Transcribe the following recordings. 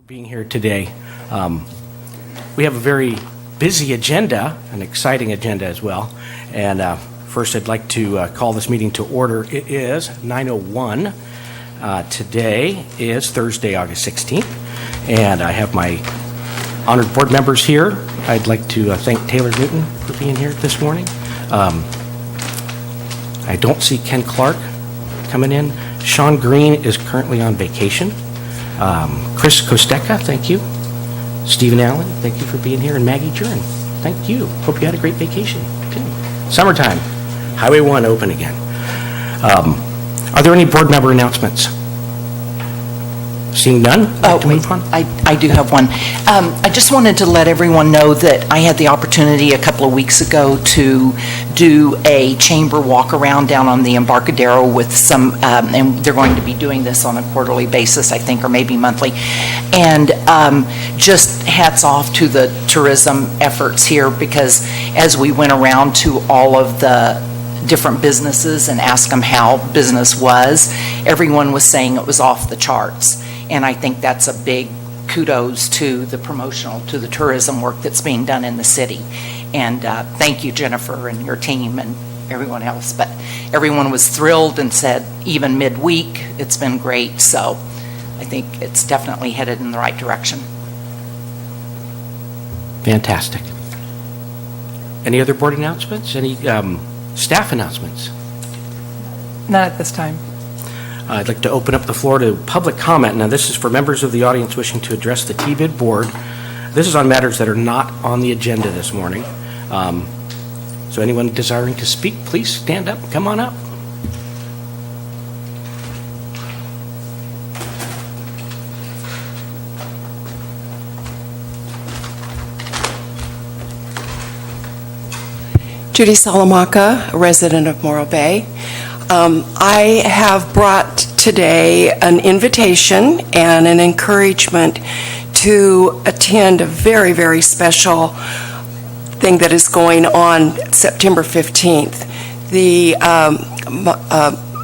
being here today. We have a very busy agenda, an exciting agenda as well. And first, I'd like to call this meeting to order. It is 9:01. Today is Thursday, August 16th, and I have my honored board members here. I'd like to thank Taylor Newton for being here this morning. I don't see Ken Clark coming in. Sean Green is currently on vacation. Chris Kosteka, thank you. Stephen Allen, thank you for being here. And Maggie Jurin, thank you. Hope you had a great vacation. Okay. Summertime, Highway 1 open again. Are there any board member announcements? Seeing none, like to move on? I do have one. I just wanted to let everyone know that I had the opportunity a couple of weeks ago to do a chamber walk around down on the Embarcadero with some, and they're going to be doing this on a quarterly basis, I think, or maybe monthly. And just hats off to the tourism efforts here, because as we went around to all of the different businesses and asked them how business was, everyone was saying it was off the charts. And I think that's a big kudos to the promotional, to the tourism work that's being done in the city. And thank you, Jennifer, and your team and everyone else. But everyone was thrilled and said, even midweek, it's been great. So I think it's definitely headed in the right direction. Fantastic. Any other board announcements? Any staff announcements? Not at this time. I'd like to open up the floor to public comment. Now, this is for members of the audience wishing to address the TBID board. This is on matters that are not on the agenda this morning. So anyone desiring to speak, please stand up. Come on up. Judy Salamaka, a resident of Morro Bay. I have brought today an invitation and an encouragement to attend a very, very special thing that is going on September 15th.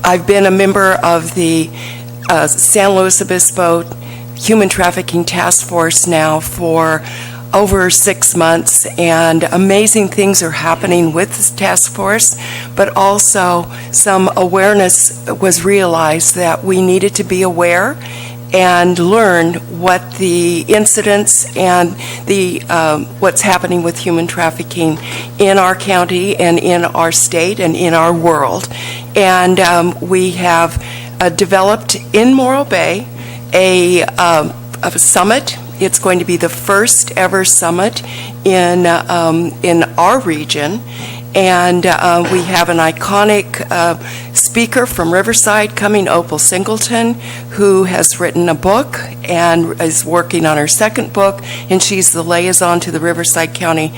I've been a member of the San Luis Obispo Human Trafficking Task Force now for over 6 months, and amazing things are happening with this task force, but also some awareness was realized that we needed to be aware and learn what the incidents and the what's happening with human trafficking in our county and in our state and in our world. And we have developed in Morro Bay a summit. It's going to be the first ever summit in our region, and we have an iconic speaker from Riverside coming, Opal Singleton, who has written a book and is working on her second book, and she's the liaison to the Riverside County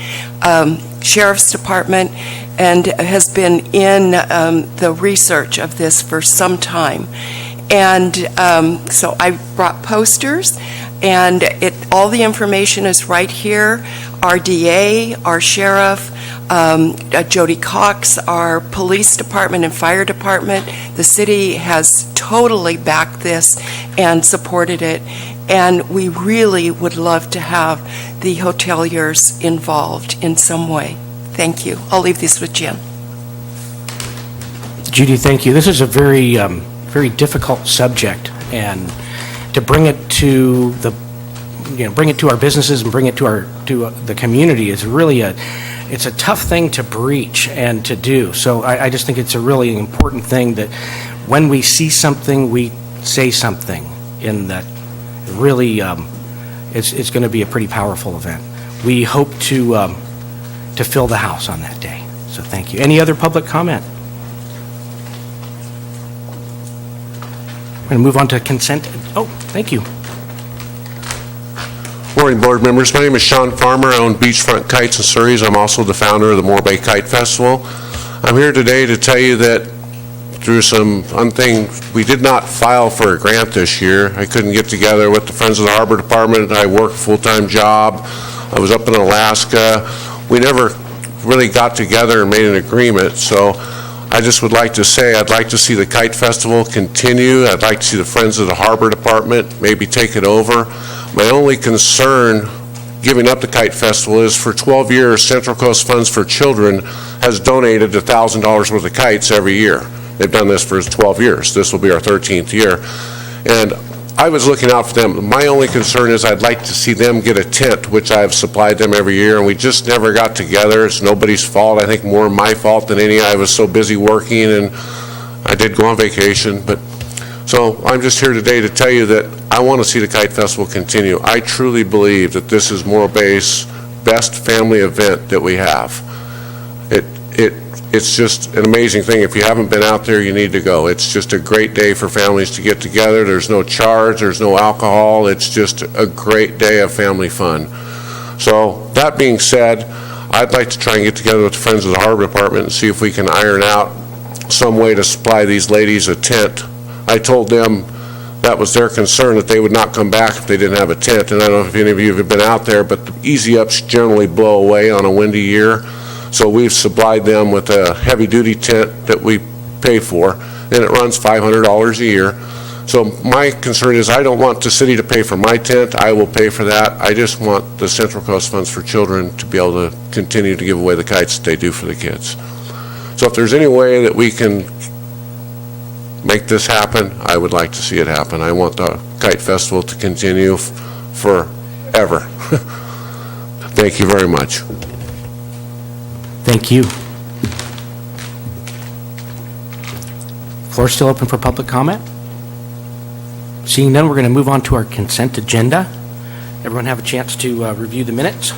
Sheriff's Department and has been in the research of this for some time. And so I brought posters, and all the information is right here. Our DA, our sheriff, Jody Cox, our police department and fire department, the city has totally backed this and supported it. And we really would love to have the hoteliers involved in some way. Thank you. I'll leave this with Jim. Judy, thank you. This is a very, very difficult subject, and to bring it to bring it to our businesses and bring it to the community is really it's a tough thing to breach and to do. So I just think it's a really important thing that when we see something, we say something. In that, really, it's going to be a pretty powerful event. We hope to fill the house on that day. So thank you. Any other public comment? We're going to move on to consent. Oh, thank you. Morning, board members. My name is Sean Farmer. I own Beachfront Kites and Surreys. I'm also the founder of the Morro Bay Kite Festival. I'm here today to tell you that through some things, we did not file for a grant this year. I couldn't get together with the Friends of the Harbor Department. I work a full-time job. I was up in Alaska. We never really got together and made an agreement. So I just would like to say I'd like to see the Kite Festival continue. I'd like to see the Friends of the Harbor Department maybe take it over. My only concern giving up the Kite Festival is for 12 years, Central Coast Funds for Children has donated $1,000 worth of kites every year. They've done this for 12 years. This will be our 13th year. And I was looking out for them. My only concern is I'd like to see them get a tent, which I've supplied them every year, and we just never got together. It's nobody's fault. I think more my fault than any. I was so busy working, and I did go on vacation. But so I'm just here today to tell you that I want to see the Kite Festival continue. I truly believe that this is Morro Bay's best family event that we have. It's just an amazing thing. If you haven't been out there, you need to go. It's just a great day for families to get together. There's no charge, there's no alcohol. It's just a great day of family fun. So that being said, I'd like to try and get together with the Friends of the Harbor Department and see if we can iron out some way to supply these ladies a tent. I told them that was their concern, that they would not come back if they didn't have a tent. And I don't know if any of you have been out there, but the easy ups generally blow away on a windy year. So we've supplied them with a heavy-duty tent that we pay for, and it runs $500 a year. So my concern is I don't want the city to pay for my tent. I will pay for that. I just want the Central Coast Funds for Children to be able to continue to give away the kites that they do for the kids. So if there's any way that we can make this happen, I would like to see it happen. I want the Kite Festival to continue forever. Thank you very much. Thank you. Floor still open for public comment? Seeing none, we're going to move on to our consent agenda. Everyone have a chance to review the minutes?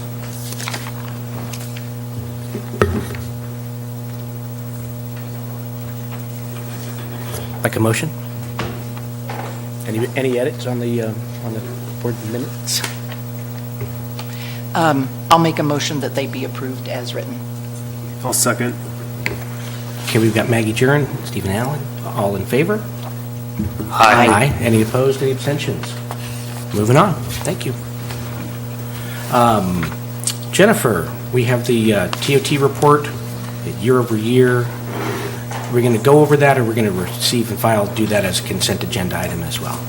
Like a motion? Any edits on the board minutes? I'll make a motion that they be approved as written. I'll second. Okay, we've got Maggie Juren, Stephen Allen, all in favor? Aye. Any opposed, any abstentions? Moving on, thank you. Jennifer, we have the TOT report, year over year. We're going to go over that, or we're going to receive and file, do that as a consent agenda item as well?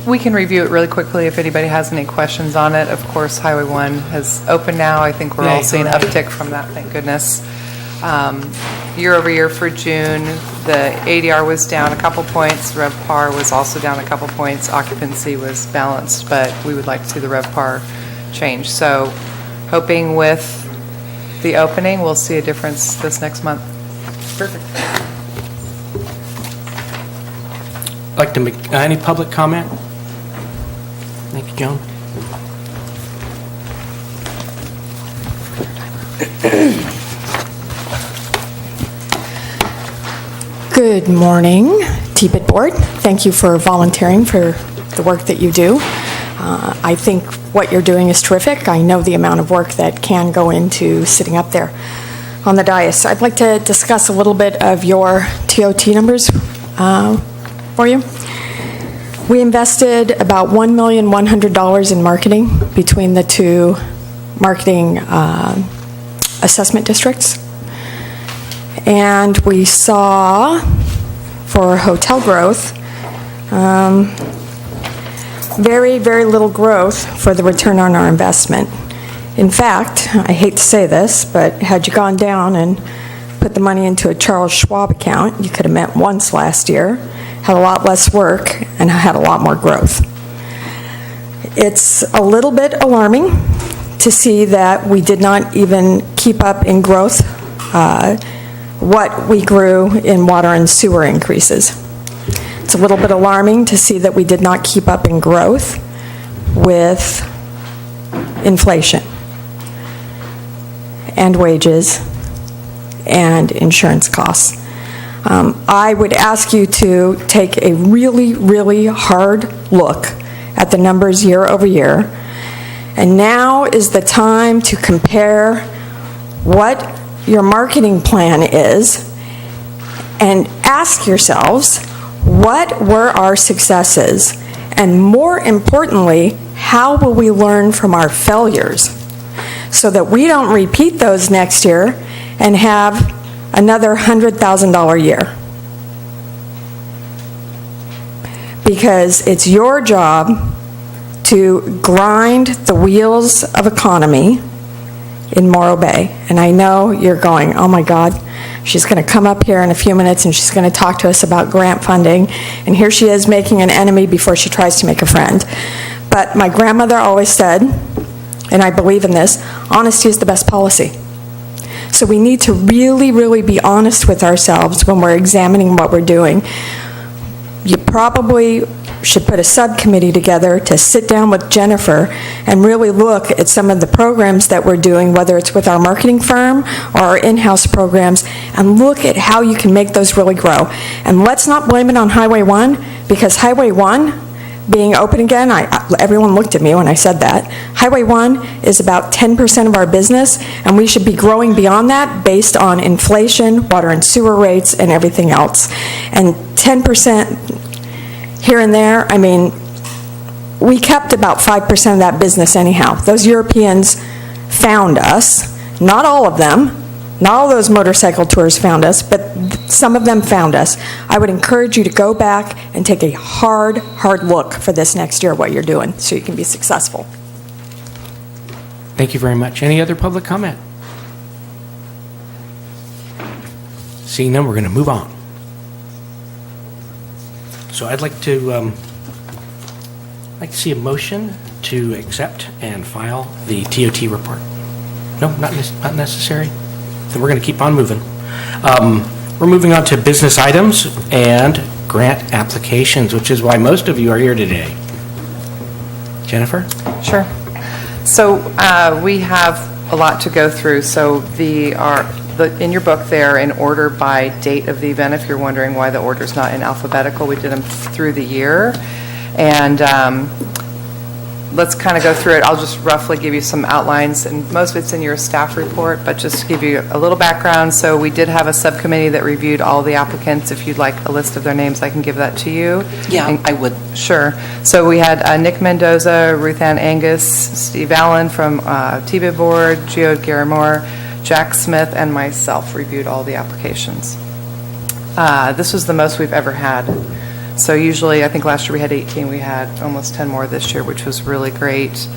We can review it really quickly if anybody has any questions on it. Of course, Highway 1 has opened now. I think we're all seeing an uptick from that, thank goodness. Year over year for June, the ADR was down a couple points. RevPAR was also down a couple points. Occupancy was balanced, but we would like to see the RevPAR change. So hoping with the opening, we'll see a difference this next month. Perfect. Like to make any public comment? Thank you, Joan. Good morning, TPIT Board. Thank you for volunteering for the work that you do. I think what you're doing is terrific. I know the amount of work that can go into sitting up there on the dais. I'd like to discuss a little bit of your TOT numbers for you. We invested about $1,100,000 in marketing between the two marketing assessment districts. And we saw, for hotel growth, very, very little growth for the return on our investment. In fact, I hate to say this, but had you gone down and put the money into a Charles Schwab account, you could have met once last year, had a lot less work, and had a lot more growth. It's a little bit alarming to see that we did not even keep up in growth what we grew in water and sewer increases. It's a little bit alarming to see that we did not keep up in growth with inflation and wages and insurance costs. I would ask you to take a really, really hard look at the numbers year over year, and now is the time to compare what your marketing plan is and ask yourselves, what were our successes? And more importantly, how will we learn from our failures so that we don't repeat those next year and have another $100,000 year? Because it's your job to grind the wheels of economy in Morro Bay. And I know you're going, oh my God, she's going to come up here in a few minutes and she's going to talk to us about grant funding. And here she is making an enemy before she tries to make a friend. But my grandmother always said, and I believe in this, honesty is the best policy. So we need to really, really be honest with ourselves when we're examining what we're doing. You probably should put a subcommittee together to sit down with Jennifer and really look at some of the programs that we're doing, whether it's with our marketing firm or our in-house programs, and look at how you can make those really grow. And let's not blame it on Highway 1, because Highway 1 being open again, everyone looked at me when I said that. Highway 1 is about 10% of our business, and we should be growing beyond that based on inflation, water and sewer rates, and everything else. And 10% here and there, I mean, we kept about 5% of that business anyhow. Those Europeans found us, not all of them, not all those motorcycle tours found us, but some of them found us. I would encourage you to go back and take a hard look for this next year, what you're doing, so you can be successful. Thank you very much. Any other public comment? Seeing none, we're going to move on. So I'd like to see a motion to accept and file the TOT report. No, not necessary? Then we're going to keep on moving. We're moving on to business items and grant applications, which is why most of you are here today. Jennifer? Sure. So we have a lot to go through. So in your book there, in order by date of the event, if you're wondering why the order's not in alphabetical, we did them through the year. And let's kind of go through it. I'll just roughly give you some outlines, and most of it's in your staff report, but just to give you a little background. So we did have a subcommittee that reviewed all the applicants. If you'd like a list of their names, I can give that to you. Yeah, I would. Sure. So we had Nick Mendoza, Ruth Ann Angus, Steve Allen from TBIB Board, Geode Garamore, Jack Smith, and myself reviewed all the applications. This was the most we've ever had. So usually, I think last year we had 18, we had almost 10 more this year, which was really great.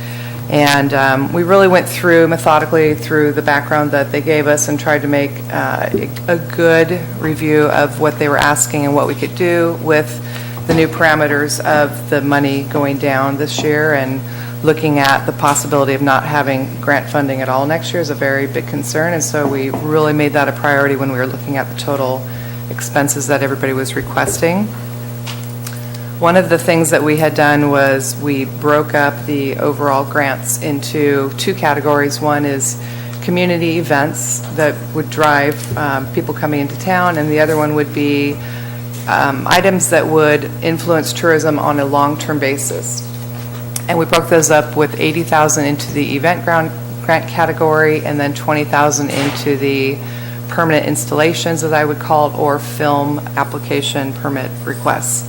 And we really went through methodically through the background that they gave us and tried to make a good review of what they were asking and what we could do with the new parameters of the money going down this year, and looking at the possibility of not having grant funding at all next year is a very big concern. And so we really made that a priority when we were looking at the total expenses that everybody was requesting. One of the things that we had done was we broke up the overall grants into two categories. One is community events that would drive people coming into town, and the other one would be items that would influence tourism on a long-term basis. And we broke those up with $80,000 into the event grant category, and then $20,000 into the permanent installations, as I would call it, or film application permit requests.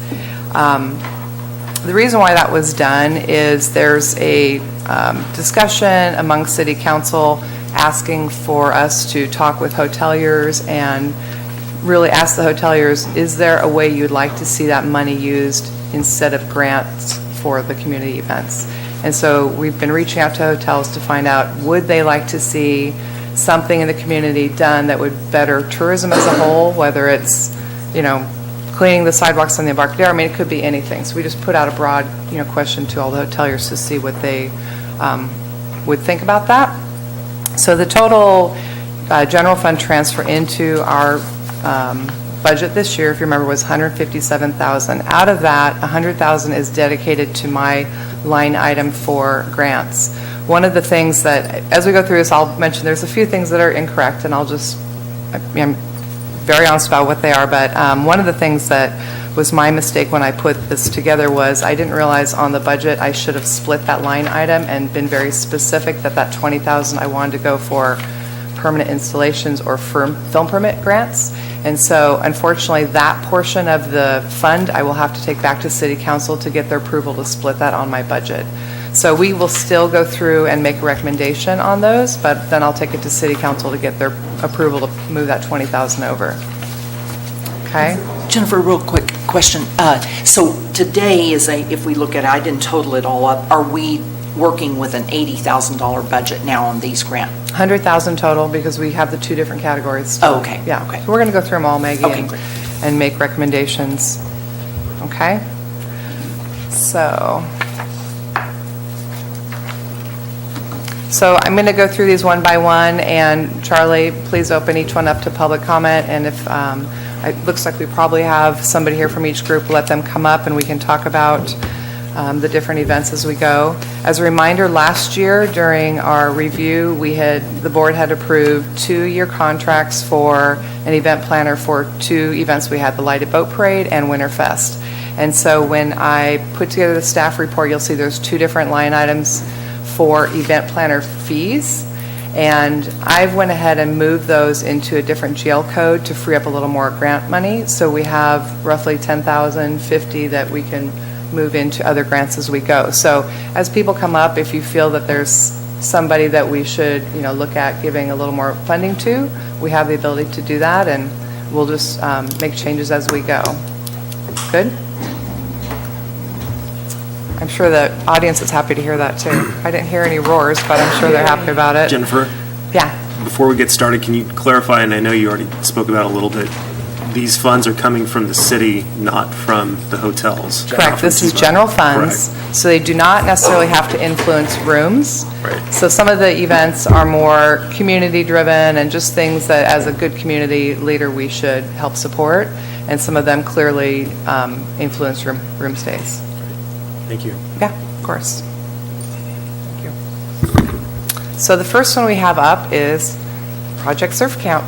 The reason why that was done is there's a discussion among City Council asking for us to talk with hoteliers and really ask the hoteliers, is there a way you'd like to see that money used instead of grants for the community events? And so we've been reaching out to hotels to find out, would they like to see something in the community done that would better tourism as a whole, whether it's, cleaning the sidewalks on the Embarcadero. I mean, it could be anything. So we just put out a broad, question to all the hoteliers to see what they would think about that. So the total general fund transfer into our budget this year, if you remember, was $157,000. Out of that, $100,000 is dedicated to my line item for grants. One of the things that, as we go through this, I'll mention there's a few things that are incorrect, and I'm very honest about what they are, but one of the things that was my mistake when I put this together was I didn't realize on the budget I should have split that line item and been very specific that $20,000 I wanted to go for permanent installations or film permit grants. And so unfortunately that portion of the fund I will have to take back to City Council to get their approval to split that on my budget. So we will still go through and make a recommendation on those, but then I'll take it to City Council to get their approval to move that $20,000 over. Okay? Jennifer, real quick question. So today if we look at it, I didn't total it all up, are we working with an $80,000 budget now on these grants? 100,000 total because we have the two different categories. Oh, okay. Yeah. Okay. So we're going to go through them all, Maggie, Okay, great. and make recommendations. Okay? So I'm going to go through these one by one, and Charlie, please open each one up to public comment, and if, it looks like we probably have somebody here from each group, let them come up and we can talk about the different events as we go. As a reminder, last year during our review, the board had approved 2-year contracts for an event planner for 2 events we had, the Lighted Boat Parade and Winterfest. And so when I put together the staff report, you'll see there's 2 different line items for event planner fees. And I've went ahead and moved those into a different GL code to free up a little more grant money. So we have roughly $10,050 that we can move into other grants as we go. So as people come up, if you feel that there's somebody that we should, look at giving a little more funding to, we have the ability to do that, and we'll just make changes as we go. Good? I'm sure the audience is happy to hear that too. I didn't hear any roars, but I'm sure they're happy about it. Jennifer, Yeah. before we get started, can you clarify, and I know you already spoke about it a little bit, these funds are coming from the city, not from the hotels? Correct. This is general funds, so they do not necessarily have to influence rooms. Right. So some of the events are more community-driven and just things that, as a good community leader, we should help support, and some of them clearly influence room stays. Thank you. Yeah, of course. Thank you. So the first one we have up is Project Surf Camp.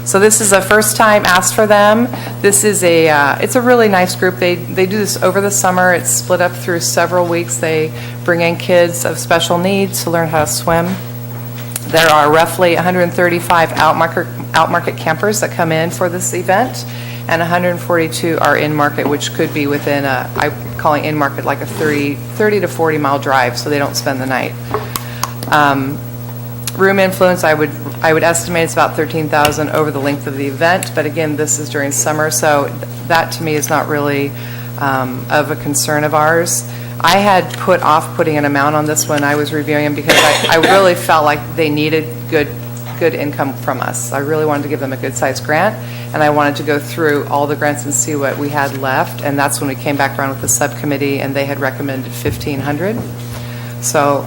So this is a first time asked for them. This is it's a really nice group. They do this over the summer. It's split up through several weeks. They bring in kids of special needs to learn how to swim. There are roughly 135 out-market campers that come in for this event, and 142 are in-market, which could be within I'm calling in-market like a 30 to 40-mile drive, so they don't spend the night. Room influence, I would estimate it's about 13,000 over the length of the event, but again, this is during summer, so that to me is not really of a concern of ours. I had put off putting an amount on this when I was reviewing them because I really felt like they needed good income from us. I really wanted to give them a good-sized grant, and I wanted to go through all the grants and see what we had left, and that's when we came back around with the subcommittee, and they had recommended $1,500. So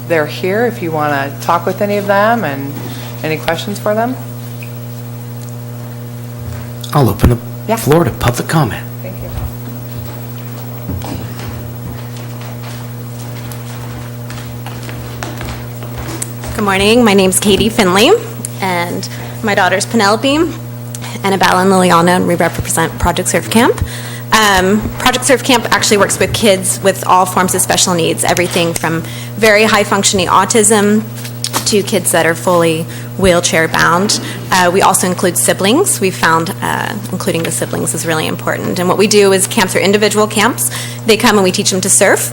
they're here if you want to talk with any of them, and any questions for them? I'll open the Yeah. floor to public comment. Thank you. Good morning. My name's Katie Finley, and my daughter's Penelope, Annabelle, and Liliana, and we represent Project Surf Camp. Project Surf Camp actually works with kids with all forms of special needs, everything from very high-functioning autism to kids that are fully wheelchair-bound. We also include siblings. We found including the siblings is really important. And what we do is camps are individual camps. They come and we teach them to surf,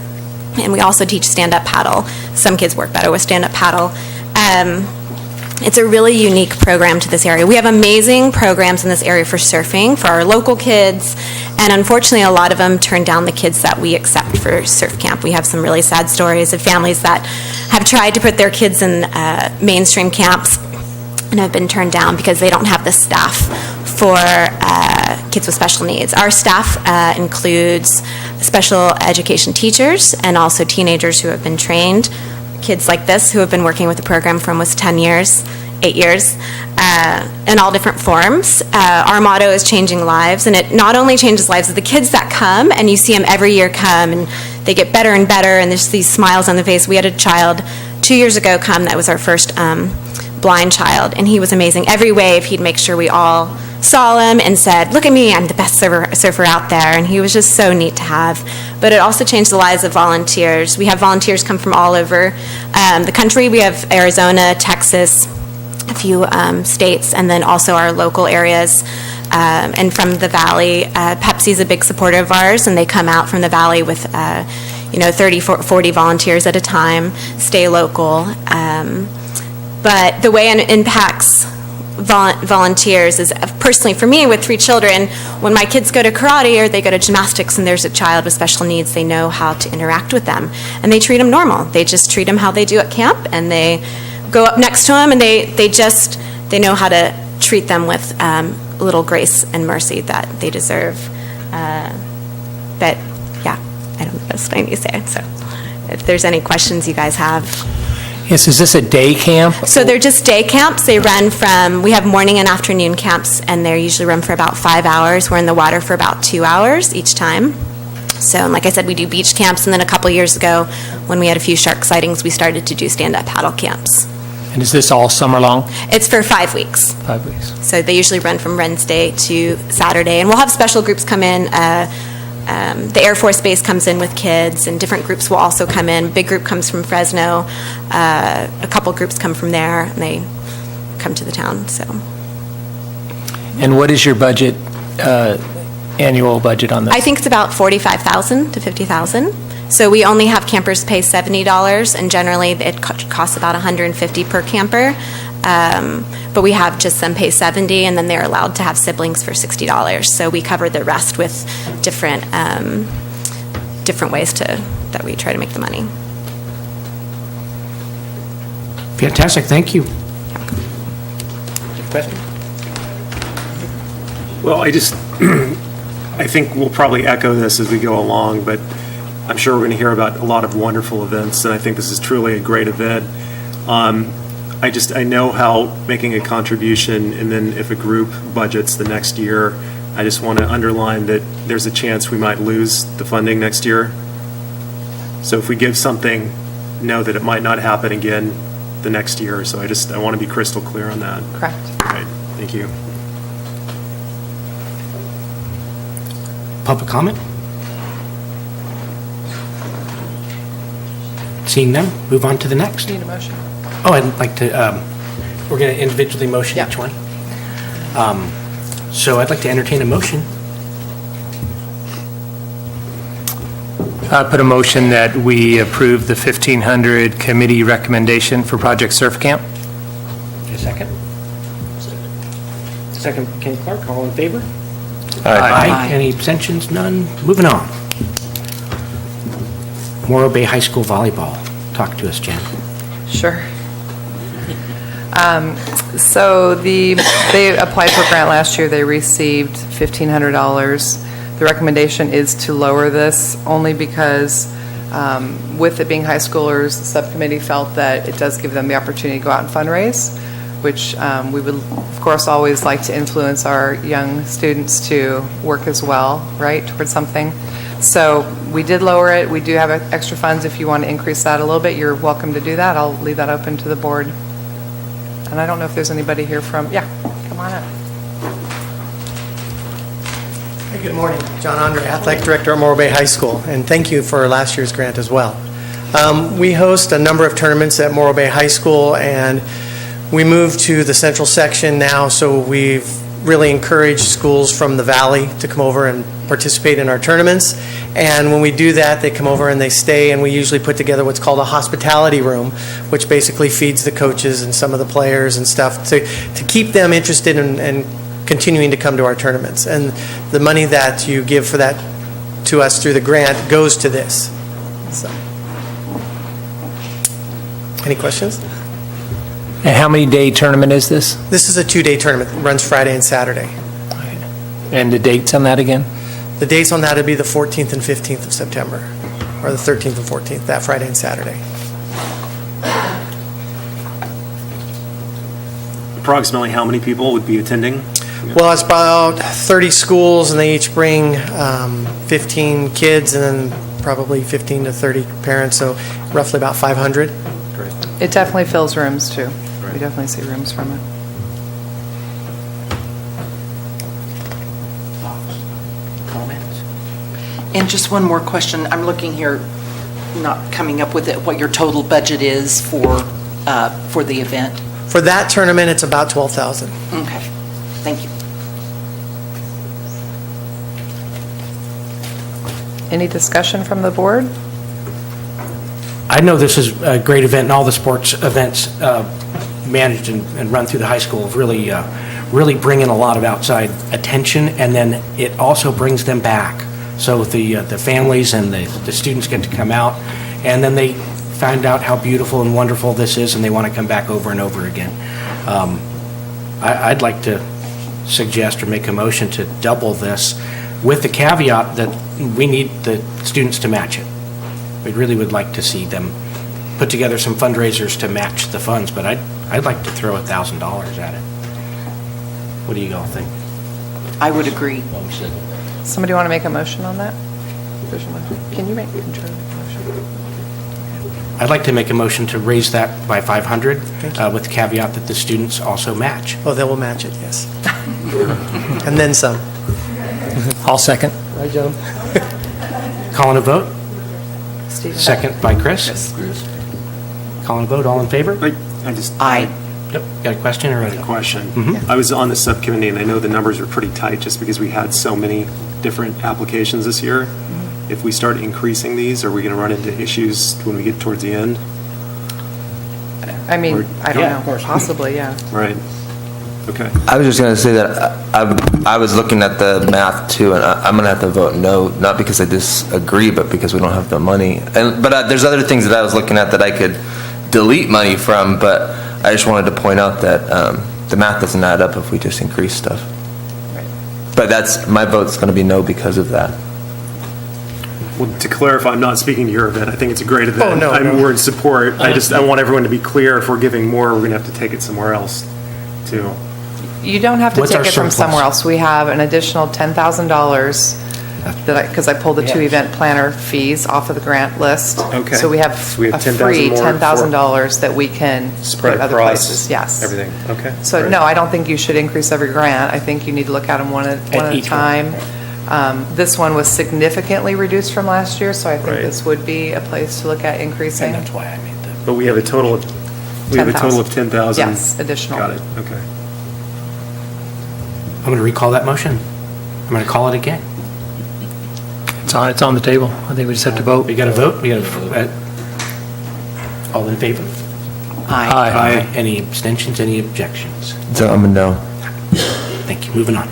and we also teach stand-up paddle. Some kids work better with stand-up paddle. It's a really unique program to this area. We have amazing programs in this area for surfing for our local kids, and unfortunately a lot of them turn down the kids that we accept for surf camp. We have some really sad stories of families that have tried to put their kids in mainstream camps and have been turned down because they don't have the staff for kids with special needs. Our staff includes special education teachers and also teenagers who have been trained. Kids like this who have been working with the program for almost 10 years, 8 years, in all different forms. Our motto is changing lives, and it not only changes lives of the kids that come, and you see them every year come, and they get better and better, and there's these smiles on the face. We had a child 2 years ago come that was our first blind child, and he was amazing. Every wave, he'd make sure we all saw him and said, "Look at me, I'm the best surfer out there," and he was just so neat to have. But it also changed the lives of volunteers. We have volunteers come from all over the country. We have Arizona, Texas, a few states, and then also our local areas. And from the Valley, Pepsi's a big supporter of ours, and they come out from the Valley with 30, 40 volunteers at a time, stay local. But the way it impacts volunteers is, personally for me with 3 children, when my kids go to karate or they go to gymnastics and there's a child with special needs, they know how to interact with them. And they treat them normal. They just treat them how they do at camp, and they go up next to them, and they know how to treat them with a little grace and mercy that they deserve. But yeah, I don't know what else I need to say. So if there's any questions you guys have. Yes, is this a day camp? So they're just day camps. They run we have morning and afternoon camps, and they usually run for about 5 hours. We're in the water for about 2 hours each time. So, and like I said, we do beach camps, and then a couple years ago, when we had a few shark sightings, we started to do stand-up paddle camps. And is this all summer long? It's for 5 weeks. 5 weeks. So they usually run from Wednesday to Saturday, and we'll have special groups come in. The Air Force Base comes in with kids, and different groups will also come in. Big group comes from Fresno. A couple groups come from there, and they come to the town. So. And what is your budget, annual budget on this? I think it's about $45,000 to $50,000. So we only have campers pay $70, and generally it costs about $150 per camper. But we have just some pay $70, and then they're allowed to have siblings for $60. So we cover the rest with different ways that we try to make the money. Fantastic, thank you. Question? Well, I think we'll probably echo this as we go along, but I'm sure we're going to hear about a lot of wonderful events, and I think this is truly a great event. I know how making a contribution, and then if a group budgets the next year, I just want to underline that there's a chance we might lose the funding next year. So if we give something, know that it might not happen again the next year. So I want to be crystal clear on that. Correct. Right. Thank you. Public comment? Seeing none, move on to the next. Need a motion. Oh, I'd like to, we're going to individually motion Yeah. each one. So I'd like to entertain a motion. I put a motion that we approve the 1,500 committee recommendation for Project Surf Camp. A second? Second, Ken Clark, all in favor? Aye. Any abstentions? None? Moving on. Morro Bay High School volleyball. Talk to us, Jen. Sure. So they applied for a grant last year. They received $1,500. The recommendation is to lower this only because with it being high schoolers, the subcommittee felt that it does give them the opportunity to go out and fundraise, which we would, of course, always like to influence our young students to work as well, right, towards something. So we did lower it. We do have extra funds. If you want to increase that a little bit, you're welcome to do that. I'll leave that open to the board. And I don't know if there's anybody here from, yeah, come on up. Hey, good morning. John Andre, Athletic Director at Morro Bay High School, and thank you for last year's grant as well. We host a number of tournaments at Morro Bay High School, and we moved to the central section now, so we've really encouraged schools from the valley to come over and participate in our tournaments. And when we do that, they come over and they stay, and we usually put together what's called a hospitality room, which basically feeds the coaches and some of the players and stuff to keep them interested in continuing to come to our tournaments. And the money that you give for that to us through the grant goes to this. So, any questions? And how many day tournament is this? This is a 2-day tournament. It runs Friday and Saturday. And the dates on that again? The dates on that would be the 14th and 15th of September, or the 13th and 14th, that Friday and Saturday. Approximately how many people would be attending? Well, it's about 30 schools, and they each bring 15 kids, and then probably 15 to 30 parents, so roughly about 500. It definitely fills rooms, too. We definitely see rooms from it. Comments? And just one more question. I'm looking here, not coming up with it, what your total budget is for the event. For that tournament, it's about $12,000. Okay, thank you. Any discussion from the board? I know this is a great event, and all the sports events managed and run through the high school have really bring in a lot of outside attention, and then it also brings them back. So the families and the students get to come out, and then they find out how beautiful and wonderful this is, and they want to come back over and over again. I'd like to suggest or make a motion to double this, with the caveat that we need the students to match it. We really would like to see them put together some fundraisers to match the funds, but I'd like to throw $1,000 at it. What do you all think? I would agree. Somebody want to make a motion on that? Can you make a motion? I'd like to make a motion to raise that by 500, with the caveat that the students also match. Oh, they will match it, yes. And then some. I'll second. Right, Joan? Calling a vote? Stephen? Second by Chris. Calling a vote, all in favor? Aye. Yep. Got a question or A question. Mhm. I was on the subcommittee, and I know the numbers are pretty tight just because we had so many different applications this year. If we start increasing these, are we going to run into issues when we get towards the end? I mean, Or- I don't Yeah, know. of course. Possibly, yeah. Right. Okay. I was just going to say that I was looking at the math too, and I'm going to have to vote no, not because I disagree, but because we don't have the money. But there's other things that I was looking at that I could delete money from, but I just wanted to point out that the math doesn't add up if we just increase stuff. But my vote's going to be no because of that. Well, to clarify, I'm not speaking to your event. I think it's a great event. Oh, no, I'm no. more in support. I want everyone to be clear. If we're giving more, we're going to have to take it somewhere else, too. You don't have to What's take our it from surplus? somewhere else. We have an additional $10,000 because I pulled the two event planner fees off of the grant list. Okay. So we have So we have a 10,000 free more $10,000 that we can Spread put other across places. Yes. everything. Okay. So Great. no, I don't think you should increase every grant. I think you need to look at them one at a each one. time. This one was significantly reduced from last year, so I think Right. this would be a place to look at increasing. And that's why I made the... But we have a total of 10,000. Yes, additional. Got it. Okay. I'm going to recall that motion. I'm going to call it again. It's on the table. I think we just have to vote. We got to vote? We got to... All in favor? Aye. Any abstentions, any objections? So I'm a no. Thank you. Moving on.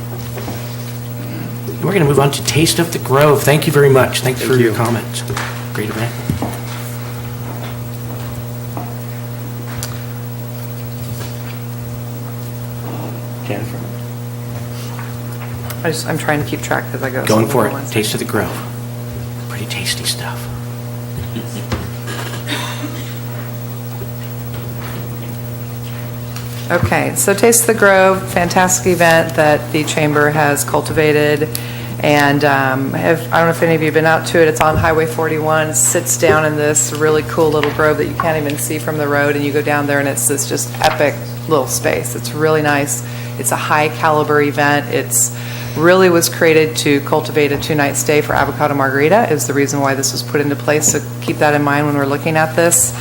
We're going to move on to Taste of the Grove. Thank you very much. Thanks for your comments. Great event. Jennifer? I'm trying to keep track as I go. Going for One it. second. Taste of the Grove. Pretty tasty stuff. Okay, so Taste the Grove, fantastic event that the Chamber has cultivated, and I don't know if any of you have been out to it, it's on Highway 41, it sits down in this really cool little grove that you can't even see from the road, and you go down there and it's this just epic little space. It's really nice. It's a high caliber event. It's really was created to cultivate a 2-night stay for Avocado Margarita is the reason why this was put into place, so keep that in mind when we're looking at this.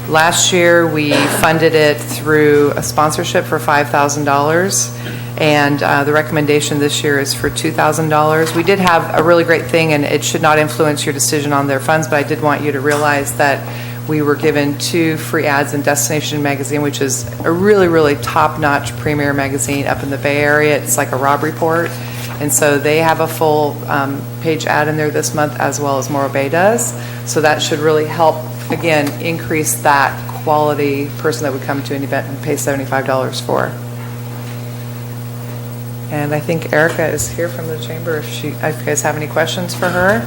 Last year, we funded it through a sponsorship for $5,000, and the recommendation this year is for $2,000. We did have a really great thing, and it should not influence your decision on their funds, but I did want you to realize that we were given 2 free ads in Destination Magazine, which is a really, really top-notch premier magazine up in the Bay Area. It's like a Rob Report, and so they have a full page ad in there this month, as well as Morro Bay does. So that should really help, again, increase that quality person that would come to an event and pay $75 for. And I think Erica is here from the Chamber if you guys have any questions for her.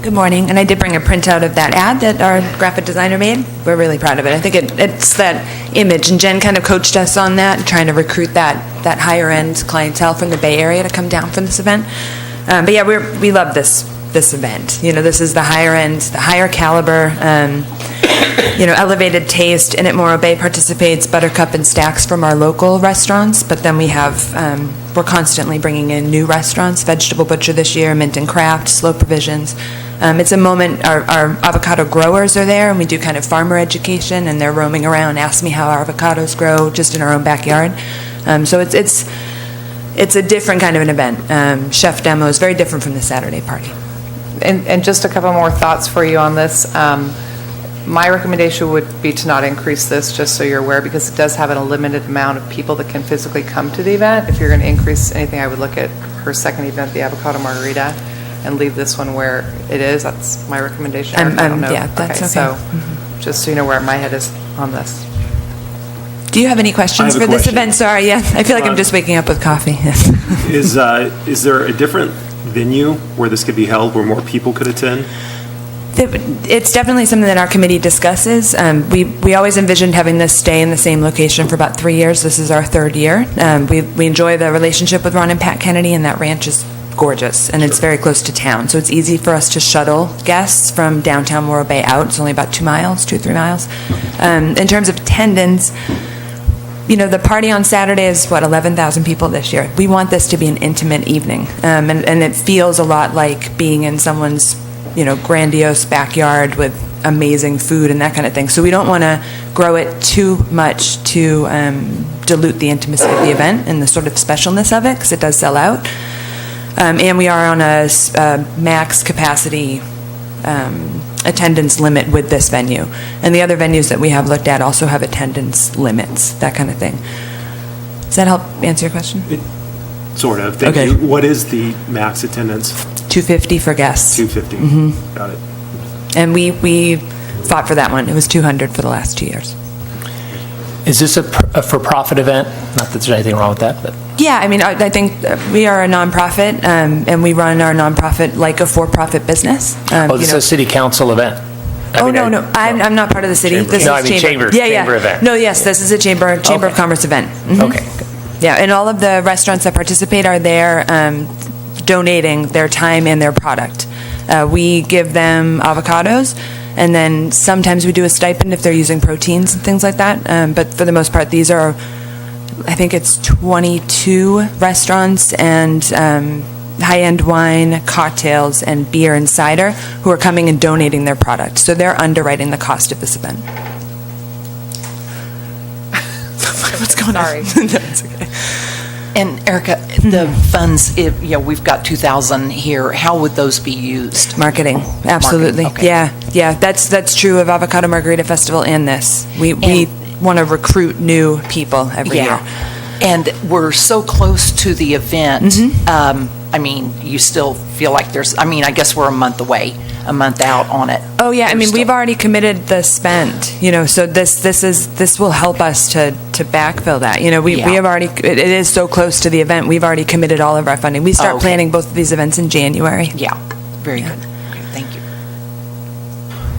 Good morning, and I did bring a printout of that ad that our graphic designer made. We're really proud of it. I think it's that image, and Jen kind of coached us on that, trying to recruit that higher-end clientele from the Bay Area to come down for this event. But yeah, we love this event. You know, this is the higher end, the higher caliber, elevated taste. And at Morro Bay participates Buttercup and Stacks from our local restaurants, but then we have, we're constantly bringing in new restaurants, Vegetable Butcher this year, Mint and Craft, Slow Provisions. It's a moment, our avocado growers are there, and we do kind of farmer education, and they're roaming around, ask me how our avocados grow just in our own backyard. So it's a different kind of an event. Chef demo is very different from the Saturday party. And just a couple more thoughts for you on this. My recommendation would be to not increase this, just so you're aware, because it does have a limited amount of people that can physically come to the event. If you're going to increase anything, I would look at her second event, the Avocado Margarita, and leave this one where it is. That's my recommendation. I don't know. Yeah, that's okay. So, just so you know where my head is on this. Do you have any questions I have for a this question. event? Sorry, yeah, I feel like I'm just waking up with coffee. Is there a different venue where this could be held, where more people could attend? It's definitely something that our committee discusses. We always envisioned having this stay in the same location for about 3 years. This is our third year. We enjoy the relationship with Ron and Pat Kennedy, and that ranch is gorgeous, and it's very close to town. So it's easy for us to shuttle guests from downtown Morro Bay out. It's only about 2 or 3 miles. In terms of attendance, the party on Saturday is, 11,000 people this year. We want this to be an intimate evening, and it feels a lot like being in someone's grandiose backyard with amazing food and that kind of thing. So we don't want to grow it too much to dilute the intimacy of the event and the sort of specialness of it, because it does sell out. And we are on a max capacity attendance limit with this venue. And the other venues that we have looked at also have attendance limits, that kind of thing. Does that help answer your question? Sort of. Thank Okay. you. What is the max attendance? 250 for guests. 250. Mm-hmm. Got it. And we fought for that one. It was 200 for the last 2 years. Is this a for-profit event? Not that there's anything wrong with that, but... Yeah, I mean, I think we are a nonprofit, and we run our nonprofit like a for-profit business. This is a city council event? No. I'm not part of the city. Chamber. This No, is I mean chamber event. No, yes, this is a chamber of commerce event. Mhm. Okay. Yeah, and all of the restaurants that participate are there donating their time and their product. We give them avocados, and then sometimes we do a stipend if they're using proteins and things like that. But for the most part, these are, I think it's 22 restaurants and high-end wine, cocktails, and beer and cider who are coming and donating their product. So they're underwriting the cost of this event. What's going on? Sorry. That's okay. And Erica, the funds, we've got 2,000 here. How would those be used? Marketing, absolutely. Marketing, okay. Yeah. That's true of Avocado Margarita Festival and this. We want to recruit new people every year. And we're so close to the event. Mm-hmm. You still feel like I guess we're a month out on it. Oh yeah, we've already committed the spend. So this will help us to backfill that. We have already. It is so close to the event. We've already committed all of our funding. We start planning both of these events in January. Yeah, very good. Okay, thank you.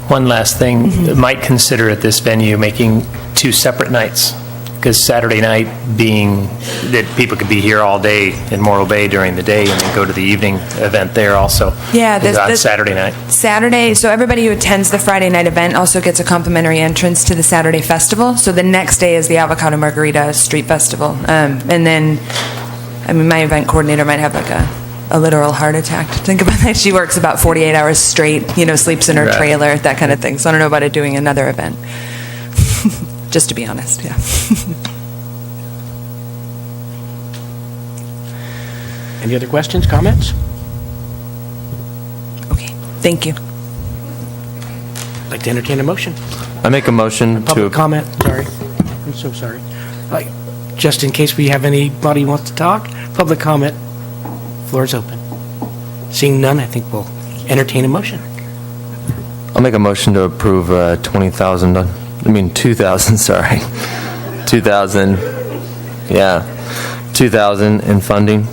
One last thing, might consider at this venue making 2 separate nights, because Saturday night being that people could be here all day in Morro Bay during the day and then go to the evening event there also. Yeah, on Saturday night. Saturday, so everybody who attends the Friday night event also gets a complimentary entrance to the Saturday festival. So the next day is the Avocado Margarita Street Festival. And then, my event coordinator might have like a literal heart attack to think about that. She works about 48 hours straight, sleeps in her trailer, that kind of thing. So I don't know about it doing another event. Just to be honest, yeah. Any other questions, comments? Okay, thank you. I'd like to entertain a motion. I make a motion Public comment, sorry. I'm so sorry. Just in case we have anybody who wants to talk, public comment, floor is open. Seeing none, I think we'll entertain a motion. I'll make a motion to approve 2,000, sorry. 2,000, 2,000 in funding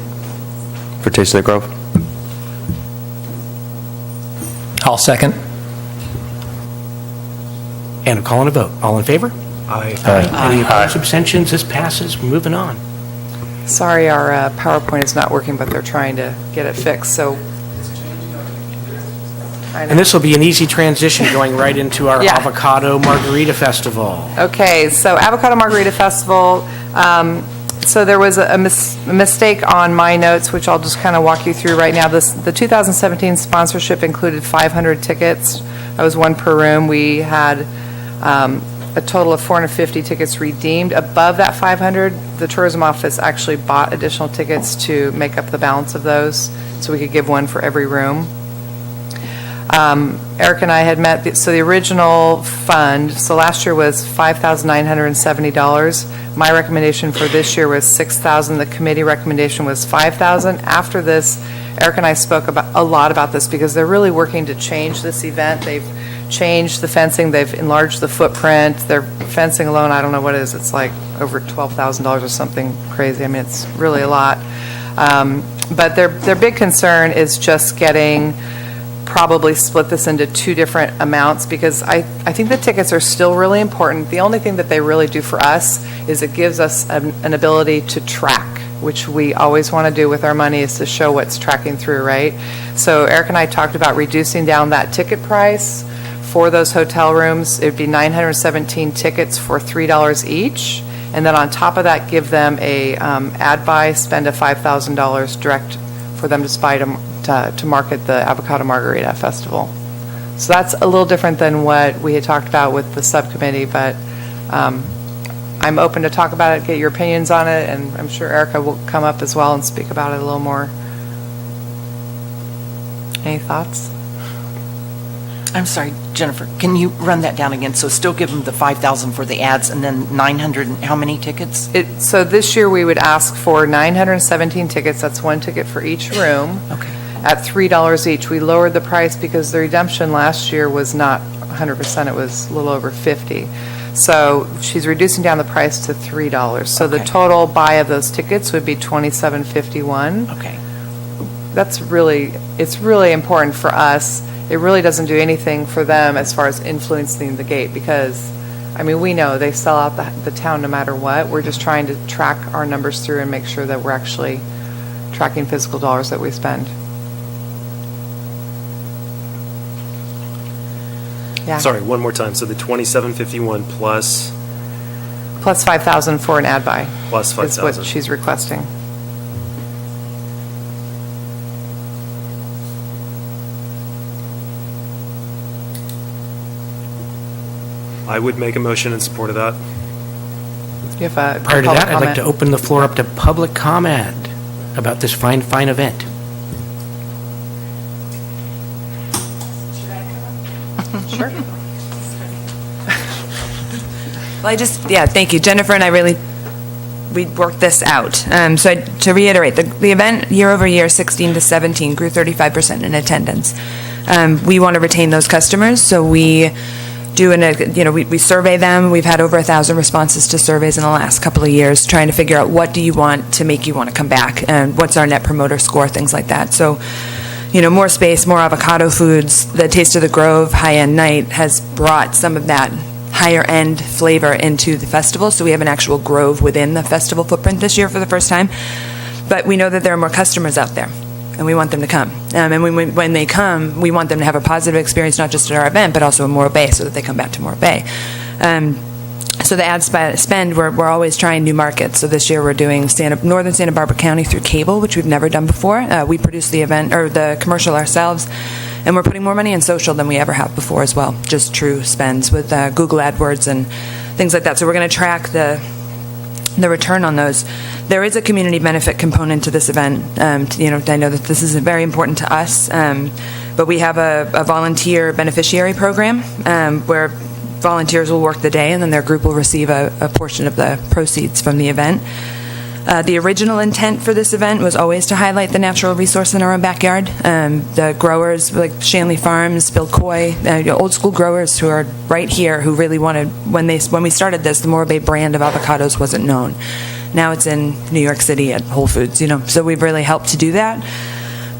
for Taste of the Grove. I'll second. And a call and a vote. All in favor? Aye. Any opposed, abstentions? This passes. We're moving on. Sorry, our PowerPoint is not working, but they're trying to get it fixed, so. And this will be an easy transition going right into our Yeah. Avocado Margarita Festival. Okay, so Avocado Margarita Festival, so there was a mistake on my notes, which I'll just kind of walk you through right now. The 2017 sponsorship included 500 tickets. That was one per room. We had a total of 450 tickets redeemed. Above that 500, the tourism office actually bought additional tickets to make up the balance of those, so we could give one for every room. Eric and I had met, so the original fund, so last year was $5,970. My recommendation for this year was $6,000. The committee recommendation was $5,000. After this, Eric and I spoke a lot about this because they're really working to change this event. They've changed the fencing, they've enlarged the footprint. Their fencing alone, I don't know what it is, it's like over $12,000 or something crazy. I mean, it's really a lot. But their big concern is just getting, probably split this into two different amounts, because I think the tickets are still really important. The only thing that they really do for us is it gives us an ability to track, which we always want to do with our money, is to show what's tracking through, right? So Eric and I talked about reducing down that ticket price for those hotel rooms. It would be 917 tickets for $3 each. And then on top of that, give them a ad buy, spend a $5,000 direct for them to spy to market the Avocado Margarita Festival. So that's a little different than what we had talked about with the subcommittee, but I'm open to talk about it, get your opinions on it, and I'm sure Erica will come up as well and speak about it a little more. Any thoughts? I'm sorry, Jennifer, can you run that down again? So still give them the 5,000 for the ads and then 900, and how many tickets? So this year we would ask for 917 tickets, that's one ticket for each room. Okay. At $3 each. We lowered the price because the redemption last year was not 100%, it was a little over 50. So she's reducing down the price to $3. So the total buy of those tickets would be $27.51. Okay. It's really important for us. It really doesn't do anything for them as far as influencing the gate, because, I mean, we know they sell out the town no matter what. We're just trying to track our numbers through and make sure that we're actually tracking physical dollars that we spend. Yeah. Sorry, one more time. So the 2751 plus 5,000 for an ad buy. Plus 5,000. Is what she's requesting. I would make a motion in support of that. You have a Prior to public that, I'd like comment? to open the floor up to public comment about this fine event. Sure. Well, thank you. Jennifer and I we worked this out. So to reiterate, the event year over year, 16 to 17, grew 35% in attendance. We want to retain those customers, so we we survey them. We've had over 1,000 responses to surveys in the last couple of years, trying to figure out what do you want to make you want to come back, and what's our net promoter score, things like that. So, more space, more avocado foods. The Taste of the Grove high-end night has brought some of that higher-end flavor into the festival, so we have an actual grove within the festival footprint this year for the first time. But we know that there are more customers out there, and we want them to come. And when they come, we want them to have a positive experience, not just at our event, but also in Morro Bay, so that they come back to Morro Bay. So the ad spend, we're always trying new markets. So this year we're doing northern Santa Barbara County through cable, which we've never done before. We produce the event, or the commercial ourselves, and we're putting more money in social than we ever have before as well, just true spends with Google AdWords and things like that. So we're going to track the return on those. There is a community benefit component to this event. I know that this is very important to us, but we have a volunteer beneficiary program where volunteers will work the day, and then their group will receive a portion of the proceeds from the event. The original intent for this event was always to highlight the natural resource in our own backyard. The growers like Shanley Farms, Bill Coy, old school growers who are right here, who really wanted, when we started this, the Morro Bay brand of avocados wasn't known. Now it's in New York City at Whole Foods, so we've really helped to do that.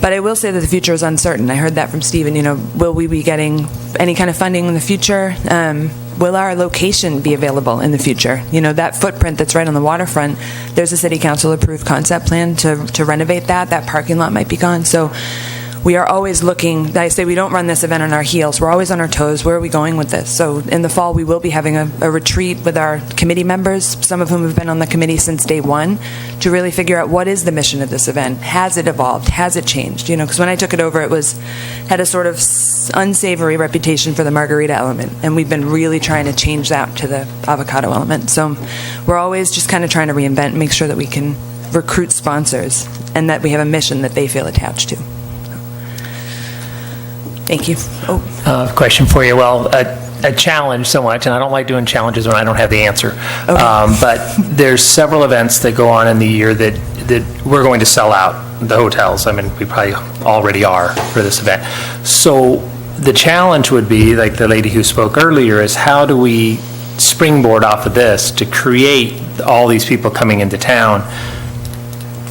But I will say that the future is uncertain. I heard that from Stephen. Will we be getting any kind of funding in the future? Will our location be available in the future? That footprint that's right on the waterfront, there's a city council approved concept plan to renovate that. That parking lot might be gone. So we are always looking. I say we don't run this event on our heels. We're always on our toes. Where are we going with this? So in the fall, we will be having a retreat with our committee members, some of whom have been on the committee since day one, to really figure out what is the mission of this event. Has it evolved? Has it changed? Because when I took it over, it had a sort of unsavory reputation for the margarita element, and we've been really trying to change that to the avocado element. So we're always just kind of trying to reinvent and make sure that we can recruit sponsors and that we have a mission that they feel attached to. Thank you. Question for you. Well, a challenge so much, and I don't like doing challenges when I don't have the answer. But there's several events that go on in the year that we're going to sell out, the hotels. I mean, we probably already are for this event. So the challenge would be, like the lady who spoke earlier, is how do we springboard off of this to create all these people coming into town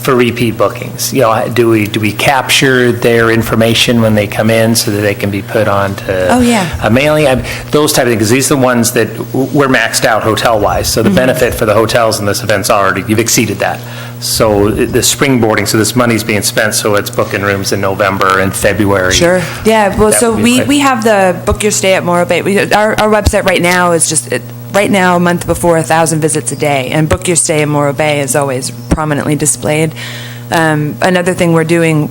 for repeat bookings? You know, do we capture their information when they come in so that they can be put on to a mailing? Those type of things, because these are the ones that we're maxed out hotel-wise. So the benefit for the hotels in this event's already, you've exceeded that. So the springboarding, so this money's being spent, so it's booking rooms in November and February. Sure. Yeah, well, That so would be great. we have the Book Your Stay at Morro Bay. Our website right now is just, right now, a month before, 1,000 visits a day, and Book Your Stay in Morro Bay is always prominently displayed. Another thing we're doing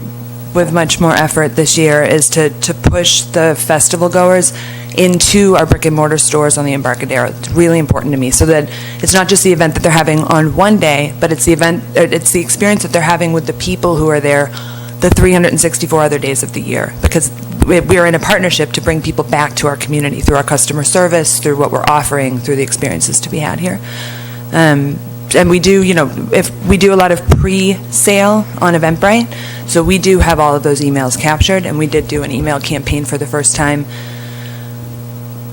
with much more effort this year is to push the festival goers into our brick and mortar stores on the Embarcadero. It's really important to me, so that it's not just the event that they're having on one day, but it's the experience that they're having with the people who are there the 364 other days of the year, because we're in a partnership to bring people back to our community through our customer service, through what we're offering, through the experiences to be had here. And we do, if we do a lot of pre-sale on Eventbrite, so we do have all of those emails captured, and we did do an email campaign for the first time.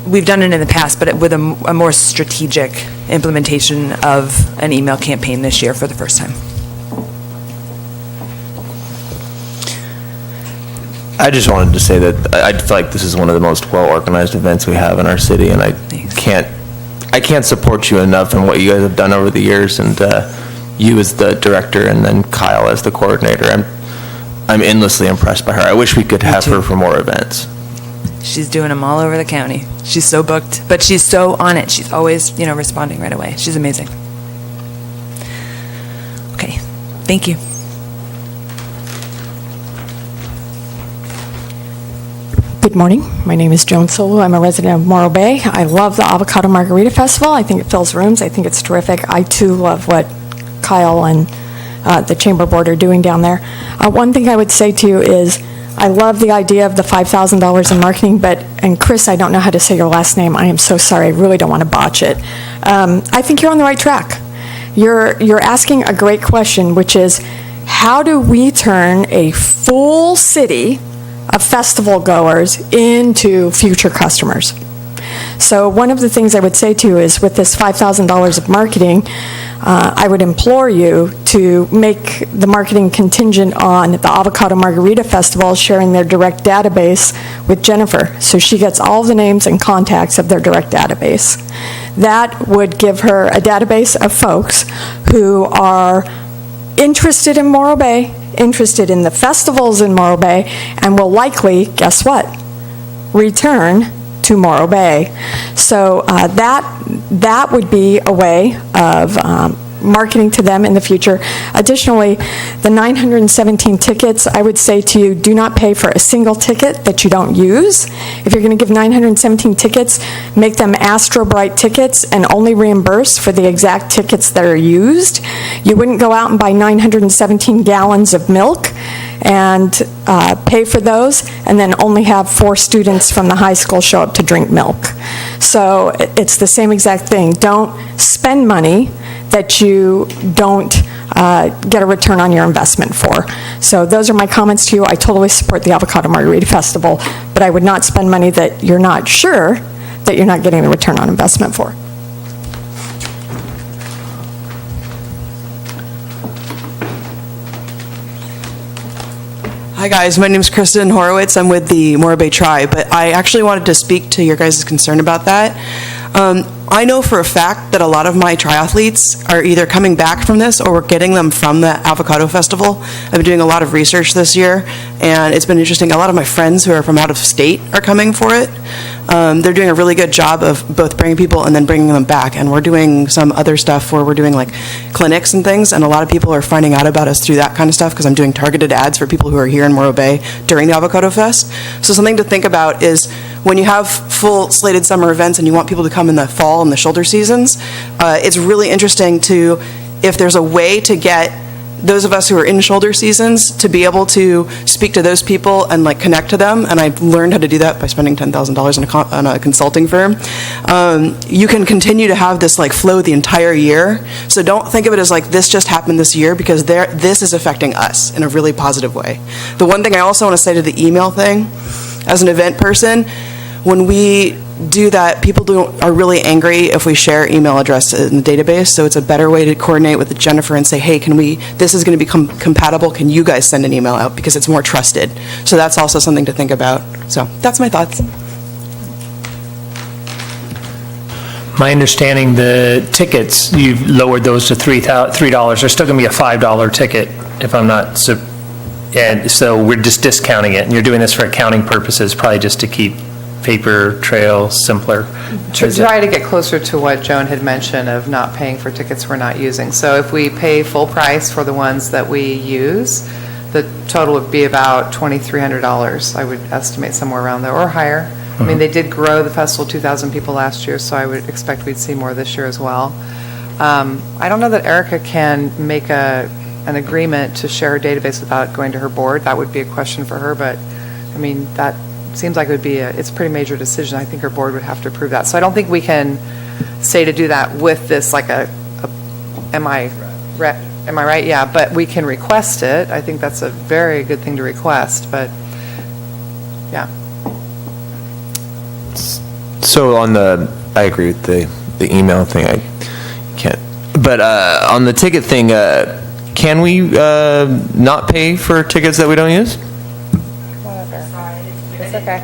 We've done it in the past, but with a more strategic implementation of an email campaign this year for the first time. I just wanted to say that I feel like this is one of the most well-organized events we have in our city, and I can't support you enough in what you guys have done over the years, and you as the director and then Kyle as the coordinator. I'm endlessly impressed by her. I wish we could have her for more events. She's doing them all over the county. She's so booked, but she's so on it. She's always, responding right away. She's amazing. Okay, thank you. Good morning. My name is Joan Solu. I'm a resident of Morro Bay. I love the Avocado Margarita Festival. I think it fills rooms. I think it's terrific. I, too, love what Kyle and the Chamber Board are doing down there. One thing I would say to you is I love the idea of the $5,000 in marketing, and Chris, I don't know how to say your last name. I am so sorry. I really don't want to botch it. I think you're on the right track. You're asking a great question, which is, how do we turn a full city of festival goers into future customers? So one of the things I would say to you is, with this $5,000 of marketing, I would implore you to make the marketing contingent on the Avocado Margarita Festival sharing their direct database with Jennifer, so she gets all the names and contacts of their direct database. That would give her a database of folks who are interested in Morro Bay, interested in the festivals in Morro Bay, and will likely, guess what, return to Morro Bay. So that would be a way of marketing to them in the future. Additionally, the 917 tickets, I would say to you, do not pay for a single ticket that you don't use. If you're going to give 917 tickets, make them Astro Bright tickets and only reimburse for the exact tickets that are used. You wouldn't go out and buy 917 gallons of milk and pay for those, and then only have 4 students from the high school show up to drink milk. So it's the same exact thing. Don't spend money that you don't get a return on your investment for. So those are my comments to you. I totally support the Avocado Margarita Festival, but I would not spend money that you're not sure that you're not getting the return on investment for. Hi guys, my name is Kristen Horowitz. I'm with the Morro Bay Tribe, but I actually wanted to speak to your guys' concern about that. I know for a fact that a lot of my triathletes are either coming back from this or we're getting them from the Avocado Festival. I've been doing a lot of research this year, and it's been interesting. A lot of my friends who are from out of state are coming for it. They're doing a really good job of both bringing people and then bringing them back, and we're doing some other stuff where we're doing like clinics and things, and a lot of people are finding out about us through that kind of stuff because I'm doing targeted ads for people who are here in Morro Bay during the Avocado Fest. So something to think about is when you have full slated summer events and you want people to come in the fall and the shoulder seasons, it's really interesting to, if there's a way to get those of us who are in shoulder seasons to be able to speak to those people and like connect to them, and I've learned how to do that by spending $10,000 on a consulting firm. You can continue to have this like flow the entire year. So don't think of it as like this just happened this year, because this is affecting us in a really positive way. The one thing I also want to say to the email thing, as an event person, when we do that, people are really angry if we share email address in the database, so it's a better way to coordinate with Jennifer and say, hey, this is going to become compatible, can you guys send an email out, because it's more trusted. So that's also something to think about. So that's my thoughts. My understanding, the tickets, you've lowered those to $3. There's still going to be a $5 ticket if I'm not, and so we're just discounting it, and you're doing this for accounting purposes, probably just to keep paper trail simpler. Try to get closer to what Joan had mentioned of not paying for tickets we're not using. So if we pay full price for the ones that we use, the total would be about $2,300. I would estimate somewhere around there or higher. I mean, they did grow the festival 2,000 people last year, so I would expect we'd see more this year as well. I don't know that Erica can make an agreement to share her database without going to her board. That would be a question for her, but I mean, that seems like it would be it's a pretty major decision. I think her board would have to approve that. So I don't think we can say to do that with this, like am I right? Yeah, but we can request it. I think that's a very good thing to request, but yeah. So I agree with the email thing. I can't. But on the ticket thing, can we not pay for tickets that we don't use? It's okay.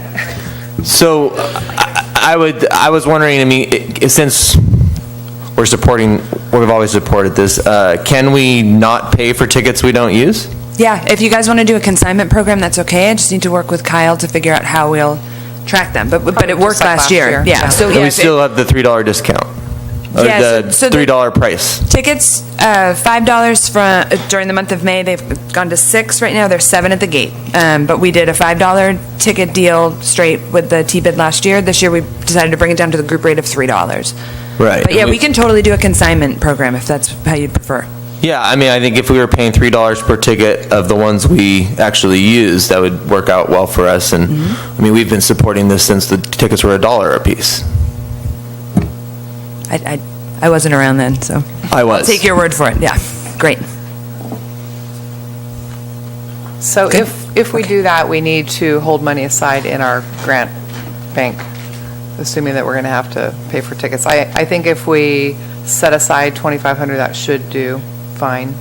So I was wondering, I mean, since we've always supported this, can we not pay for tickets we don't use? Yeah, if you guys want to do a consignment program, that's okay. I just need to work with Kyle to figure out how we'll track them. But it worked last year. Yeah. So and we still have the $3 discount. Or the $3 price. Tickets, $5 during the month of May. They've gone to $6 right now. They're $7 at the gate. But we did a $5 ticket deal straight with the T-bid last year. This year we decided to bring it down to the group rate of $3. Right. But yeah, we can totally do a consignment program if that's how you'd prefer. Yeah, I mean, I think if we were paying $3 per ticket of the ones we actually use, that would work out well for us. And I mean, we've been supporting this since the tickets were $1 a piece. I wasn't around then, so. I was. I'll take your word for it. Yeah, great. So if we do that, we need to hold money aside in our grant bank, assuming that we're going to have to pay for tickets. I think if we set aside $2,500, that should do fine.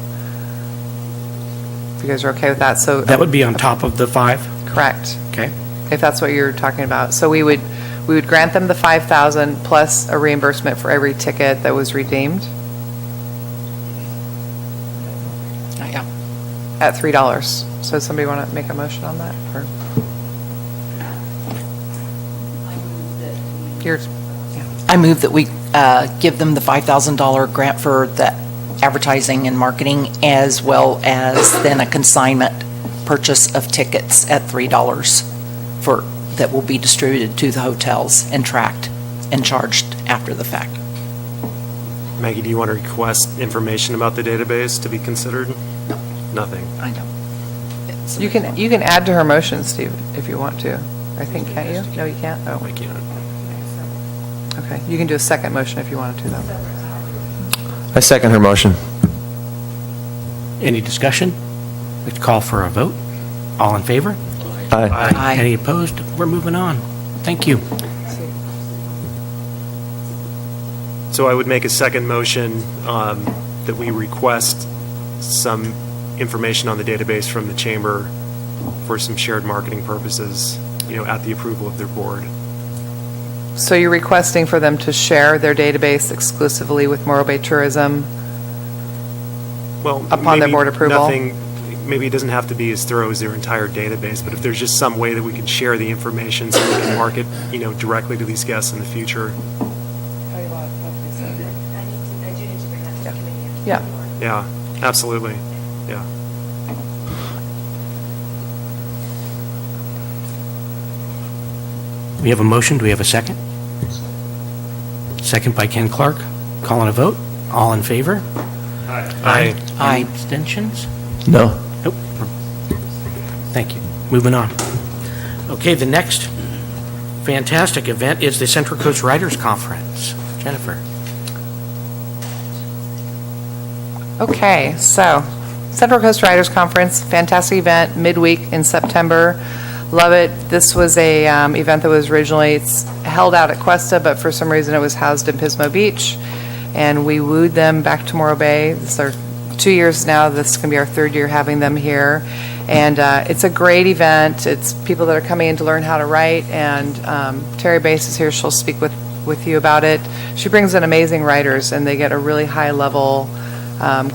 If you guys are okay with that, so. That would be on top of the 5? Correct. Okay. If that's what you're talking about. So we would grant them the $5,000 plus a reimbursement for every ticket that was redeemed. Yeah. At $3. So does somebody want to make a motion on that? Or? I move that we give them the $5,000 grant for the advertising and marketing, as well as then a consignment purchase of tickets at $3 that will be distributed to the hotels and tracked and charged after the fact. Maggie, do you want to request information about the database to be considered? No. Nothing. I know. You can add to her motion, Steve, if you want to. I think, can't you? No, you can't? Oh. I can't. Okay, you can do a second motion if you wanted to, though. I second her motion. Any discussion? Let's call for a vote. All in favor? Aye. Aye. Any opposed? We're moving on. Thank you. So I would make a second motion that we request some information on the database from the chamber for some shared marketing purposes, at the approval of their board. So you're requesting for them to share their database exclusively with Morro Bay Tourism upon their board approval? Maybe it doesn't have to be as thorough as their entire database, but if there's just some way that we can share the information so we can market, directly to these guests in the future. Yeah. Yeah, absolutely. Yeah. We have a motion. Do we have a second? Second by Ken Clark. Calling a vote. All in favor? Aye. Any abstentions? No. Nope. Thank you. Moving on. Okay, the next fantastic event is the Central Coast Writers Conference. Jennifer. Okay, so Central Coast Writers Conference, fantastic event, midweek in September. Love it. This was a event that was originally held out at Cuesta, but for some reason it was housed in Pismo Beach, and we wooed them back to Morro Bay. This is our 2 years now. This is going to be our third year having them here, and it's a great event. It's people that are coming in to learn how to write, and Terry Bass is here. She'll speak with you about it. She brings in amazing writers, and they get a really high-level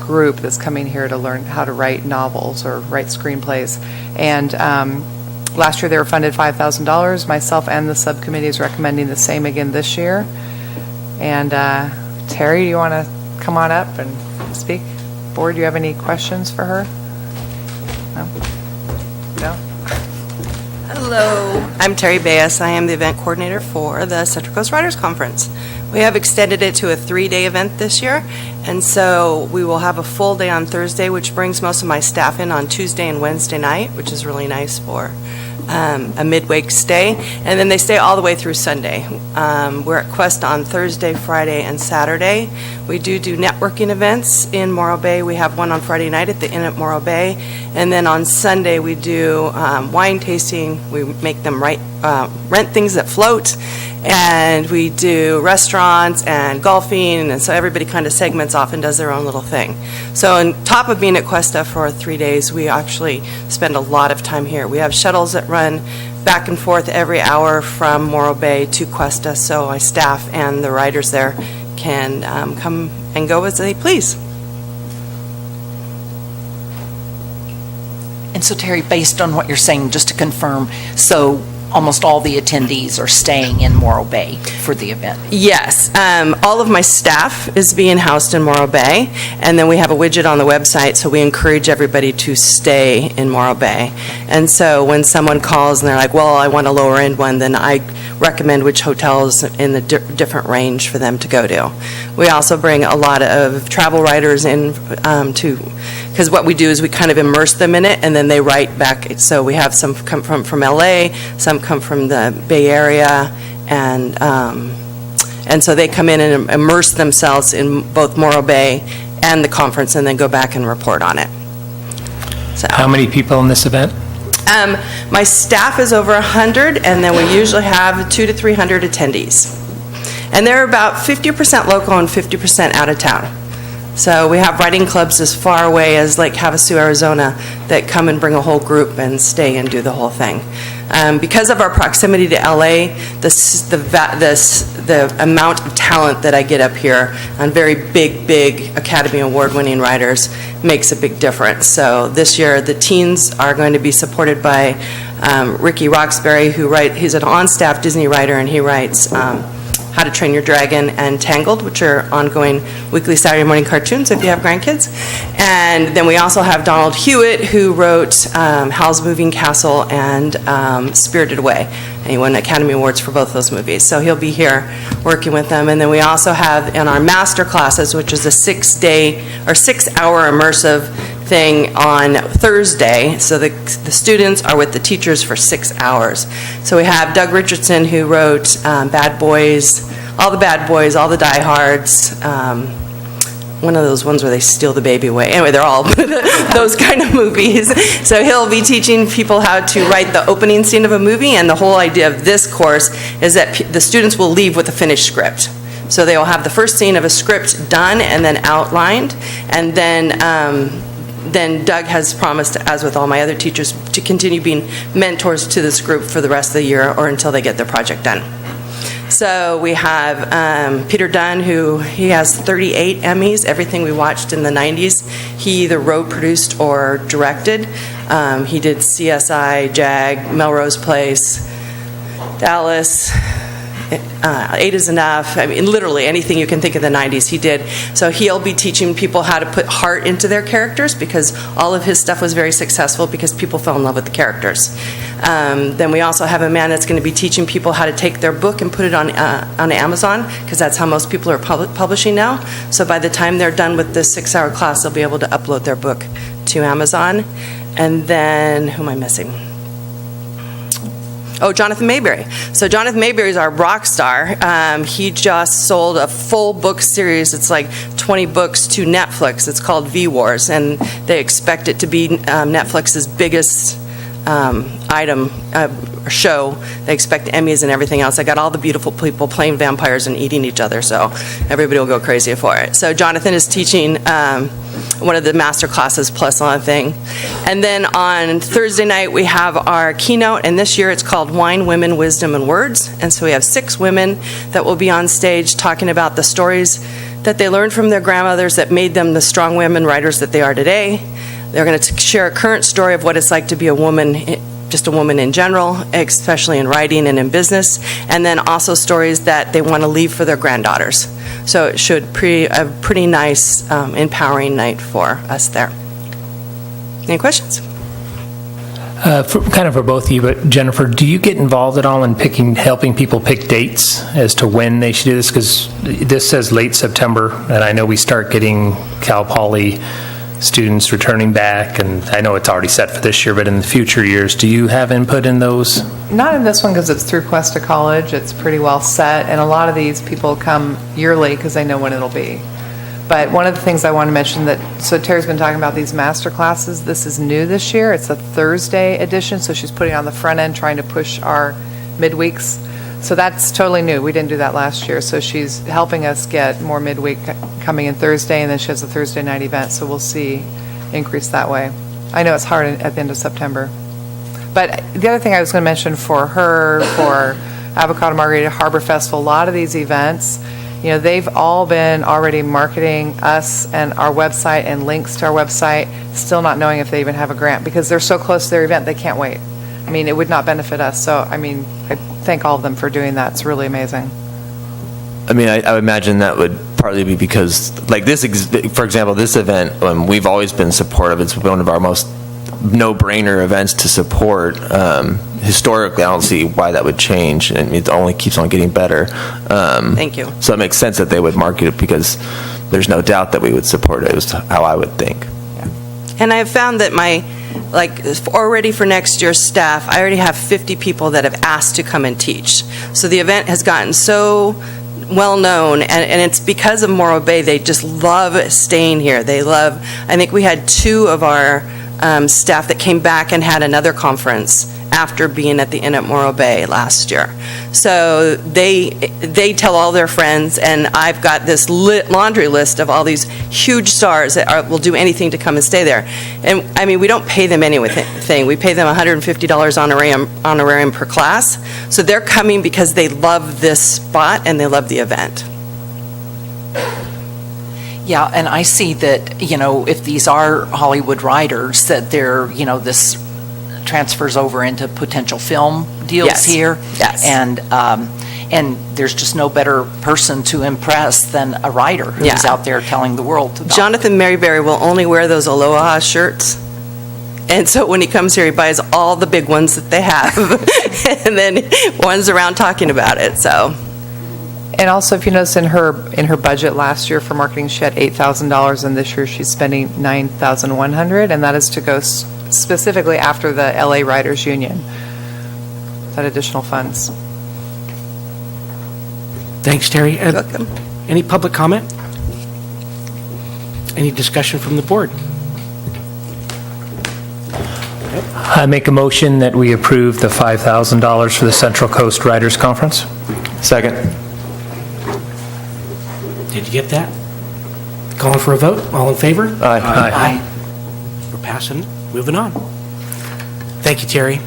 group that's coming here to learn how to write novels or write screenplays. And last year they were funded $5,000. Myself and the subcommittee is recommending the same again this year. And Terry, do you want to come on up and speak? Board, do you have any questions for her? No? No? Hello, I'm Terry Bass. I am the event coordinator for the Central Coast Writers Conference. We have extended it to a 3-day event this year, and so we will have a full day on Thursday, which brings most of my staff in on Tuesday and Wednesday night, which is really nice for a midweek stay, and then they stay all the way through Sunday. We're at Cuesta on Thursday, Friday, and Saturday. We do networking events in Morro Bay. We have one on Friday night at the Inn at Morro Bay, and then on Sunday we do wine tasting. We make them rent things that float, and we do restaurants and golfing, and so everybody kind of segments off and does their own little thing. So on top of being at Cuesta for 3 days, we actually spend a lot of time here. We have shuttles that run back and forth every hour from Morro Bay to Cuesta, so my staff and the writers there can come and go as they please. And so Terry, based on what you're saying, just to confirm, so almost all the attendees are staying in Morro Bay for the event? Yes. All of my staff is being housed in Morro Bay, and then we have a widget on the website, so we encourage everybody to stay in Morro Bay. And so when someone calls and they're like, well, I want a lower end one, then I recommend which hotels in the different range for them to go to. We also bring a lot of travel writers in because what we do is we kind of immerse them in it, and then they write back. So we have some come from LA, some come from the Bay Area, and so they come in and immerse themselves in both Morro Bay and the conference, and then go back and report on it. So How many people in this event? my staff is over 100, and then we usually have 200 to 300 attendees, and they're about 50% local and 50% out of town. So we have writing clubs as far away as Lake Havasu, Arizona, that come and bring a whole group and stay and do the whole thing. Because of our proximity to LA, the amount of talent that I get up here on very big Academy Award-winning writers makes a big difference. So this year, the teens are going to be supported by Ricky Roxbury, he's an on-staff Disney writer, and he writes How to Train Your Dragon and Tangled, which are ongoing weekly Saturday morning cartoons if you have grandkids. And then we also have Donald Hewitt, who wrote Howl's Moving Castle and Spirited Away. And he won Academy Awards for both those movies. So he'll be here working with them. And then we also have in our master classes, which is a 6-hour immersive thing on Thursday. So the students are with the teachers for 6 hours. So we have Doug Richardson, who wrote Bad Boys, All the Bad Boys, All the Diehards, one of those ones where they steal the baby away. Anyway, they're all those kind of movies. So he'll be teaching people how to write the opening scene of a movie, and the whole idea of this course is that the students will leave with a finished script. So they will have the first scene of a script done and then outlined, and then Doug has promised, as with all my other teachers, to continue being mentors to this group for the rest of the year or until they get their project done. So we have Peter Dunn, he has 38 Emmys, everything we watched in the 90s. He either wrote, produced, or directed. He did CSI, JAG, Melrose Place, Dallas, Eight is Enough. I mean, literally anything you can think of the 90s he did. So he'll be teaching people how to put heart into their characters, because all of his stuff was very successful because people fell in love with the characters. Then we also have a man that's going to be teaching people how to take their book and put it on Amazon, because that's how most people are publishing now. So by the time they're done with this 6-hour class, they'll be able to upload their book to Amazon. And then, who am I missing? Oh, Jonathan Mayberry. So Jonathan Mayberry is our rock star. He just sold a full book series. It's like 20 books to Netflix. It's called V-Wars, and they expect it to be Netflix's biggest show. They expect Emmys and everything else. I got all the beautiful people playing vampires and eating each other, so everybody will go crazy for it. So Jonathan is teaching one of the master classes plus one thing. And then on Thursday night, we have our keynote, and this year it's called Wine, Women, Wisdom, and Words. And so we have 6 women that will be on stage talking about the stories that they learned from their grandmothers that made them the strong women writers that they are today. They're going to share a current story of what it's like to be a woman, just a woman in general, especially in writing and in business, and then also stories that they want to leave for their granddaughters. So it should be a pretty nice, empowering night for us there. Any questions? Kind of for both of you, but Jennifer, do you get involved at all in helping people pick dates as to when they should do this? Because this says late September, and I know we start getting Cal Poly students returning back, and I know it's already set for this year, but in the future years, do you have input in those? Not in this one, because it's through Cuesta College. It's pretty well set, and a lot of these people come yearly because they know when it'll be. But one of the things I want to mention so Terry's been talking about these master classes. This is new this year. It's a Thursday edition, so she's putting on the front end, trying to push our midweeks. So that's totally new. We didn't do that last year. So she's helping us get more midweek coming in Thursday, and then she has a Thursday night event. So we'll see increase that way. I know it's hard at the end of September. But the other thing I was going to mention for her, for Avocado Margarita Harbor Festival, a lot of these events, they've all been already marketing us and our website and links to our website, still not knowing if they even have a grant, because they're so close to their event, they can't wait. I mean, it would not benefit us. So, I mean, I thank all of them for doing that. It's really amazing. I mean, I would imagine that would partly be because, like this, for example, this event, we've always been supportive. It's one of our most no-brainer events to support. Historically, I don't see why that would change, and it only keeps on getting better. Thank you. So it makes sense that they would market it, because there's no doubt that we would support it, is how I would think. Yeah. And I have found that already for next year's staff, I already have 50 people that have asked to come and teach. So the event has gotten so well known, and it's because of Morro Bay. They just love staying here. I think we had 2 of our staff that came back and had another conference after being at the Inn at Morro Bay last year. So they tell all their friends, and I've got this laundry list of all these huge stars that will do anything to come and stay there. And I mean, we don't pay them anything. We pay them $150 honorarium per class. So they're coming because they love this spot and they love the event. Yeah, and I see that, if these are Hollywood writers, that they're, this transfers over into potential film deals here. Yes. And there's just no better person to impress than a writer who's out there telling the world about. Jonathan Mayberry will only wear those Aloha shirts. And so when he comes here, he buys all the big ones that they have. And then one's around talking about it, so. And also, if you notice in her budget last year for marketing, she had $8,000, and this year she's spending $9,100, and that is to go specifically after the LA Writers Union. That additional funds. Thanks, Terry. Welcome. Any public comment? Any discussion from the board? I make a motion that we approve the $5,000 for the Central Coast Writers Conference. Second. Did you get that? Calling for a vote? All in favor? Aye. Aye. We're passing. Moving on. Thank you, Terry.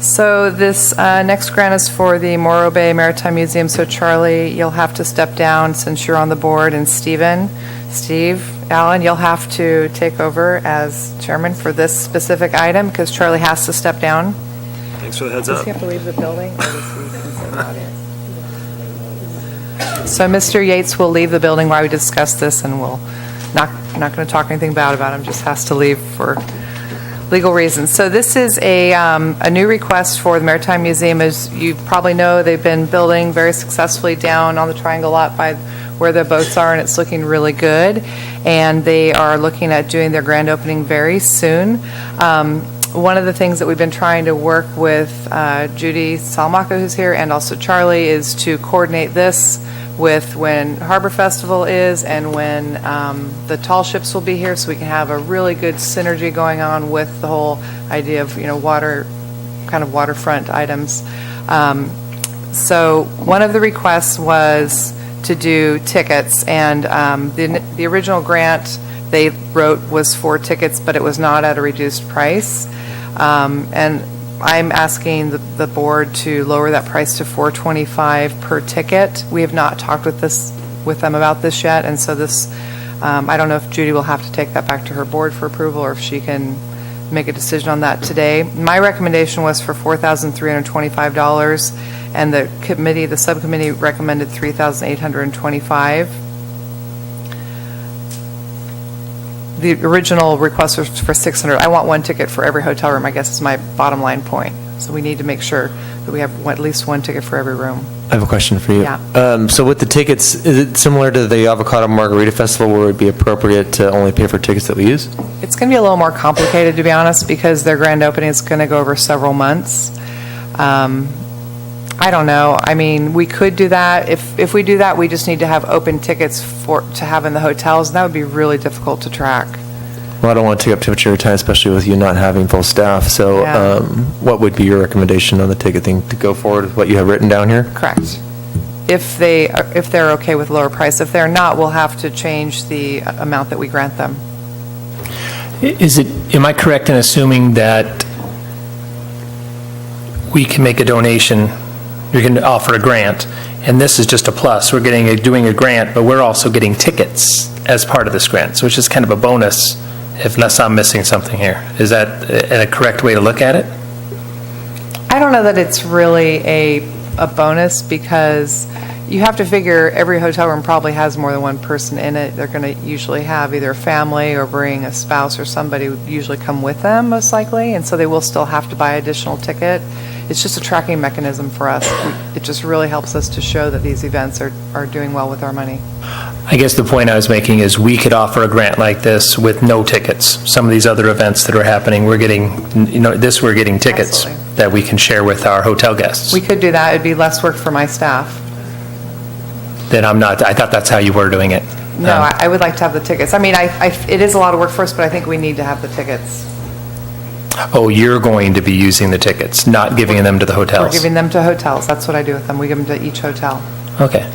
So this next grant is for the Morro Bay Maritime Museum. So Charlie, you'll have to step down since you're on the board, and Steve, Allen, you'll have to take over as chairman for this specific item because Charlie has to step down. Thanks for the heads Does up. he have to leave the building, or does he consider? So Mr. Yates will leave the building while we discuss this, and we'll not going to talk anything bad about him, just has to leave for legal reasons. So this is a new request for the Maritime Museum. As you probably know, they've been building very successfully down on the Triangle lot by where the boats are, and it's looking really good. And they are looking at doing their grand opening very soon. One of the things that we've been trying to work with Judy Salmaca, who's here, and also Charlie, is to coordinate this with when Harbor Festival is and when the tall ships will be here, so we can have a really good synergy going on with the whole idea of, waterfront items. So one of the requests was to do tickets, and the original grant they wrote was for tickets, but it was not at a reduced price. And I'm asking the board to lower that price to $425 per ticket. We have not talked with them about this yet, and so this, I don't know if Judy will have to take that back to her board for approval, or if she can make a decision on that today. My recommendation was for $4,325, and the subcommittee recommended $3,825. The original request was for $600. I want one ticket for every hotel room, I guess is my bottom line point. So we need to make sure that we have at least one ticket for every room. I have a question for you. Yeah. So with the tickets, is it similar to the Avocado Margarita Festival where it would be appropriate to only pay for tickets that we use? It's going to be a little more complicated, to be honest, because their grand opening is going to go over several months. I don't know. I mean, we could do that. If we do that, we just need to have open tickets to have in the hotels, and that would be really difficult to track. Well, I don't want to take up too much of your time, especially with you not having full staff. So Yeah. what would be your recommendation on the ticket thing to go forward with what you have written down here? Correct. If they're okay with lower price. If they're not, we'll have to change the amount that we grant them. Am I correct in assuming that we can make a donation, you can offer a grant, and this is just a plus? We're doing a grant, but we're also getting tickets as part of this grant, so it's just kind of a bonus, unless I'm missing something here. Is that a correct way to look at it? I don't know that it's really a bonus, because you have to figure every hotel room probably has more than one person in it. They're going to usually have either a family or bring a spouse or somebody who usually come with them, most likely, and so they will still have to buy additional ticket. It's just a tracking mechanism for us. It just really helps us to show that these events are doing well with our money. I guess the point I was making is we could offer a grant like this with no tickets. Some of these other events that are happening, we're getting tickets Absolutely. that we can share with our hotel guests. We could do that. It'd be less work for my staff. Then I thought that's how you were doing it. No, I would like to have the tickets. I mean, it is a lot of work for us, but I think we need to have the tickets. Oh, you're going to be using the tickets, not giving them to the hotels? We're giving them to hotels. That's what I do with them. We give them to each hotel. Okay.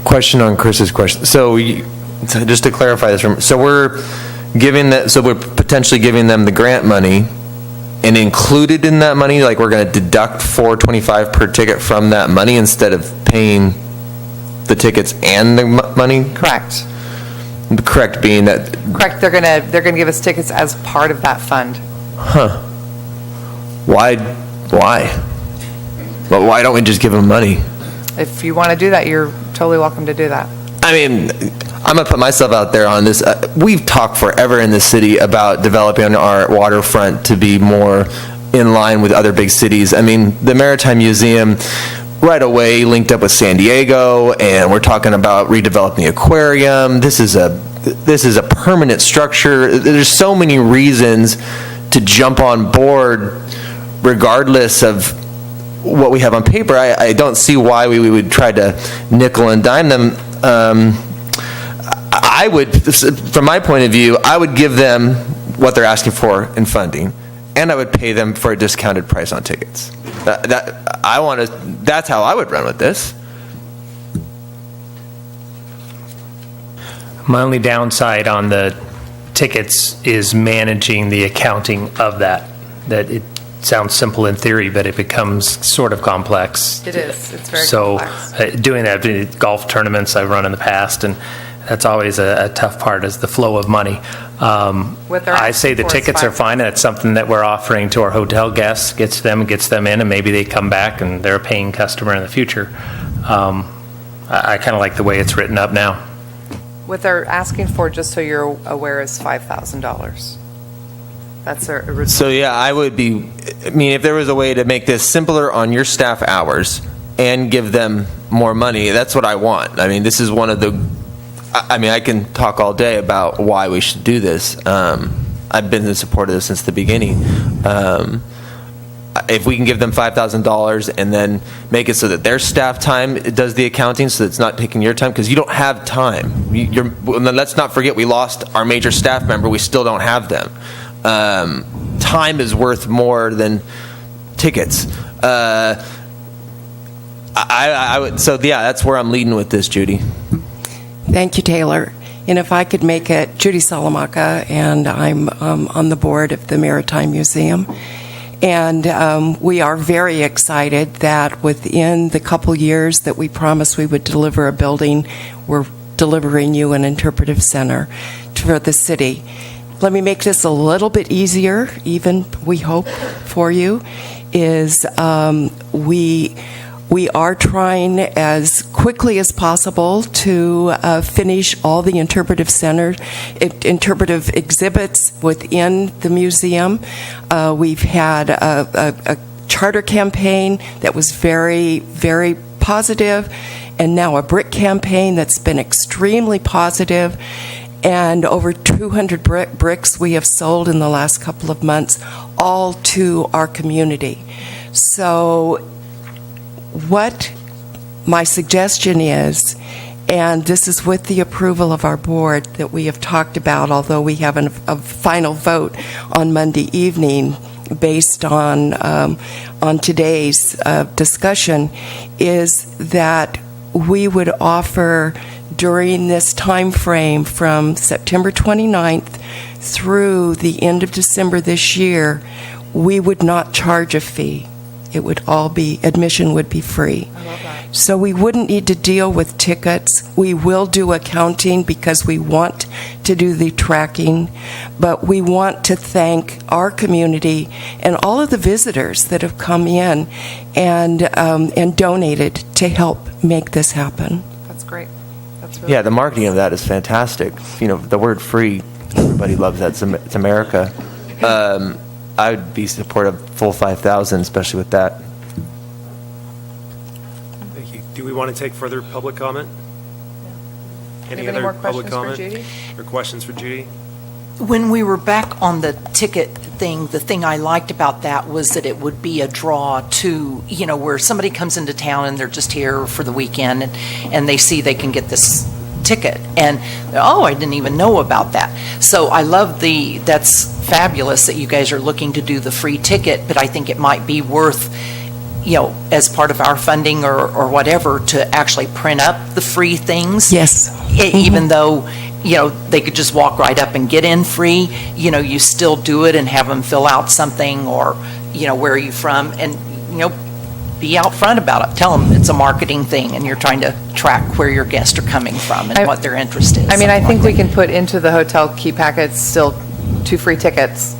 Question on Chris's question. So just to clarify this, so we're potentially giving them the grant money, and included in that money, like we're going to deduct $425 per ticket from that money instead of paying the tickets and the money? Correct. Correct being that... Correct. They're gonna give us tickets as part of that fund. Huh. Why? Well, why don't we just give them money? If you want to do that, you're totally welcome to do that. I mean, I'm going to put myself out there on this. We've talked forever in the city about developing our waterfront to be more in line with other big cities. I mean, the Maritime Museum right away linked up with San Diego, and we're talking about redeveloping the aquarium. This is a permanent structure. There's so many reasons to jump on board regardless of what we have on paper. I don't see why we would try to nickel and dime them. I would, from my point of view, I would give them what they're asking for in funding, and I would pay them for a discounted price on tickets. That's how I would run with this. My only downside on the tickets is managing the accounting of that. That it sounds simple in theory, but it becomes sort of complex. It is. It's very so, complex. doing that, golf tournaments I've run in the past, and That's always a tough part, is the flow of money. What they're I say the asking for is tickets are fine, and it's something that we're offering to our hotel guests, gets them in, and maybe they come back and they're a paying customer in the future. I kind of like the way it's written up now. What they're asking for, just so you're aware, is $5,000. That's their original. So yeah, if there was a way to make this simpler on your staff hours and give them more money, that's what I want. I mean, this is one of the, I can talk all day about why we should do this. I've been in support of this since the beginning. If we can give them $5,000 and then make it so that their staff time does the accounting, so that it's not taking your time, because you don't have time. And then let's not forget, we lost our major staff member. We still don't have them. Time is worth more than tickets. That's where I'm leading with this, Judy. Thank you, Taylor. And if I could make it, Judy Salamanca, and I'm on the board of the Maritime Museum. And we are very excited that within the couple years that we promised we would deliver a building, we're delivering you an interpretive center for the city. Let me make this a little bit easier, even we hope for you, is we are trying as quickly as possible to finish all the interpretive exhibits within the museum. We've had a charter campaign that was very, very positive, and now a brick campaign that's been extremely positive. And over 200 bricks we have sold in the last couple of months, all to our community. So what my suggestion is, and this is with the approval of our board that we have talked about, although we have a final vote on Monday evening based on today's discussion, is that we would offer during this time frame from September 29th through the end of December this year, we would not charge a fee. It would all be, admission would be free. I love that. So we wouldn't need to deal with tickets. We will do accounting because we want to do the tracking, but we want to thank our community and all of the visitors that have come in and donated to help make this happen. That's great. That's really Yeah, the marketing of that is fantastic. The word free, everybody loves that. It's America. I would be supportive of full 5,000, especially with that. Thank you. Do we want to take further public comment? Any Have any other more public questions for comment? Judy? Or questions for Judy? When we were back on the ticket thing, the thing I liked about that was that it would be a draw to, where somebody comes into town and they're just here for the weekend and they see they can get this ticket and, oh, I didn't even know about that. So I love that's fabulous that you guys are looking to do the free ticket, but I think it might be worth, as part of our funding or whatever, to actually print up the free things. Yes. Even though, they could just walk right up and get in free, you still do it and have them fill out something or, where are you from? And, be out front about it. Tell them it's a marketing thing and you're trying to track where your guests are coming from and what their interest is. I think we can put into the hotel key packets still 2 free tickets.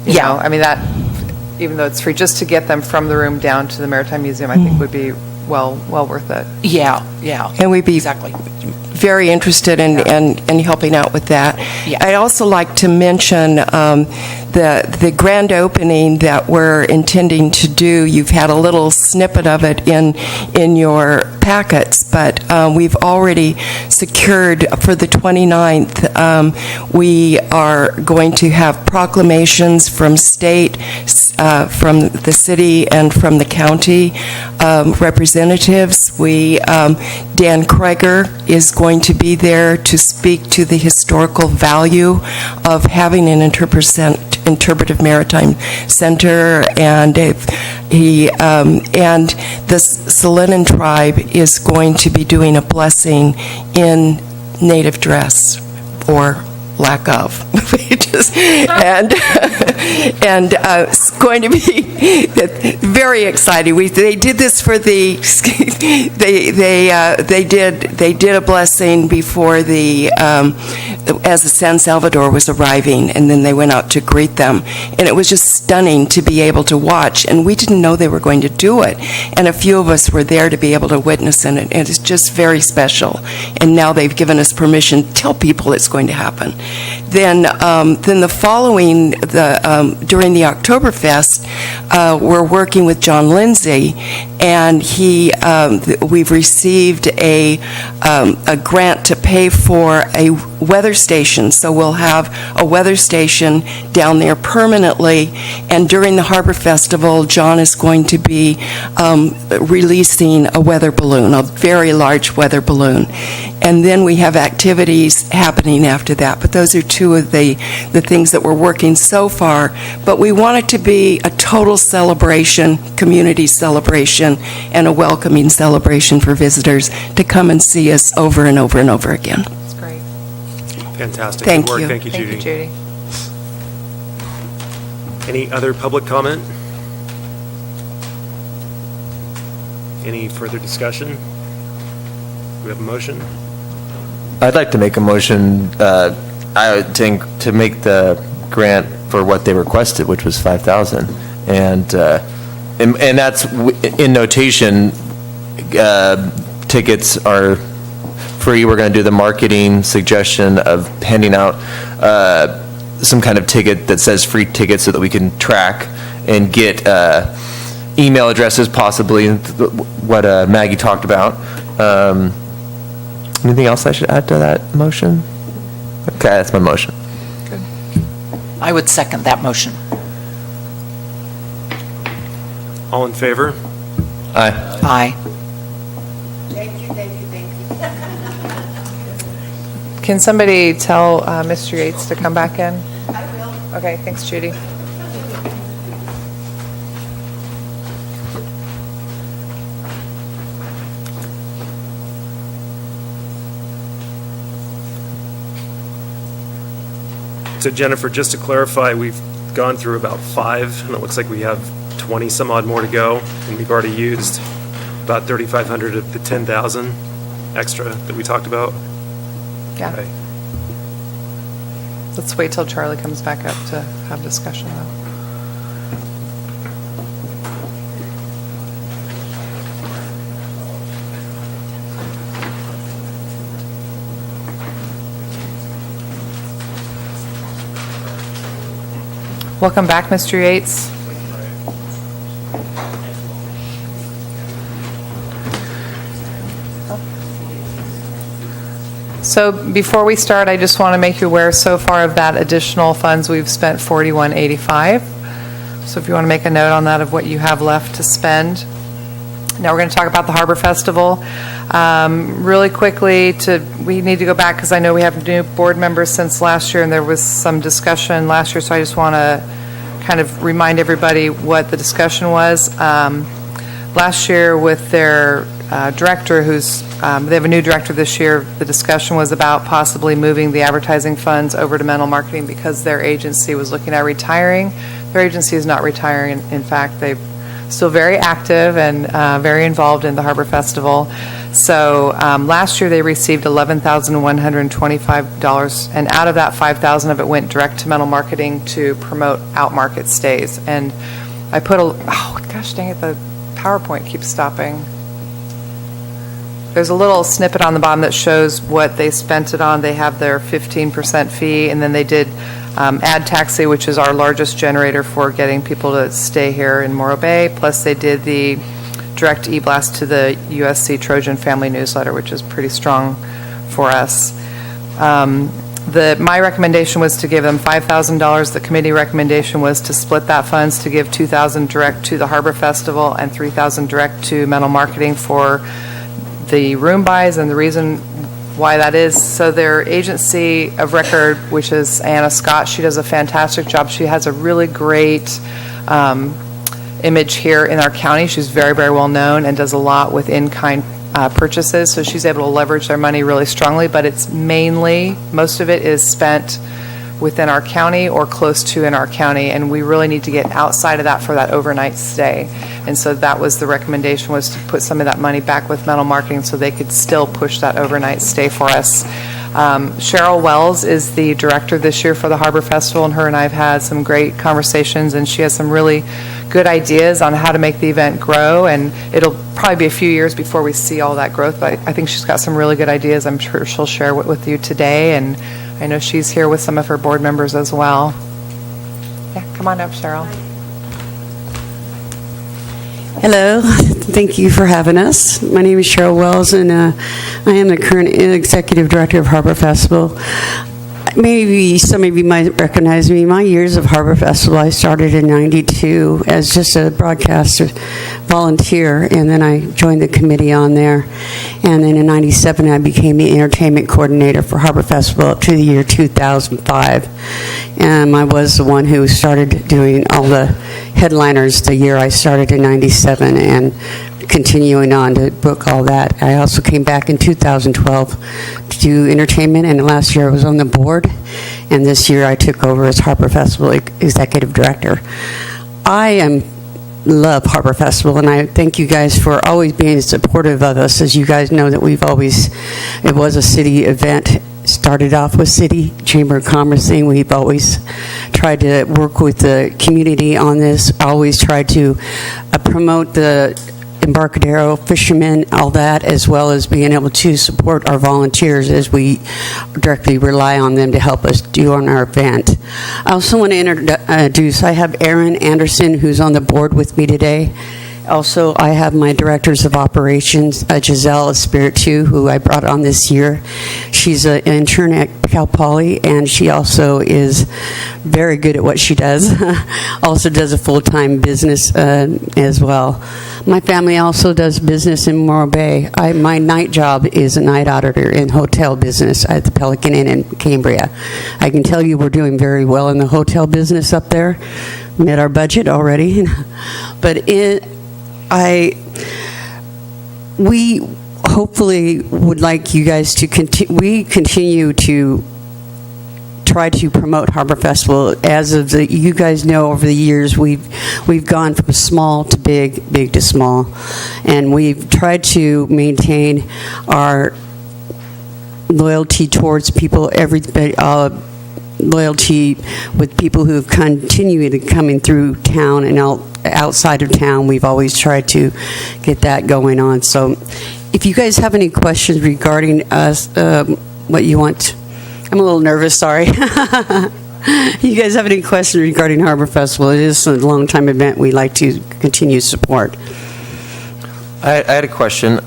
You know? That, even though it's free, just to get them from the room down to the Maritime Museum, I think would be well worth it. Yeah. And we'd be exactly very interested in helping out with that. Yeah. I'd also like to mention the grand opening that we're intending to do. You've had a little snippet of it in your packets, but we've already secured for the 29th. We are going to have proclamations from state, from the city, and from the county representatives. Dan Kreger is going to be there to speak to the historical value of having an interpretive maritime center, and the Salinan tribe is going to be doing a blessing in native dress or lack of. and it's going to be very exciting. They did this for the they did a blessing before the as the San Salvador was arriving, and then they went out to greet them, and it was just stunning to be able to watch. And we didn't know they were going to do it, and a few of us were there to be able to witness it. And it's just very special. And now they've given us permission to tell people it's going to happen. Then the following, during the Oktoberfest, we're working with John Lindsay, and we've received a grant to pay for a weather station. So we'll have a weather station down there permanently, and during the Harbor Festival, John is going to be releasing a weather balloon, a very large weather balloon. And then we have activities happening after that. But those are two of the things that we're working so far. But we want it to be a total celebration, community celebration, and a welcoming celebration for visitors to come and see us over and over and over again. That's great. Fantastic. Thank Good work. you. Thank you, Judy. Thank you, Judy. Any other public comment? Any further discussion? Do we have a motion? I'd like to make a motion to make the grant for what they requested, which was $5,000, and that's in notation. Tickets are free. We're going to do the marketing suggestion of handing out some kind of ticket that says free tickets so that we can track and get email addresses, possibly what Maggie talked about. Anything else I should add to that motion? Okay, that's my motion. Good. I would second that motion. All in favor? Aye. Aye. Thank you, thank you, thank you. Can somebody tell Mr. Yates to come back in? I will. Okay, thanks, Judy. So Jennifer, just to clarify, we've gone through about 5, and it looks like we have 20 some odd more to go, and we've already used about 3,500 of the 10,000 extra that we talked about. Yeah. Okay. Let's wait till Charlie comes back up to have discussion, though. Welcome back, Mr. Yates. So before we start, I just want to make you aware so far of that additional funds, we've spent $41.85. So if you want to make a note on that of what you have left to spend. Now we're going to talk about the Harbor Festival. Really quickly, we need to go back because I know we have new board members since last year, and there was some discussion last year, so I just want to kind of remind everybody what the discussion was. Last year with their director, they have a new director this year, the discussion was about possibly moving the advertising funds over to Mental Marketing because their agency was looking at retiring. Their agency is not retiring. In fact, they're still very active and very involved in the Harbor Festival. So last year they received $11,125, and out of that, $5,000 of it went direct to Mental Marketing to promote out-market stays. And I put oh gosh dang it, the PowerPoint keeps stopping. There's a little snippet on the bottom that shows what they spent it on. They have their 15% fee, and then they did Ad Taxi, which is our largest generator for getting people to stay here in Morro Bay, plus they did the direct e-blast to the USC Trojan Family Newsletter, which is pretty strong for us. My recommendation was to give them $5,000. The committee recommendation was to split that funds to give $2,000 direct to the Harbor Festival and $3,000 direct to Mental Marketing for the room buys. And the reason why that is, so their agency of record, which is Anna Scott, she does a fantastic job. She has a really great image here in our county. She's very, very well known and does a lot with in-kind purchases, so she's able to leverage their money really strongly, but it's mainly, most of it is spent within our county or close to in our county, and we really need to get outside of that for that overnight stay. And so that was the recommendation, was to put some of that money back with Metal Marketing so they could still push that overnight stay for us. Cheryl Wells is the director this year for the Harbor Festival, and her and I have had some great conversations, and she has some really good ideas on how to make the event grow, and it'll probably be a few years before we see all that growth, but I think she's got some really good ideas. I'm sure she'll share with you today, and I know she's here with some of her board members as well. Yeah, come on up, Cheryl. Hello, thank you for having us. My name is Cheryl Wells, and I am the current executive director of Harbor Festival. Maybe some of you might recognize me. My years of Harbor Festival, I started in '92 as just a broadcaster volunteer, and then I joined the committee on there. And then in '97, I became the entertainment coordinator for Harbor Festival up to the year 2005. And I was the one who started doing all the headliners the year I started in '97, and continuing on to book all that. I also came back in 2012 to do entertainment, and last year I was on the board, and this year I took over as Harbor Festival Executive Director. I love Harbor Festival, and I thank you guys for always being supportive of us. As you guys know, that it was a city event. Started off with City Chamber of Commerce thing. We've always tried to work with the community on this, always tried to promote the Embarcadero fishermen, all that, as well as being able to support our volunteers as we directly rely on them to help us do on our event. I also want to introduce, I have Erin Anderson, who's on the board with me today. Also, I have my directors of operations, Giselle Espiritu, who I brought on this year. She's an intern at Cal Poly, and she also is very good at what she does. Also does a full-time business as well. My family also does business in Morro Bay. My night job is a night auditor in hotel business at the Pelican Inn in Cambria. I can tell you we're doing very well in the hotel business up there. Met our budget already. But we hopefully would like you guys to continue to try to promote Harbor Festival. As of you guys know, over the years we've gone from small to big to small, and we've tried to maintain our loyalty towards people, loyalty with people who have continued coming through town and outside of town. We've always tried to get that going on. So if you guys have any questions regarding us, what you want, I'm a little nervous, sorry. You guys have any questions regarding Harbor Festival? It is a long-time event we like to continue to support. I had a question.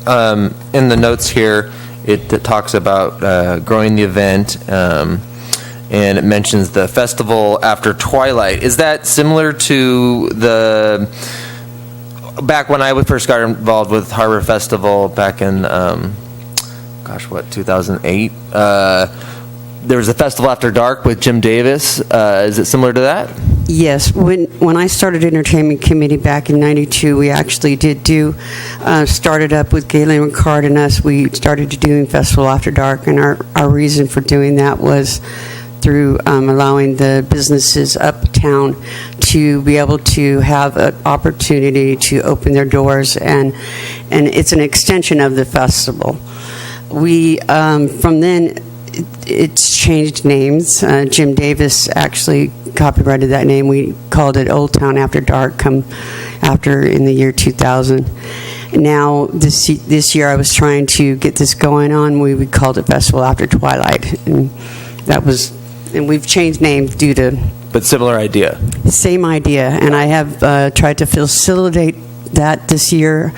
In the notes here, it talks about growing the event, and it mentions the festival after twilight. Is that similar to back when I first got involved with Harbor Festival back in, 2008? There was a festival after dark with Jim Davis. Is it similar to that? Yes. When I started Entertainment Committee back in '92, we actually did started up with Galen Ricard and us. We started doing Festival After Dark, and our reason for doing that was through allowing the businesses uptown to be able to have an opportunity to open their doors, and it's an extension of the festival. We, from then, it's changed names. Jim Davis actually copyrighted that name. We called it Old Town After Dark in the year 2000. Now, this year I was trying to get this going on. We called it Festival After Twilight, and we've changed names due to... But similar idea. Same idea, and I have tried to facilitate that this year.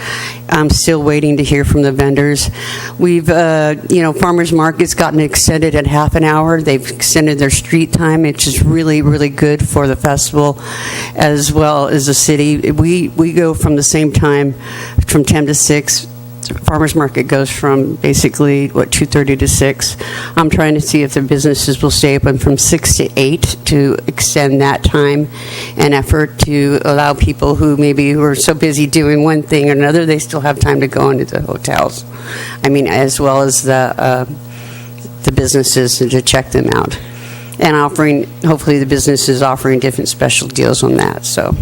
I'm still waiting to hear from the vendors. We've, Farmers Market's gotten extended at half an hour. They've extended their street time, which is really, really good for the festival as well as the city. We go from the same time, from 10 to 6, farmer's market goes from basically, 2:30 to 6. I'm trying to see if the businesses will stay open from 6 to 8 to extend that time and effort to allow people who maybe were so busy doing one thing or another, they still have time to go into the hotels. I mean, as well as the businesses to check them out. And hopefully the businesses offering different special deals on that, so.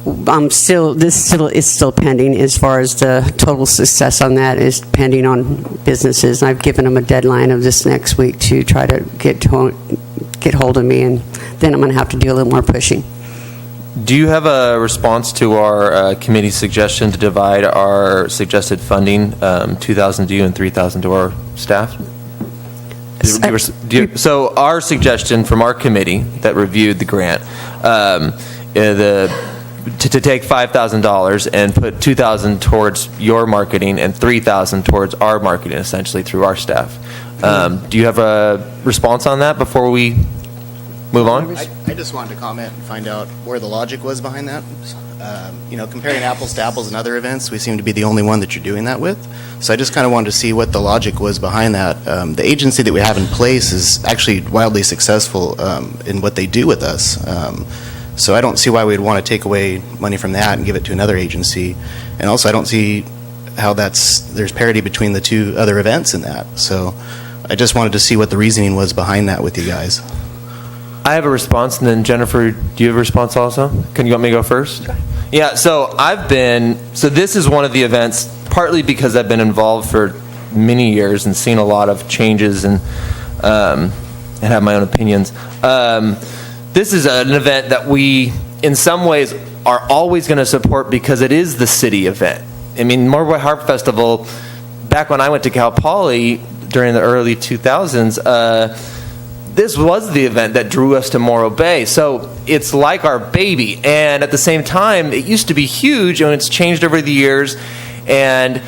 It's still pending as far as the total success on that is pending on businesses. I've given them a deadline of this next week to try to get hold of me, and then I'm going to have to do a little more pushing. Do you have a response to our committee suggestion to divide our suggested funding, 2,000 to you and 3,000 to our staff? So our suggestion from our committee that reviewed the grant, to take $5,000 and put $2,000 towards your marketing and $3,000 towards our marketing, essentially through our staff. Do you have a response on that before we move on? I just wanted to comment and find out where the logic was behind that. Comparing apples to apples and other events, we seem to be the only one that you're doing that with. So I just kind of wanted to see what the logic was behind that. The agency that we have in place is actually wildly successful in what they do with us. So I don't see why we'd want to take away money from that and give it to another agency. And also, I don't see how there's parity between the two other events in that. So I just wanted to see what the reasoning was behind that with you guys. I have a response, and then Jennifer, do you have a response also? You want me to go first? Yeah, so this is one of the events, partly because I've been involved for many years and seen a lot of changes and have my own opinions. This is an event that we, in some ways, are always going to support because it is the city event. I mean, Morro Harp Festival, back when I went to Cal Poly during the early 2000s, this was the event that drew us to Morro Bay. So it's like our baby. And at the same time, it used to be huge, and it's changed over the years. And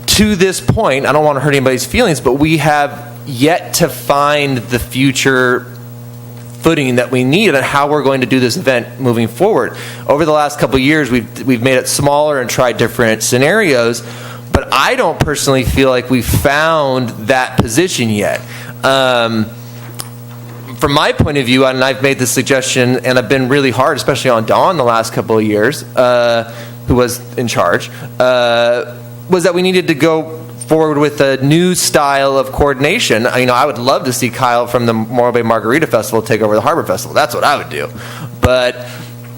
to this point, I don't want to hurt anybody's feelings, but we have yet to find the future footing that we need and how we're going to do this event moving forward. Over the last couple of years, we've made it smaller and tried different scenarios, but I don't personally feel like we've found that position yet. From my point of view, and I've made this suggestion, and I've been really hard, especially on Dawn the last couple of years, who was in charge, was that we needed to go forward with a new style of coordination. I would love to see Kyle from the Morro Bay Margarita Festival take over the Harbor Festival. That's what I would do. But,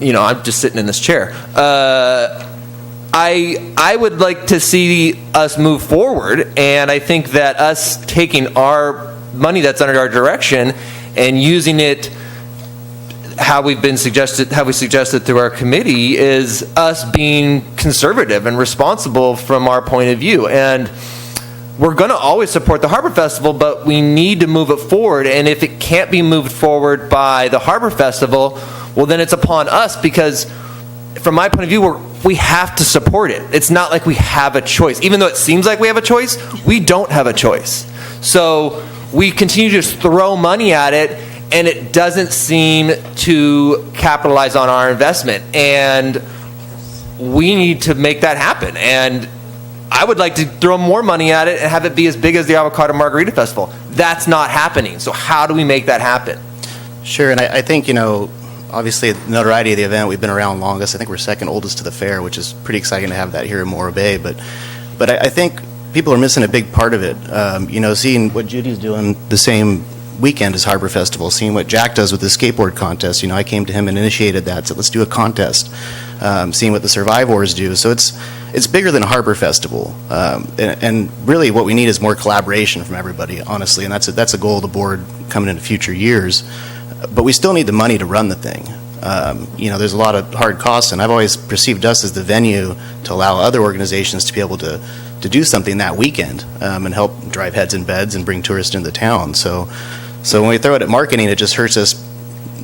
I'm just sitting in this chair. I would like to see us move forward, and I think that us taking our money that's under our direction and using it how we suggested through our committee is us being conservative and responsible from our point of view. And we're going to always support the Harbor Festival, but we need to move it forward. And if it can't be moved forward by the Harbor Festival, well, then it's upon us, because from my point of view, we have to support it. It's not like we have a choice. Even though it seems like we have a choice, we don't have a choice. So we continue to just throw money at it, and it doesn't seem to capitalize on our investment. And we need to make that happen. And I would like to throw more money at it and have it be as big as the Avocado Margarita Festival. That's not happening. So how do we make that happen? Sure, and I think, obviously the notoriety of the event, we've been around longest. I think we're second oldest to the fair, which is pretty exciting to have that here in Morro Bay. But I think people are missing a big part of it. Seeing what Judy's doing the same weekend as Harbor Festival, seeing what Jack does with the skateboard contest. I came to him and initiated that, so let's do a contest. Seeing what the Survivors do. So it's bigger than Harbor Festival. And really what we need is more collaboration from everybody, honestly, and that's a goal of the board coming into future years. But we still need the money to run the thing. There's a lot of hard costs, and I've always perceived us as the venue to allow other organizations to be able to do something that weekend and help drive heads and beds and bring tourists into the town. So when we throw it at marketing, it just hurts us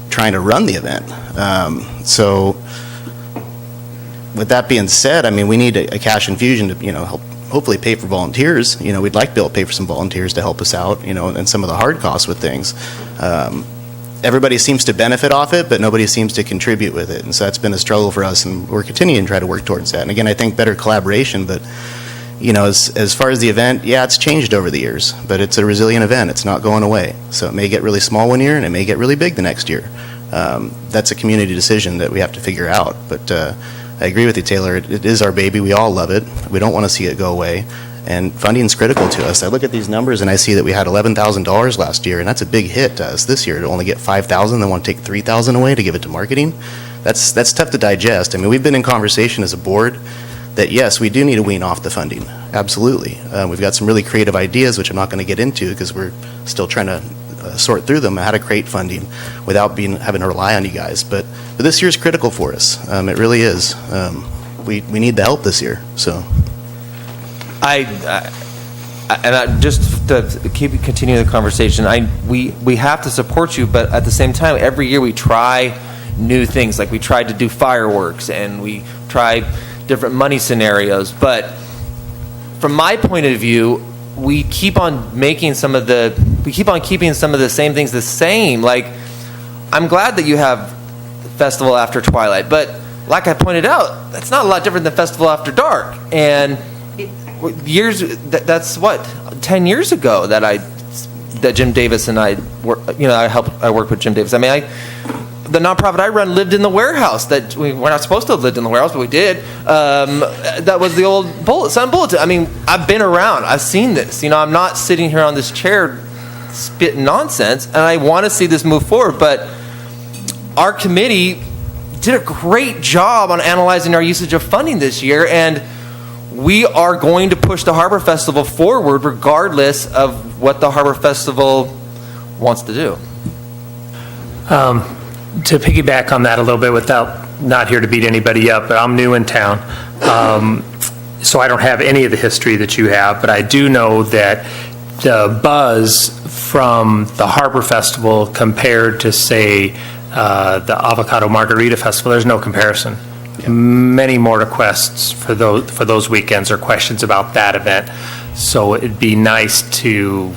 trying to run the event. So with that being said, we need a cash infusion to help hopefully pay for volunteers. We'd like to be able to pay for some volunteers to help us out, and some of the hard costs with things. everybody seems to benefit off it, but nobody seems to contribute with it. And so that's been a struggle for us, and we're continuing to try to work towards that. And again, I think better collaboration, but as far as the event, yeah, it's changed over the years, but it's a resilient event. It's not going away. So it may get really small one year, and it may get really big the next year. That's a community decision that we have to figure out. But I agree with you, Taylor. It is our baby. We all love it. We don't want to see it go away. And funding is critical to us. I look at these numbers and I see that we had $11,000 last year, and that's a big hit to us this year to only get $5,000, then want to take $3,000 away to give it to marketing. That's tough to digest. I mean, we've been in conversation as a board that, yes, we do need to wean off the funding. Absolutely. We've got some really creative ideas, which I'm not going to get into because we're still trying to sort through them, how to create funding without having to rely on you guys. But this year's critical for us. It really is. We need the help this year. So. Just to continue the conversation, we have to support you, but at the same time, every year we try new things. Like we tried to do fireworks, and we tried different money scenarios. But from my point of view, we keep on keeping some of the same things the same. Like, I'm glad that you have Festival After Twilight, but like I pointed out, that's not a lot different than Festival After Dark. And that's what 10 years ago that Jim Davis and I worked with Jim Davis. I mean, the nonprofit I run lived in the warehouse that we're not supposed to have lived in the warehouse, but we did. That was the old Sun Bulletin. I mean, I've been around. I've seen this. I'm not sitting here on this chair spitting nonsense, and I want to see this move forward. But our committee did a great job on analyzing our usage of funding this year, and we are going to push the Harbor Festival forward regardless of what the Harbor Festival wants to do. To piggyback on that a little bit, without not here to beat anybody up, but I'm new in town, so I don't have any of the history that you have, but I do know that the buzz from the Harbor Festival compared to, say, the Avocado Margarita Festival, there's no comparison. Yeah. Many more requests for those weekends or questions about that event. So it'd be nice to,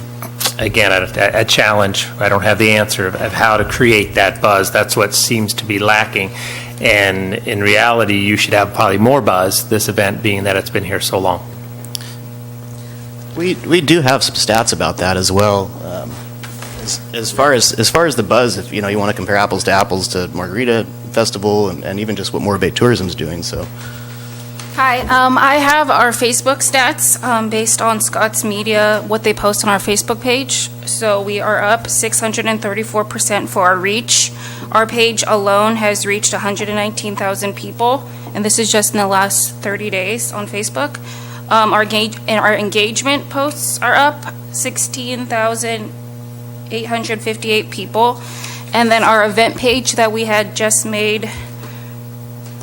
again, a challenge. I don't have the answer of how to create that buzz. That's what seems to be lacking. And in reality, you should have probably more buzz, this event being that it's been here so long. We do have some stats about that as well. As far as the buzz, if you want to compare apples to Margarita Festival and even just what Morro Bay Tourism is doing. So. Hi, I have our Facebook stats based on Scott's Media, what they post on our Facebook page. So we are up 634% for our reach. Our page alone has reached 119,000 people, and this is just in the last 30 days on Facebook. Our engagement posts are up 16,858 people. And then our event page that we had just made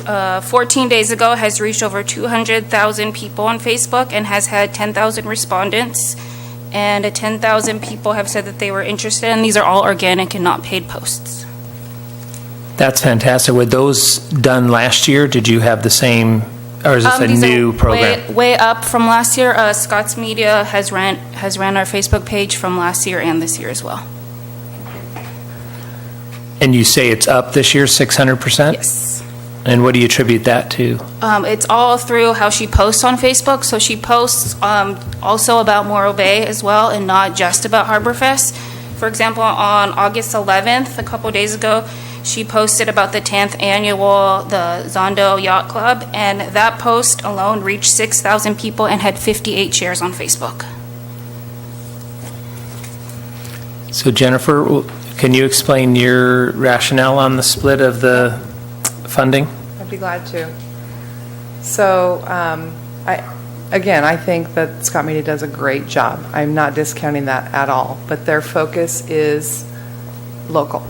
14 days ago has reached over 200,000 people on Facebook and has had 10,000 respondents. And 10,000 people have said that they were interested, and these are all organic and not paid posts. That's fantastic. Were those done last year? Did you have the same, or is this a new program? Way up from last year. Scott's Media has ran our Facebook page from last year and this year as well. And you say it's up this year 600%? Yes. And what do you attribute that to? It's all through how she posts on Facebook. So she posts also about Morro Bay as well, and not just about HarborFest. For example, on August 11th, a couple days ago, she posted about the 10th annual the Zondo Yacht Club, and that post alone reached 6,000 people and had 58 shares on Facebook. So Jennifer, can you explain your rationale on the split of the funding? I'd be glad to. So, I think that Scott Media does a great job. I'm not discounting that at all, but their focus is local.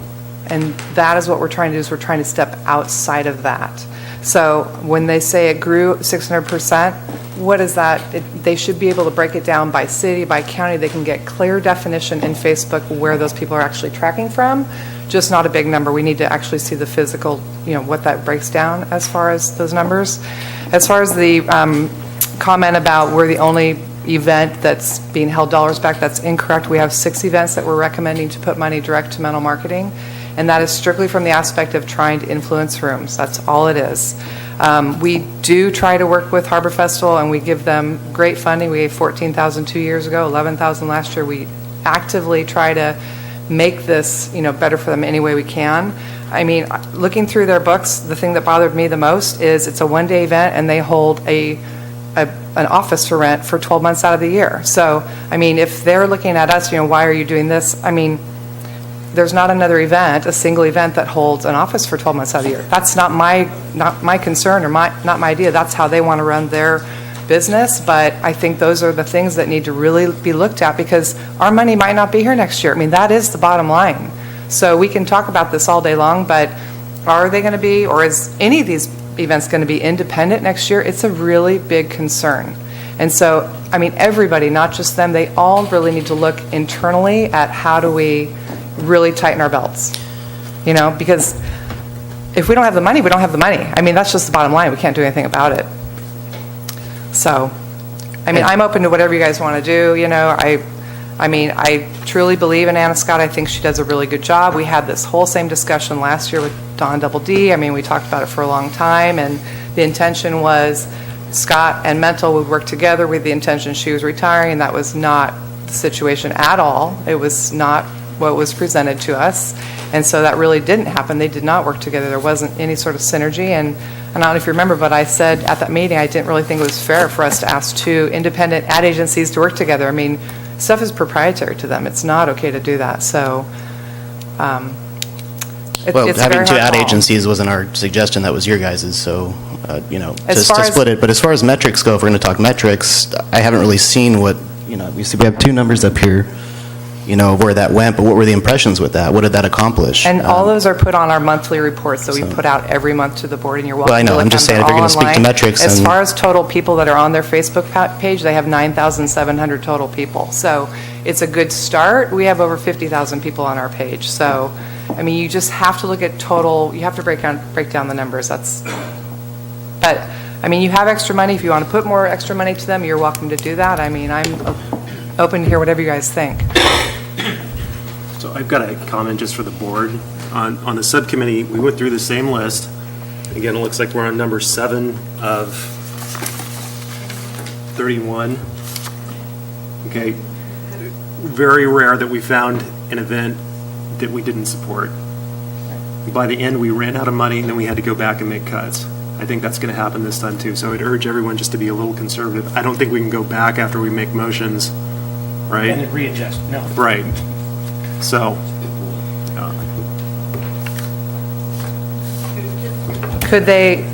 And that is what we're trying to do, is we're trying to step outside of that. So when they say it grew 600%, what is that? They should be able to break it down by city, by county. They can get clear definition in Facebook where those people are actually tracking from, just not a big number. We need to actually see the physical, what that breaks down as far as those numbers. As far as the comment about we're the only event that's being held dollars back, that's incorrect. We have 6 events that we're recommending to put money direct to mental marketing. and that is strictly from the aspect of trying to influence rooms. That's all it is. We do try to work with Harbor Festival, and we give them great funding. We gave $14,000 2 years ago, $11,000 last year. We actively try to make this, better for them any way we can. I mean, looking through their books, the thing that bothered me the most is it's a one-day event, and they hold an office for rent for 12 months out of the year. So, I mean, if they're looking at us, why are you doing this? I mean, there's not another event, a single event that holds an office for 12 months out of the year. That's not my concern or not my idea. That's how they want to run their business. But I think those are the things that need to really be looked at, because our money might not be here next year. I mean, that is the bottom line. So we can talk about this all day long, but are they going to be, or is any of these events going to be independent next year? It's a really big concern. And so, I mean, everybody, not just them, they all really need to look internally at how do we really tighten our belts, because if we don't have the money, we don't have the money. I mean, that's just the bottom line. We can't do anything about it. So, I mean, I'm open to whatever you guys want to do. I mean, I truly believe in Anna Scott. I think she does a really good job. We had this whole same discussion last year with Dawn Double D. I mean, we talked about it for a long time, and the intention was Scott and Mental would work together with the intention she was retiring, and that was not the situation at all. It was not what was presented to us, and so that really didn't happen. They did not work together. There wasn't any sort of synergy, and I don't know if you remember, but I said at that meeting I didn't really think it was fair for us to ask two independent ad agencies to work together. I mean, stuff is proprietary to them. It's not okay to do that. So, it's having two ad call. agencies wasn't our suggestion. That was your guys's. So, As to far as- split it. But as far as metrics go, if we're going to talk metrics, I haven't really seen what, we see we have two numbers up here, where that went, but what were the impressions with that? What did that accomplish? And all those are put on our monthly reports that we put out every month to the board, and you're welcome Well, I know. to look I'm just at them. saying, if you're They're gonna speak to all online. metrics, As then- far as total people that are on their Facebook page, they have 9,700 total people. So it's a good start. We have over 50,000 people on our page. So, I mean, you just have to look at total, you have to break down the numbers. But, I mean, you have extra money. If you want to put more extra money to them, you're welcome to do that. I mean, I'm open to hear whatever you guys think. So I've got a comment just for the board. On the subcommittee, we went through the same list. Again, it looks like we're on number 7 of 31. Okay. Very rare that we found an event that we didn't support. By the end, we ran out of money, and then we had to go back and make cuts. I think that's going to happen this time, too. So I'd urge everyone just to be a little conservative. I don't think we can go back after we make motions, right? And then readjust, no. Right. So, Could they,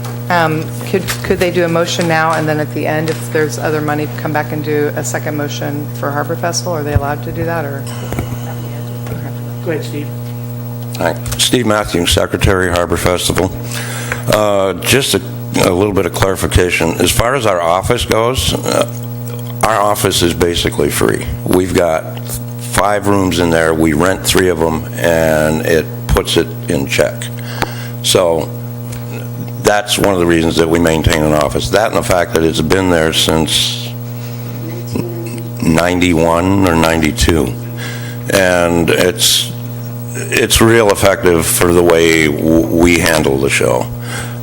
could they do a motion now, and then at the end, if there's other money, come back and do a second motion for Harbor Festival? Are they allowed to do that, or? Go ahead, Steve. Hi, Steve Matthews, Secretary, Harbor Festival. Just a little bit of clarification. As far as our office goes, our office is basically free. We've got 5 rooms in there. We rent 3 of them, and it puts it in check. So that's one of the reasons that we maintain an office. That and the fact that it's been there since 91 or 92. And it's real effective for the way we handle the show.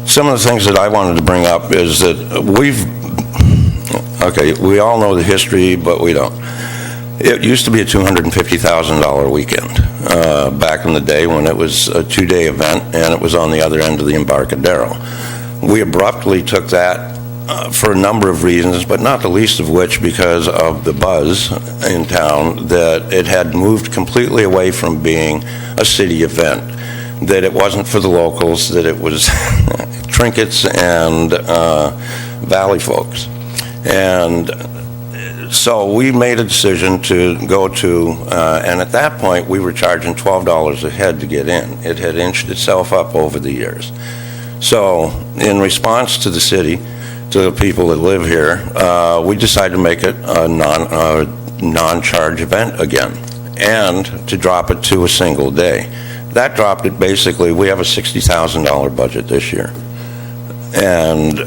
Some of the things that I wanted to bring up is that we all know the history, but we don't. It used to be a $250,000 weekend back in the day when it was a 2-day event, and it was on the other end of the Embarcadero. We abruptly took that for a number of reasons, but not the least of which because of the buzz in town, that it had moved completely away from being a city event, that it wasn't for the locals, that it was trinkets and valley folks. And so we made a decision to go to, and at that point we were charging $12 a head to get in. It had inched itself up over the years. So in response to the city, to the people that live here, we decided to make it a non-charge event again, and to drop it to a single day. That dropped it basically, we have a $60,000 budget this year. And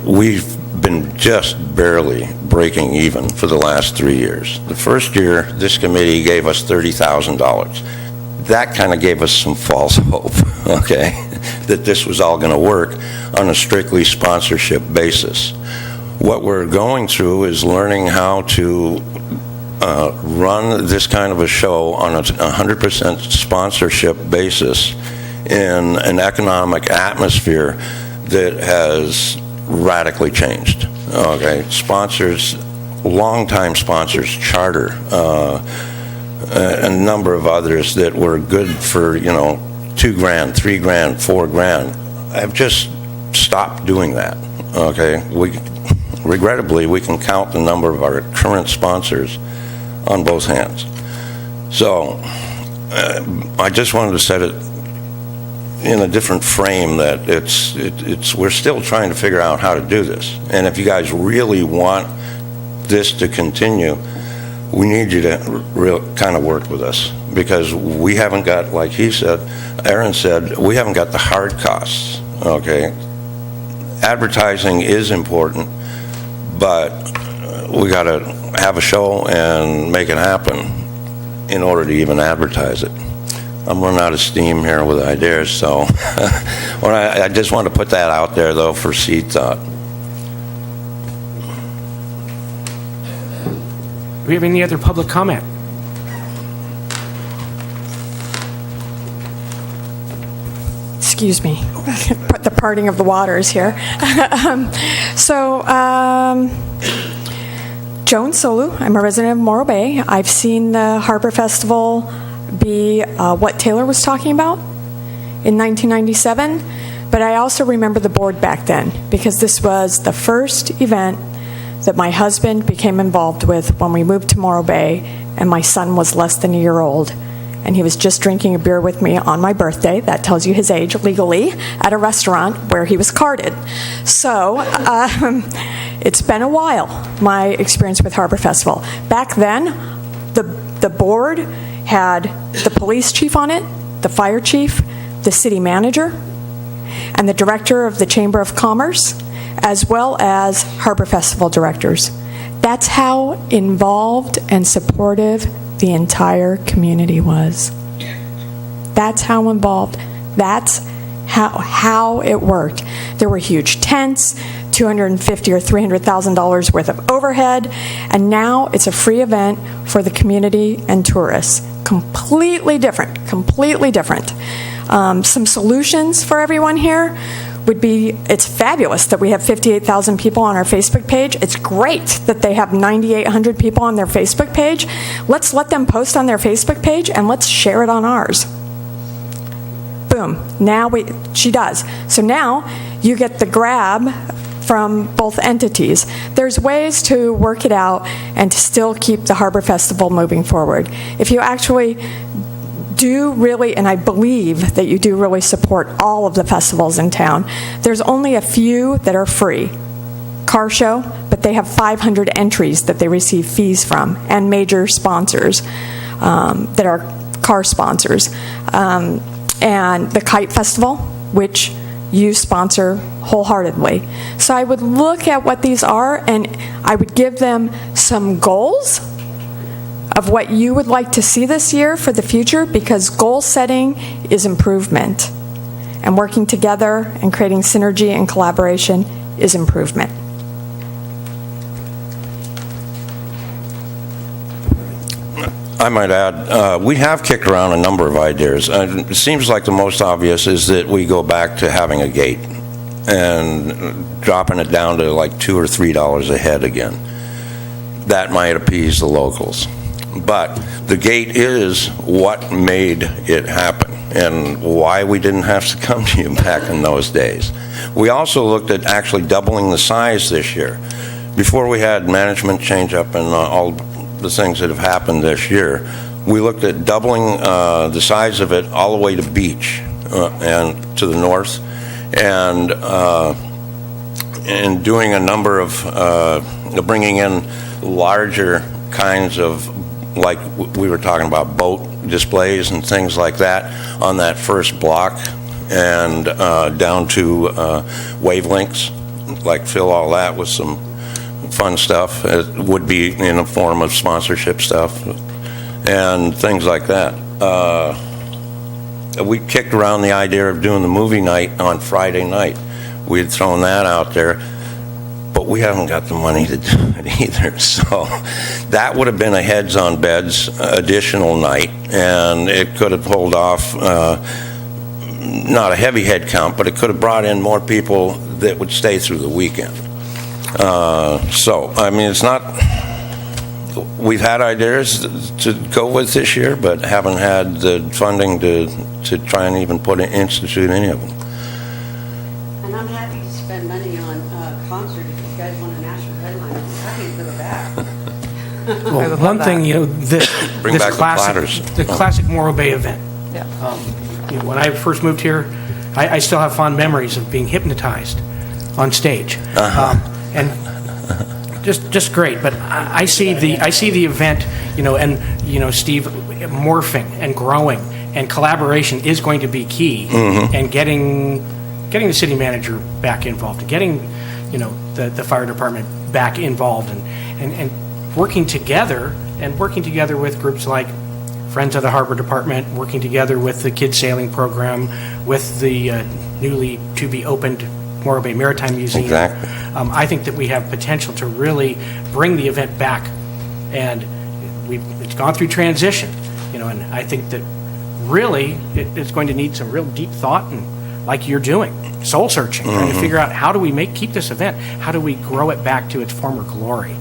we've been just barely breaking even for the last 3 years. The first year, this committee gave us $30,000. that kind of gave us some false hope, okay, that this was all going to work on a strictly sponsorship basis. What we're going through is learning how to run this kind of a show on a 100% sponsorship basis in an economic atmosphere that has radically changed. Okay, sponsors, longtime sponsors, Charter, a number of others that were good for, $2,000, $3,000, $4,000, have just stopped doing that. Okay, regrettably, we can count the number of our current sponsors on both hands. So I just wanted to set it in a different frame that we're still trying to figure out how to do this. And if you guys really want this to continue, we need you to kind of work with us, because we haven't got, like Aaron said, we haven't got the hard costs, okay? Advertising is important, but we got to have a show and make it happen in order to even advertise it. I'm running out of steam here with ideas, so I just want to put that out there, though, for seed thought. Do we have any other public comment? Excuse me, the parting of the waters here. Joan Solu, I'm a resident of Morro Bay. I've seen the Harbor Festival be what Taylor was talking about in 1997, but I also remember the board back then, because this was the first event that my husband became involved with when we moved to Morro Bay, and my son was less than a year old, and he was just drinking a beer with me on my birthday. That tells you his age legally, at a restaurant where he was carded. So it's been a while, my experience with Harbor Festival. Back then, the board had the police chief on it, the fire chief, the city manager, and the director of the Chamber of Commerce, as well as Harbor Festival directors. That's how involved and supportive the entire community was. That's how involved. That's how it worked. There were huge tents, $250,000 or $300,000 worth of overhead, and now it's a free event for the community and tourists. Completely different, completely different. Some solutions for everyone here would be, it's fabulous that we have 58,000 people on our Facebook page. It's great that they have 9,800 people on their Facebook page. Let's let them post on their Facebook page, and let's share it on ours. Boom. Now she does. So now you get the grab from both entities. There's ways to work it out and to still keep the Harbor Festival moving forward. If you actually do really, and I believe that you do really support all of the festivals in town, there's only a few that are free. Car show, but they have 500 entries that they receive fees from, and major sponsors that are car sponsors. And the Kite Festival, which you sponsor wholeheartedly. So I would look at what these are, and I would give them some goals of what you would like to see this year for the future, because goal setting is improvement, and working together and creating synergy and collaboration is improvement. I might add, we have kicked around a number of ideas. It seems like the most obvious is that we go back to having a gate and dropping it down to like $2 or $3 a head again. That might appease the locals. But the gate is what made it happen and why we didn't have to come to you back in those days. We also looked at actually doubling the size this year. Before we had management change up and all the things that have happened this year, we looked at doubling the size of it all the way to Beach and to the north, and doing a number of bringing in larger kinds of, like we were talking about, boat displays and things like that on that first block, and down to wavelengths, like fill all that with some fun stuff. It would be in a form of sponsorship stuff and things like that. we kicked around the idea of doing the movie night on Friday night. We had thrown that out there, but we haven't got the money to do it either. So that would have been a Heads on Beds additional night, and it could have pulled off not a heavy head count, but it could have brought in more people that would stay through the weekend. So, I mean, it's not, we've had ideas to go with this year, but haven't had the funding to try and even institute any of them. And I'm happy to spend money on a concert if you guys want a national headline. I'm happy to put it back. Well, one thing, this back the classic Morro Bay event. Yeah. When I first moved here, I still have fond memories of being hypnotized on stage, and just great. But I see the event, and Steve, morphing and growing, and collaboration is going to be key, and getting the city manager back involved, getting the fire department back involved, and working together with groups like Friends of the Harbor Department, working together with the Kids Sailing Program, with the newly to-be-opened Morro Bay Maritime Museum. Exactly. I think that we have potential to really bring the event back, and it's gone through transition, and I think that really it's going to need some real deep thought, and like you're doing, soul searching, trying to figure out how do we keep this event, how do we grow it back to its former glory.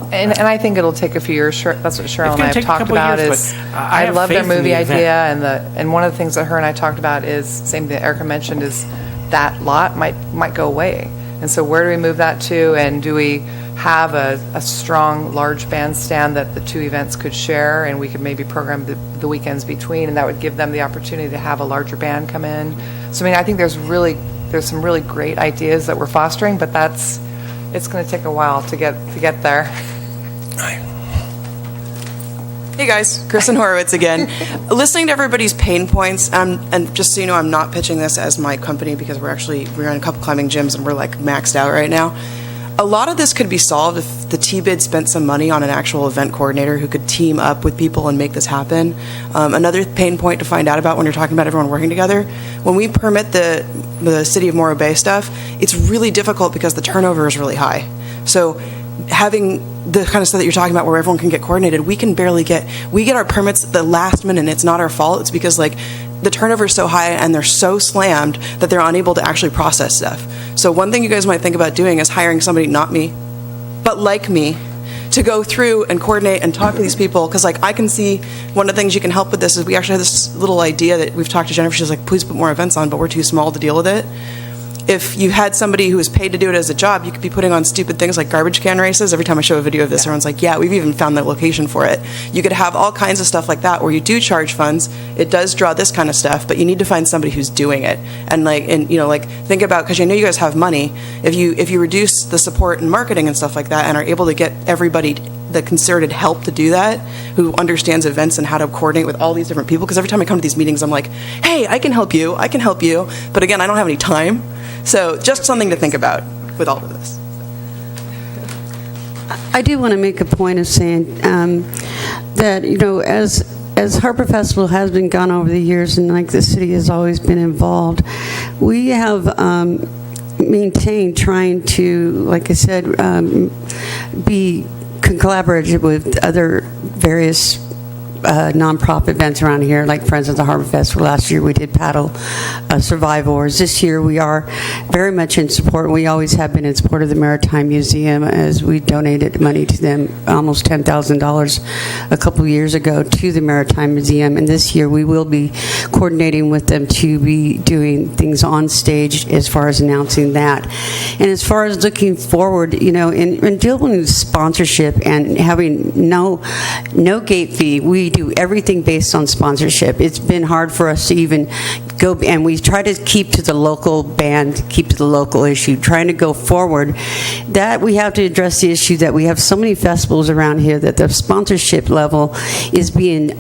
And I think it'll take a few years. That's what Cheryl and I have talked about. I love their movie idea, and one of the things that her and I talked about is same thing that Erica mentioned is that lot might go away, and so where do we move that to? And do we have a strong large bandstand that the two events could share, and we could maybe program the weekends between, and that would give them the opportunity to have a larger band come in. So I mean, I think there's some really great ideas that we're fostering, but it's going to take a while to get there. Hey guys, Kristen Horowitz again. Listening to everybody's pain points, and just so you know, I'm not pitching this as my company because we're in a couple climbing gyms and we're like maxed out right now. A lot of this could be solved if the T-Bid spent some money on an actual event coordinator who could team up with people and make this happen. Another pain point to find out about when you're talking about everyone working together, when we permit the City of Morro Bay stuff, it's really difficult because the turnover is really high. So having the kind of stuff that you're talking about where everyone can get coordinated, we get our permits at the last minute, and it's not our fault. It's because the turnover is so high and they're so slammed that they're unable to actually process stuff. So one thing you guys might think about doing is hiring somebody, not me, but like me, to go through and coordinate and talk to these people, because I can see one of the things you can help with this is we actually have this little idea that we've talked to Jennifer. She's like, please put more events on, but we're too small to deal with it. If you had somebody who was paid to do it as a job, you could be putting on stupid things like garbage can races. Every time I show a video of this, everyone's like, yeah, we've even found the location for it. You could have all kinds of stuff like that where you do charge funds. It does draw this kind of stuff, but you need to find somebody who's doing it. And think about, because I know you guys have money, if you reduce the support and marketing and stuff like that and are able to get everybody the concerted help to do that, who understands events and how to coordinate with all these different people, because every time I come to these meetings, I'm like, hey, I can help you. But again, I don't have any time. So just something to think about with all of this. I do want to make a point of saying that, as Harbor Festival has been gone over the years, and the city has always been involved, we have maintained trying to, like I said, be collaborative with other various nonprofit events around here, like Friends of the Harbor Festival. Last year we did paddle survivors. This year we are very much in support, and we always have been in support of the Maritime Museum, as we donated money to them, almost $10,000 a couple years ago to the Maritime Museum, and this year we will be coordinating with them to be doing things on stage as far as announcing that. And as far as looking forward, in dealing with sponsorship and having no gate fee, we do everything based on sponsorship. It's been hard for us to even go, and we try to keep to the local band, keep to the local issue, trying to go forward. That we have to address the issue that we have so many festivals around here that the sponsorship level is being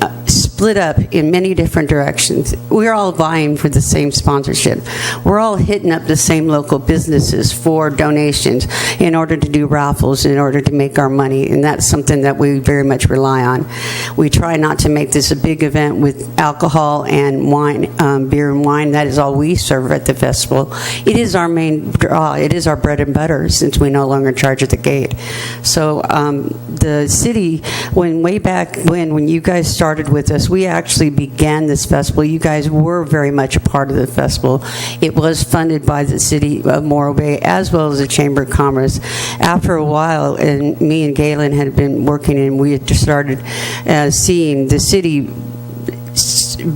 split up in many different directions. We're all vying for the same sponsorship. We're all hitting up the same local businesses for donations in order to do raffles, in order to make our money, and that's something that we very much rely on. We try not to make this a big event with alcohol and wine, beer and wine. That is all we serve at the festival. It is our main draw. It is our bread and butter since we no longer charge at the gate. So the city, way back when you guys started with us, we actually began this festival. You guys were very much a part of the festival. It was funded by the city of Morro Bay as well as the Chamber of Commerce. After a while, and me and Galen had been working, and we had just started seeing the city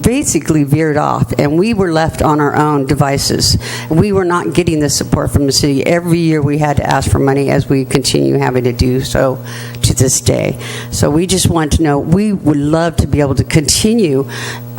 basically veered off, and we were left on our own devices. We were not getting the support from the city. Every year we had to ask for money, as we continue having to do so to this day. So we just want to know, we would love to be able to continue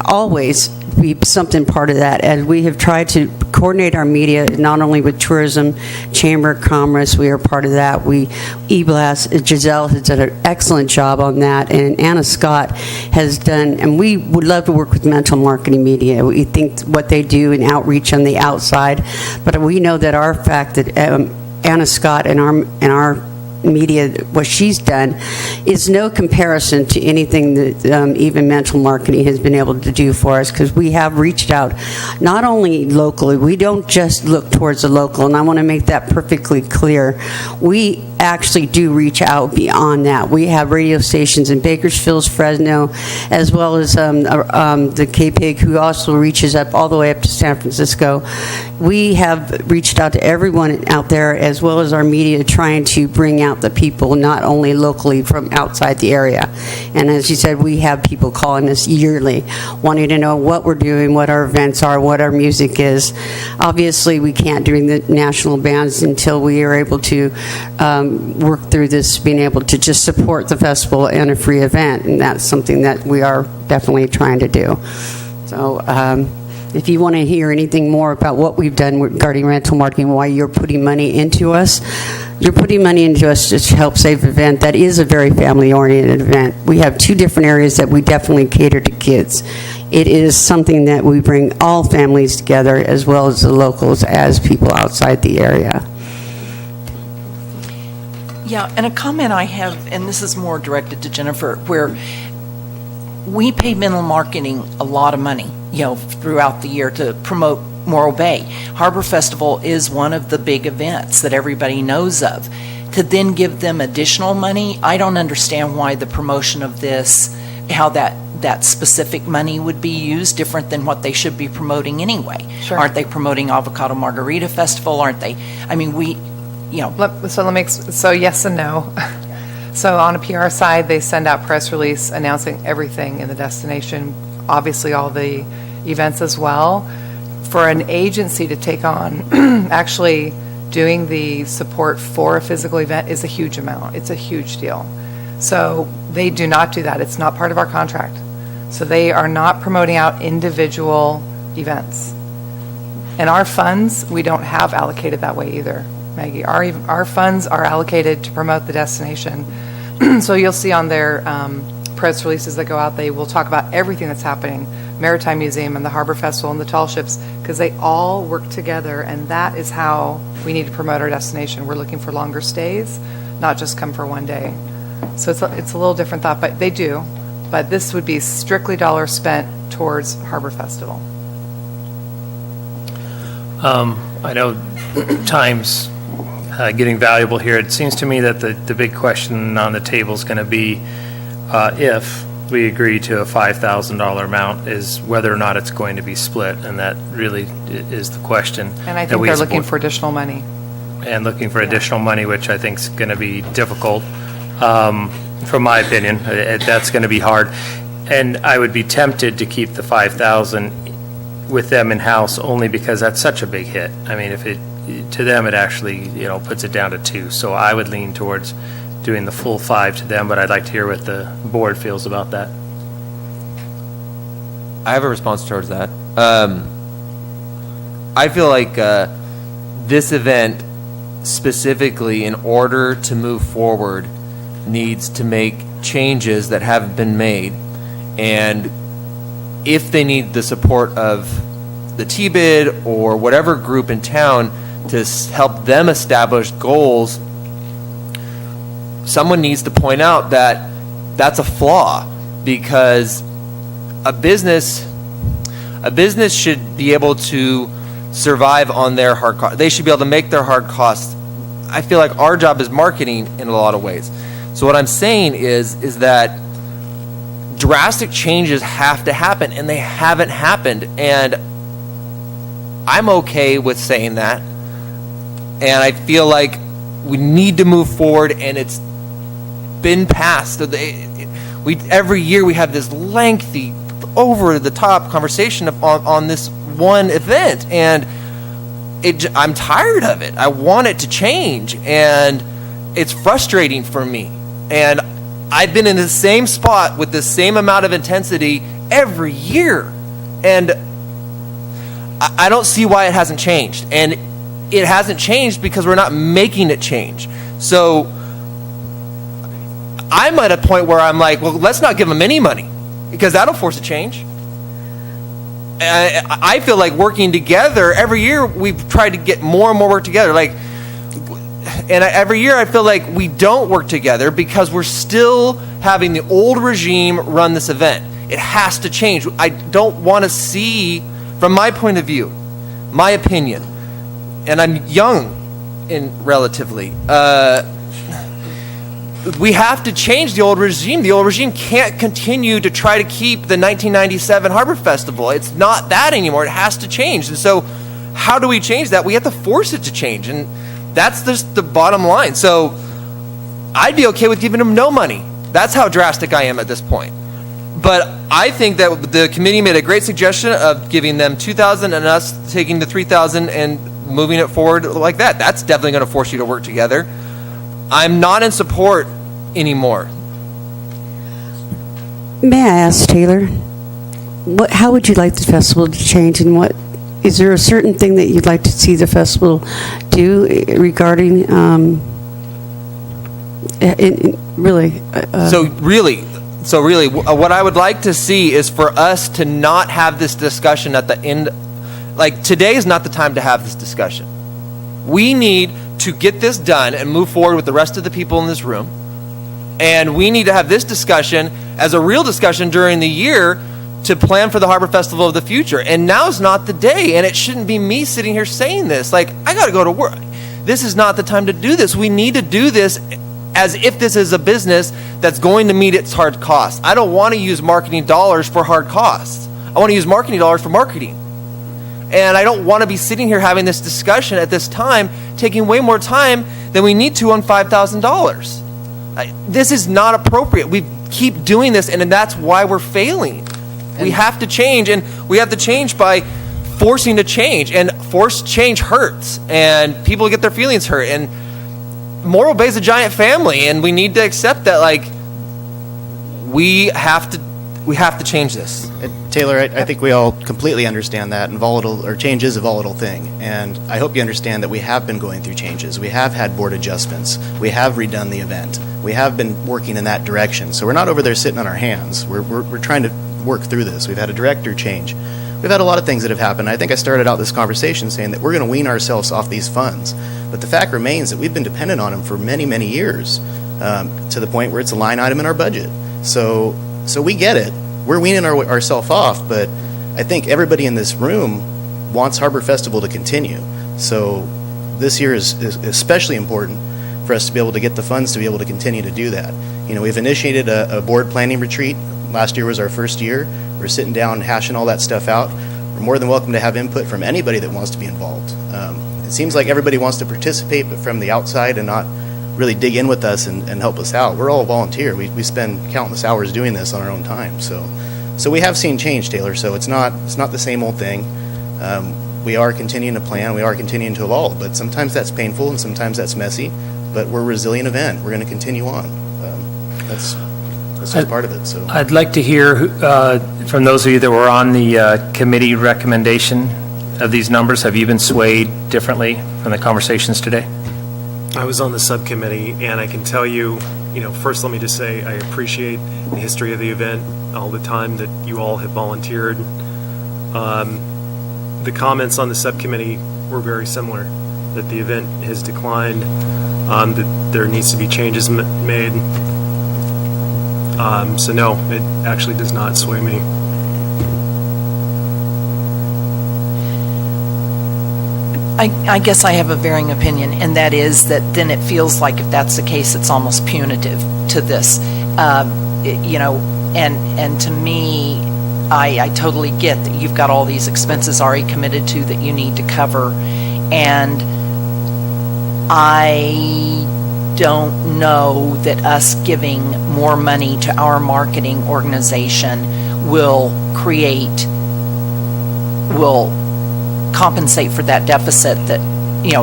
always be something part of that, as we have tried to coordinate our media not only with tourism, Chamber of Commerce. We are part of that. eBlast, Giselle has done an excellent job on that, and Anna Scott has done, and we would love to work with Mental Marketing Media. We think what they do in outreach on the outside, but we know that our fact that Anna Scott and our media, what she's done, is no comparison to anything that even Mental Marketing has been able to do for us, because we have reached out not only locally. We don't just look towards the local, and I want to make that perfectly clear. We actually do reach out beyond that. We have radio stations in Bakersfield, Fresno, as well as the KPIG, who also reaches up all the way up to San Francisco. We have reached out to everyone out there, as well as our media, trying to bring out the people, not only locally, from outside the area. And as you said, we have people calling us yearly, wanting to know what we're doing, what our events are, what our music is. Obviously, we can't do the national bands until we are able to work through this, being able to just support the festival and a free event, and that's something that we are definitely trying to do. So if you want to hear anything more about what we've done regarding rental marketing, why you're putting money into us, you're putting money into us to help save the event. That is a very family-oriented event. We have two different areas that we definitely cater to kids. It is something that we bring all families together, as well as the locals, as people outside the area. Yeah, and a comment I have, and this is more directed to Jennifer, where we pay Mental Marketing a lot of money, throughout the year to promote Morro Bay. Harbor Festival is one of the big events that everybody knows of. To then give them additional money, I don't understand why the promotion of this, how that specific money would be used different than what they should be promoting anyway. Sure. Aren't they promoting Avocado Margarita Festival? Aren't they? I mean, So yes and no. So on a PR side, they send out press release announcing everything in the destination, obviously all the events as well. For an agency to take on actually doing the support for a physical event is a huge amount. It's a huge deal. So they do not do that. It's not part of our contract. So they are not promoting out individual events. And our funds, we don't have allocated that way either, Maggie. Our funds are allocated to promote the destination. So you'll see on their press releases that go out, they will talk about everything that's happening, Maritime Museum and the Harbor Festival and the Tall Ships, because they all work together, and that is how we need to promote our destination. We're looking for longer stays, not just come for one day. So it's a little different thought, but they do. But this would be strictly dollars spent towards Harbor Festival. I know time's getting valuable here. It seems to me that the big question on the table is going to be if we agree to a $5,000 amount, is whether or not it's going to be split, and that really is the question. And I think they're looking for additional money. And looking for additional money, which I think is going to be difficult. From my opinion, that's going to be hard. And I would be tempted to keep the $5,000 with them in-house, only because that's such a big hit. I mean, to them, it actually, puts it down to $2. So I would lean towards doing the full $5 to them, but I'd like to hear what the board feels about that. I have a response towards that. I feel like this event specifically, in order to move forward, needs to make changes that haven't been made. And if they need the support of the T-bid or whatever group in town to help them establish goals, someone needs to point out that that's a flaw, because a business should be able to survive on their hard costs. They should be able to make their hard costs. I feel like our job is marketing in a lot of ways. So what I'm saying is that drastic changes have to happen, and they haven't happened. And I'm okay with saying that. And I feel like we need to move forward, and it's been passed. Every year we have this lengthy, over-the-top conversation on this one event, and I'm tired of it. I want it to change, and it's frustrating for me. And I've been in the same spot with the same amount of intensity every year, and I don't see why it hasn't changed. And it hasn't changed because we're not making it change. So I'm at a point where I'm like, well, let's not give them any money, because that'll force a change. I feel like working together, every year we've tried to get more and more work together. Every year I feel like we don't work together because we're still having the old regime run this event. It has to change. I don't want to see, from my point of view, my opinion, and I'm young relatively, we have to change the old regime. The old regime can't continue to try to keep the 1997 Harbor Festival. It's not that anymore. It has to change. And so how do we change that? We have to force it to change. And that's just the bottom line. So I'd be okay with giving them no money. That's how drastic I am at this point. But I think that the committee made a great suggestion of giving them $2,000 and us taking the $3,000 and moving it forward like that. That's definitely going to force you to work together. I'm not in support anymore. May I ask, Taylor, how would you like the festival to change, and is there a certain thing that you'd like to see the festival do regarding, So really, what I would like to see is for us to not have this discussion at the end. Like, today is not the time to have this discussion. We need to get this done and move forward with the rest of the people in this room. And we need to have this discussion as a real discussion during the year to plan for the Harbor Festival of the future. And now's not the day, and it shouldn't be me sitting here saying this. Like, I got to go to work. This is not the time to do this. We need to do this as if this is a business that's going to meet its hard costs. I don't want to use marketing dollars for hard costs. I want to use marketing dollars for marketing. And I don't want to be sitting here having this discussion at this time, taking way more time than we need to on $5,000. This is not appropriate. We keep doing this, and that's why we're failing. We have to change, and we have to change by forcing to change. And forced change hurts, and people get their feelings hurt. And Morro Bay is a giant family, and we need to accept that, we have to change this. Taylor, I think we all completely understand that, and change is a volatile thing. And I hope you understand that we have been going through changes. We have had board adjustments. We have redone the event. We have been working in that direction. So we're not over there sitting on our hands. We're trying to work through this. We've had a director change. We've had a lot of things that have happened. I think I started out this conversation saying that we're going to wean ourselves off these funds. But the fact remains that we've been dependent on them for many, many years, to the point where it's a line item in our budget. So we get it. We're weaning ourselves off, but I think everybody in this room wants Harbor Festival to continue. So this year is especially important for us to be able to get the funds to be able to continue to do that. We've initiated a board planning retreat. Last year was our first year. We're sitting down, hashing all that stuff out. We're more than welcome to have input from anybody that wants to be involved. It seems like everybody wants to participate, but from the outside and not really dig in with us and help us out. We're all volunteer. We spend countless hours doing this on our own time. So we have seen change, Taylor. So it's not the same old thing. We are continuing to plan. We are continuing to evolve. But sometimes that's painful and sometimes that's messy. But we're a resilient event. We're going to continue on. That's just part of it. So I'd like to hear from those of you that were on the committee recommendation of these numbers. Have you been swayed differently from the conversations today? I was on the subcommittee, and I can tell you, first let me just say I appreciate the history of the event, all the time that you all have volunteered. The comments on the subcommittee were very similar, that the event has declined, that there needs to be changes made. So no, it actually does not sway me. I guess I have a varying opinion, and that is that then it feels like if that's the case, it's almost punitive to this. And to me, I totally get that you've got all these expenses already committed to that you need to cover, and I don't know that us giving more money to our marketing organization will compensate for that deficit that,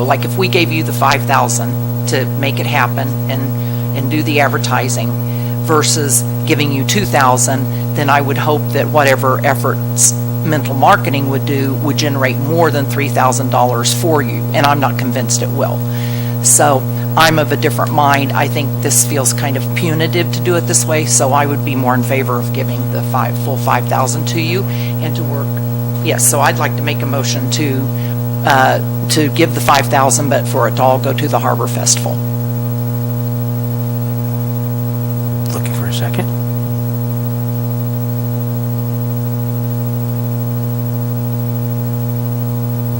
like if we gave you the $5,000 to make it happen and do the advertising versus giving you $2,000, then I would hope that whatever efforts mental marketing would do would generate more than $3,000 for you, and I'm not convinced it will. So I'm of a different mind. I think this feels kind of punitive to do it this way, so I would be more in favor of giving the full $5,000 to you and to work. Yes, so I'd like to make a motion to give the $5,000, but for it to all go to the Harbor Festival. Looking for a second.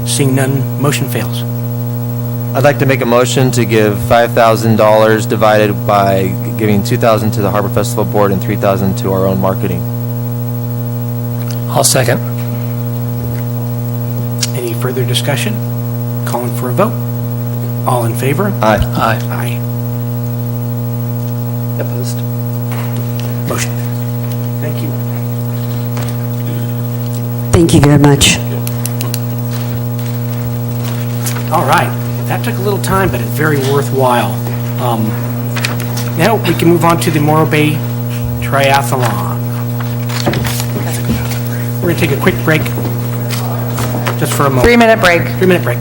Seeing none, motion fails. I'd like to make a motion to give $5,000 divided by giving $2,000 to the Harbor Festival Board and $3,000 to our own marketing. I'll second. Any further discussion? Calling for a vote. All in favor? Aye. Aye. Aye. Opposed? Motion. Thank you. Thank you very much. All right. That took a little time, but it's very worthwhile. Now we can move on to the Morro Bay Triathlon. We're going to take a quick break, just for a moment. 3-minute break. 3-minute break.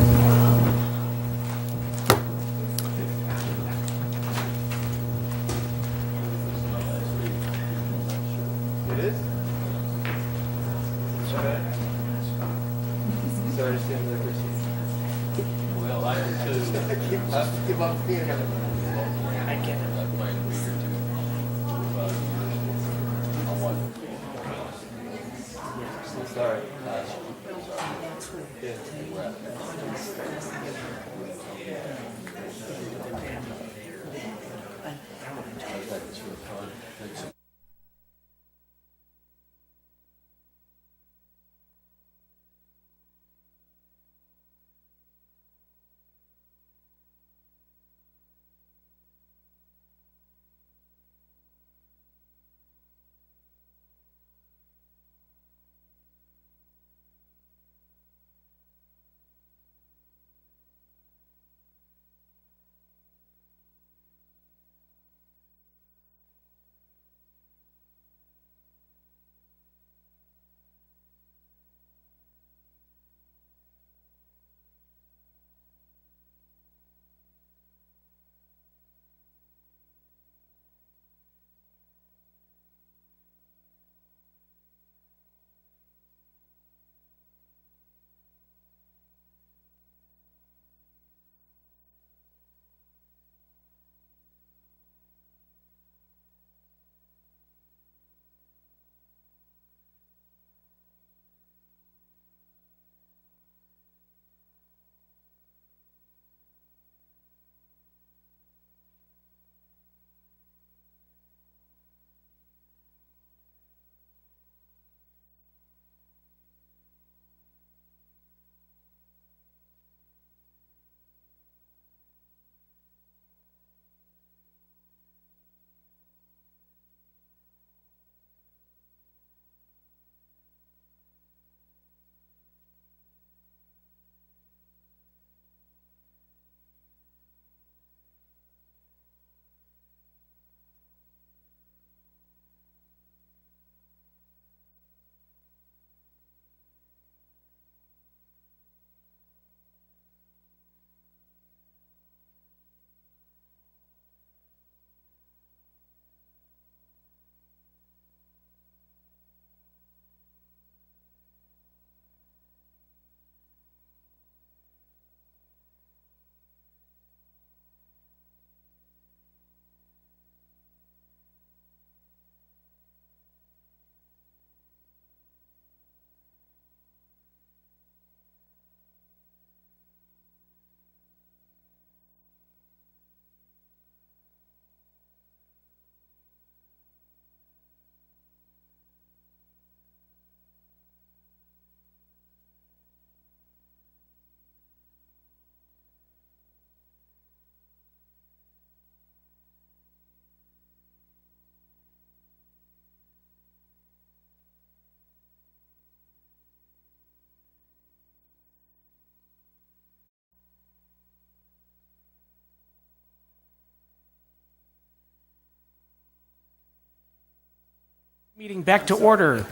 Meeting back to order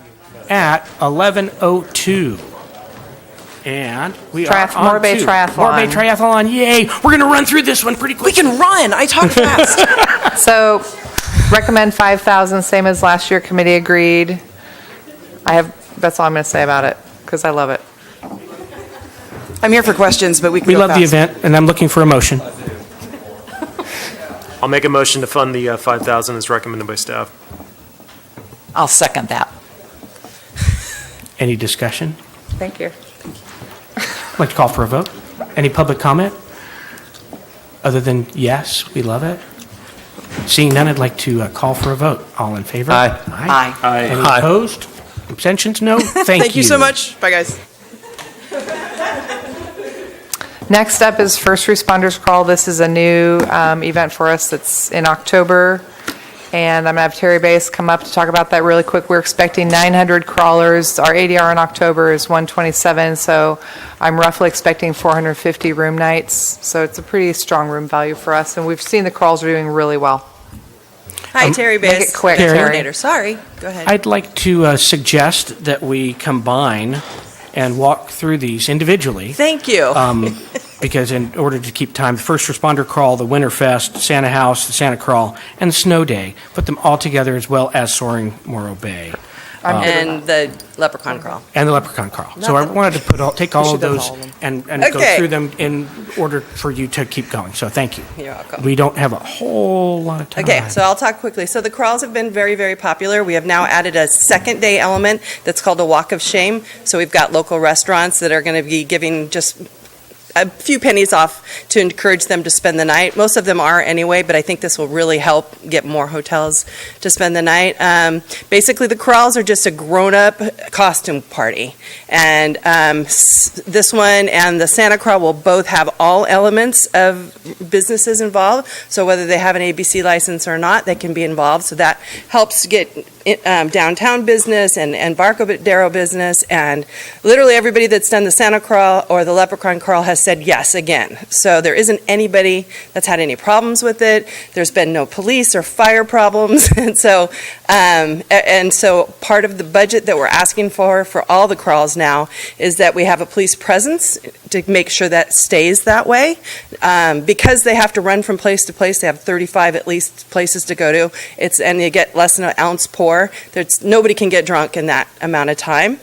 at 11:02. And we are on Morro Bay to Triathlon. Morro Bay Triathlon, yay! We're going to run through this one pretty quick. We can run. I talk fast. So recommend 5,000, same as last year, committee agreed. That's all I'm going to say about it, because I love it. I'm here for questions, but we can We go love the fast. event, and I'm looking for a motion. I'll make a motion to fund the 5,000 as recommended by staff. I'll second that. Any discussion? Thank you. I'd like to call for a vote. Any public comment? Other than yes, we love it. Seeing none, I'd like to call for a vote. All in favor? Aye. Aye. Any opposed? Abstentions? No? Thank you. Thank you so much. Bye, guys. Next up is First Responders Crawl. This is a new event for us that's in October. And I'm going to have Terry Bass come up to talk about that really quick. We're expecting 900 crawlers. Our ADR in October is 127, so I'm roughly expecting 450 room nights. So it's a pretty strong room value for us, and we've seen the crawls are doing really well. Hi, Terry Make Bass. it quick, Terry. Terry. Sorry, go ahead. I'd like to suggest that we combine and walk through these individually. Thank you. Because in order to keep time, the First Responder Crawl, the Winterfest, Santa House, the Santa Crawl, and the Snow Day, put them all together as well as Soaring Morro Bay. And the Leprechaun Crawl. And the Leprechaun Crawl. So I wanted to take all of those and go Okay. through them in order for you to keep going. So thank you. You're welcome. We don't have a whole lot of time. Okay, so I'll talk quickly. So the crawls have been very, very popular. We have now added a second day element that's called a Walk of Shame. So we've got local restaurants that are going to be giving just a few pennies off to encourage them to spend the night. Most of them are anyway, but I think this will really help get more hotels to spend the night. Basically, the crawls are just a grown-up costume party. And this one and the Santa Crawl will both have all elements of businesses involved. So whether they have an ABC license or not, they can be involved. So that helps get downtown business and Embarcadero business. And literally everybody that's done the Santa Crawl or the Leprechaun Crawl has said yes again. So there isn't anybody that's had any problems with it. There's been no police or fire problems. And so part of the budget that we're asking for all the crawls now is that we have a police presence to make sure that stays that way. Because they have to run from place to place, they have 35 at least places to go to. And you get less than an ounce pour. Nobody can get drunk in that amount of time.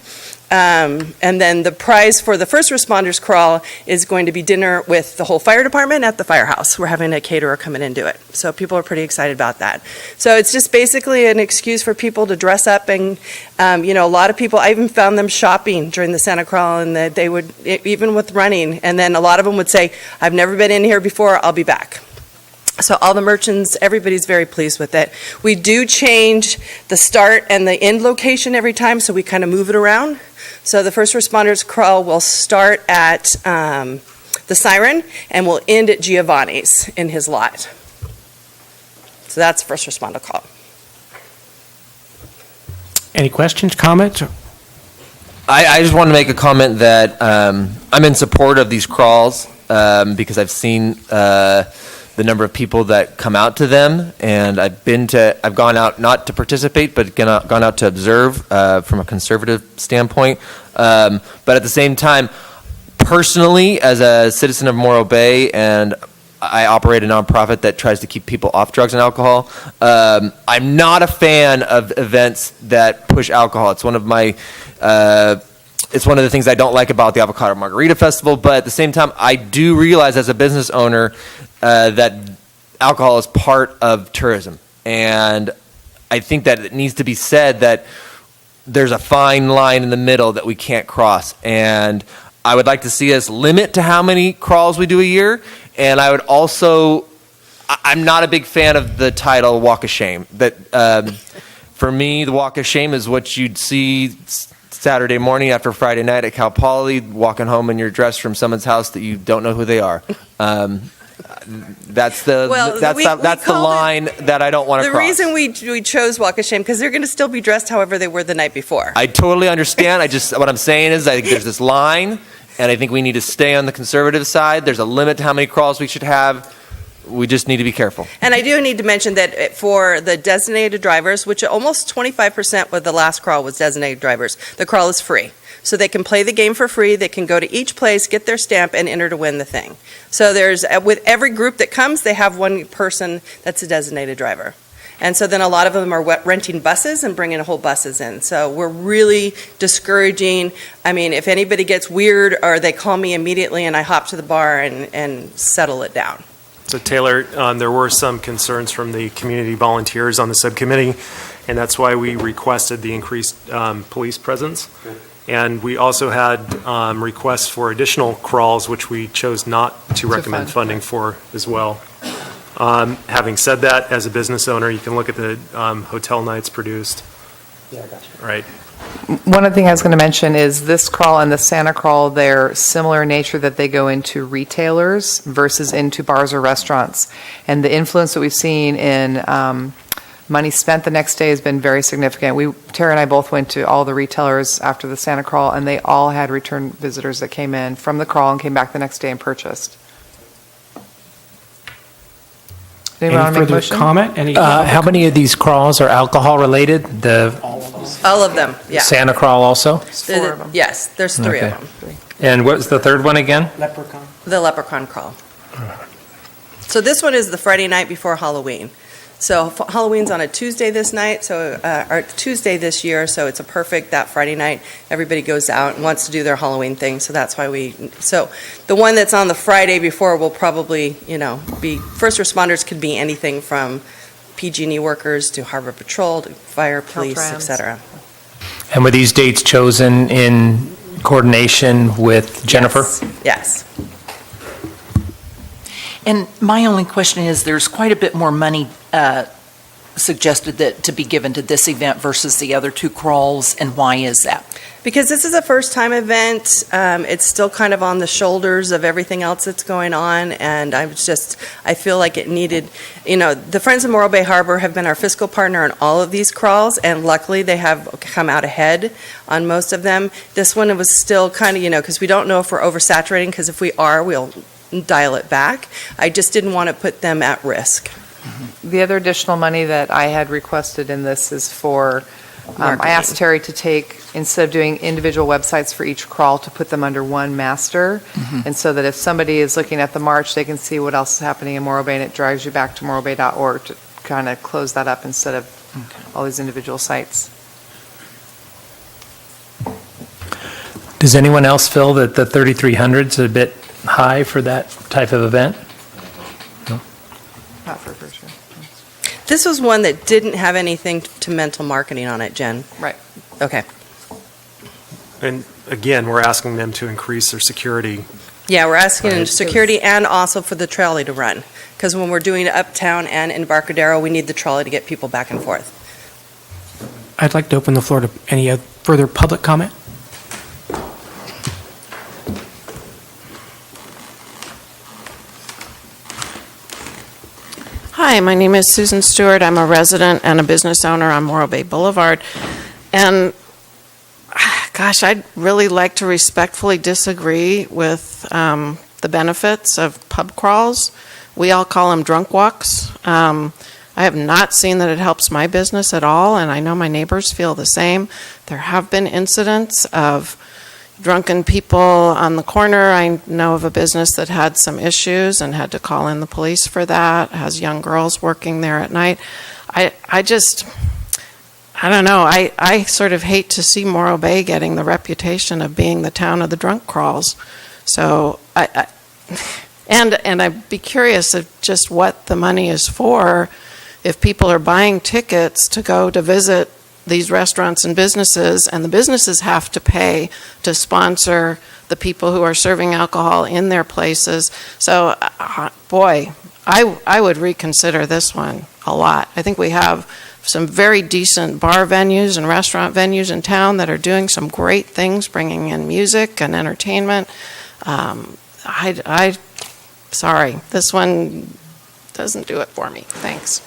And then the prize for the First Responders Crawl is going to be dinner with the whole fire department at the firehouse. We're having a caterer come in and do it. So people are pretty excited about that. So it's just basically an excuse for people to dress up and, a lot of people, I even found them shopping during the Santa Crawl and that they would, even with running, and then a lot of them would say, I've never been in here before, I'll be back. So all the merchants, everybody's very pleased with it. We do change the start and the end location every time, so we kind of move it around. So the First Responders Crawl will start at the Siren and will end at Giovanni's in his lot. So that's First Responder Crawl. Any questions, comments? I just want to make a comment that I'm in support of these crawls because I've seen the number of people that come out to them, and I've gone out not to participate, but gone out to observe from a conservative standpoint. But at the same time, personally, as a citizen of Morro Bay, and I operate a nonprofit that tries to keep people off drugs and alcohol, I'm not a fan of events that push alcohol. It's one of my it's one of the things I don't like about the Avocado Margarita Festival, but at the same time, I do realize as a business owner that alcohol is part of tourism. And I think that it needs to be said that there's a fine line in the middle that we can't cross. And I would like to see us limit to how many crawls we do a year. And I would also, I'm not a big fan of the title Walk of Shame. For me, the Walk of Shame is what you'd see Saturday morning after Friday night at Cal Poly, walking home in your dress from someone's house that you don't know who they are. That's the line that I don't want to cross. The reason we chose Walk of Shame, because they're going to still be dressed however they were the night before. I totally understand. What I'm saying is I think there's this line, and I think we need to stay on the conservative side. There's a limit to how many crawls we should have. we just need to be careful. And I do need to mention that for the designated drivers, which almost 25% with the last crawl was designated drivers, the crawl is free. So they can play the game for free, they can go to each place, get their stamp, and enter to win the thing. So there's, with every group that comes, they have one person that's a designated driver. And so then a lot of them are renting buses and bringing whole buses in. So we're really discouraging. I mean, if anybody gets weird, or they call me immediately and I hop to the bar and settle it down. So Taylor, there were some concerns from the community volunteers on the subcommittee, and that's why we requested the increased police presence. And we also had requests for additional crawls, which we chose not to recommend funding for as well. Having said that, as a business owner, you can look at the hotel nights produced. Yeah, I got you. Right. One other thing I was going to mention is this crawl and the Santa crawl, they're similar in nature that they go into retailers versus into bars or restaurants. And the influence that we've seen in money spent the next day has been very significant. Tara and I both went to all the retailers after the Santa crawl, and they all had return visitors that came in from the crawl and came back the next day and purchased. Any further comment? How many of these crawls are alcohol related? All of them, yeah. Santa crawl also? Four of them. Yes, there's three Okay. of them. And what's the third one again? Leprechaun. The leprechaun crawl. So this one is the Friday night before Halloween. So Halloween's on a Tuesday this night, or Tuesday this year, so it's a perfect, that Friday night, everybody goes out and wants to do their Halloween thing, so that's why so the one that's on the Friday before will probably, be, first responders could be anything from PG&E workers to Harbor Patrol to fire, police, et cetera. And were these dates chosen in coordination with Jennifer? Yes. And my only question is, there's quite a bit more money suggested to be given to this event versus the other two crawls, and why is that? Because this is a first-time event, it's still kind of on the shoulders of everything else that's going on, and I feel like it needed, the Friends of Morro Bay Harbor have been our fiscal partner in all of these crawls, and luckily they have come out ahead on most of them. This one was still kind of, because we don't know if we're oversaturating, because if we are, we'll dial it back. I just didn't want to put them at risk. The other additional money that I had requested in this is for, I asked Terry to take, instead of doing individual websites for each crawl, to put them under one master. And so that if somebody is looking at the march, they can see what else is happening in Morro Bay, and it drives you back to morrobay.org to kind of close that up instead of all these individual sites. Does anyone else feel that the 3,300 is a bit high for that type of event? Not for first year. This was one that didn't have anything to mental marketing on it, Jen. Right. Okay. And again, we're asking them to increase their security. Yeah, we're asking security and also for the trolley to run. Because when we're doing Uptown and Embarcadero, we need the trolley to get people back and forth. I'd like to open the floor to any further public comment. Hi, my name is Susan Stewart. I'm a resident and a business owner on Morro Bay Boulevard. And gosh, I'd really like to respectfully disagree with the benefits of pub crawls. We all call them drunk walks. I have not seen that it helps my business at all, and I know my neighbors feel the same. There have been incidents of drunken people on the corner. I know of a business that had some issues and had to call in the police for that, has young girls working there at night. I don't know. I sort of hate to see Morro Bay getting the reputation of being the town of the drunk crawls. So and I'd be curious of just what the money is for if people are buying tickets to go to visit these restaurants and businesses, and the businesses have to pay to sponsor the people who are serving alcohol in their places. So, boy, I would reconsider this one a lot. I think we have some very decent bar venues and restaurant venues in town that are doing some great things, bringing in music and entertainment. Sorry, this one doesn't do it for me. Thanks.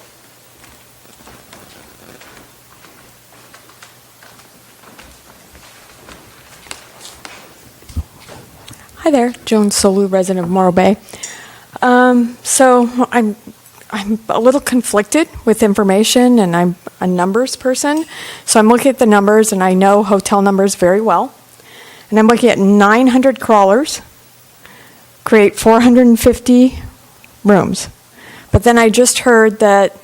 Hi there, Joan Solu, resident of Morro Bay. So I'm a little conflicted with information, and I'm a numbers person. So I'm looking at the numbers, and I know hotel numbers very well. And I'm looking at 900 crawlers, create 450 rooms. But then I just heard that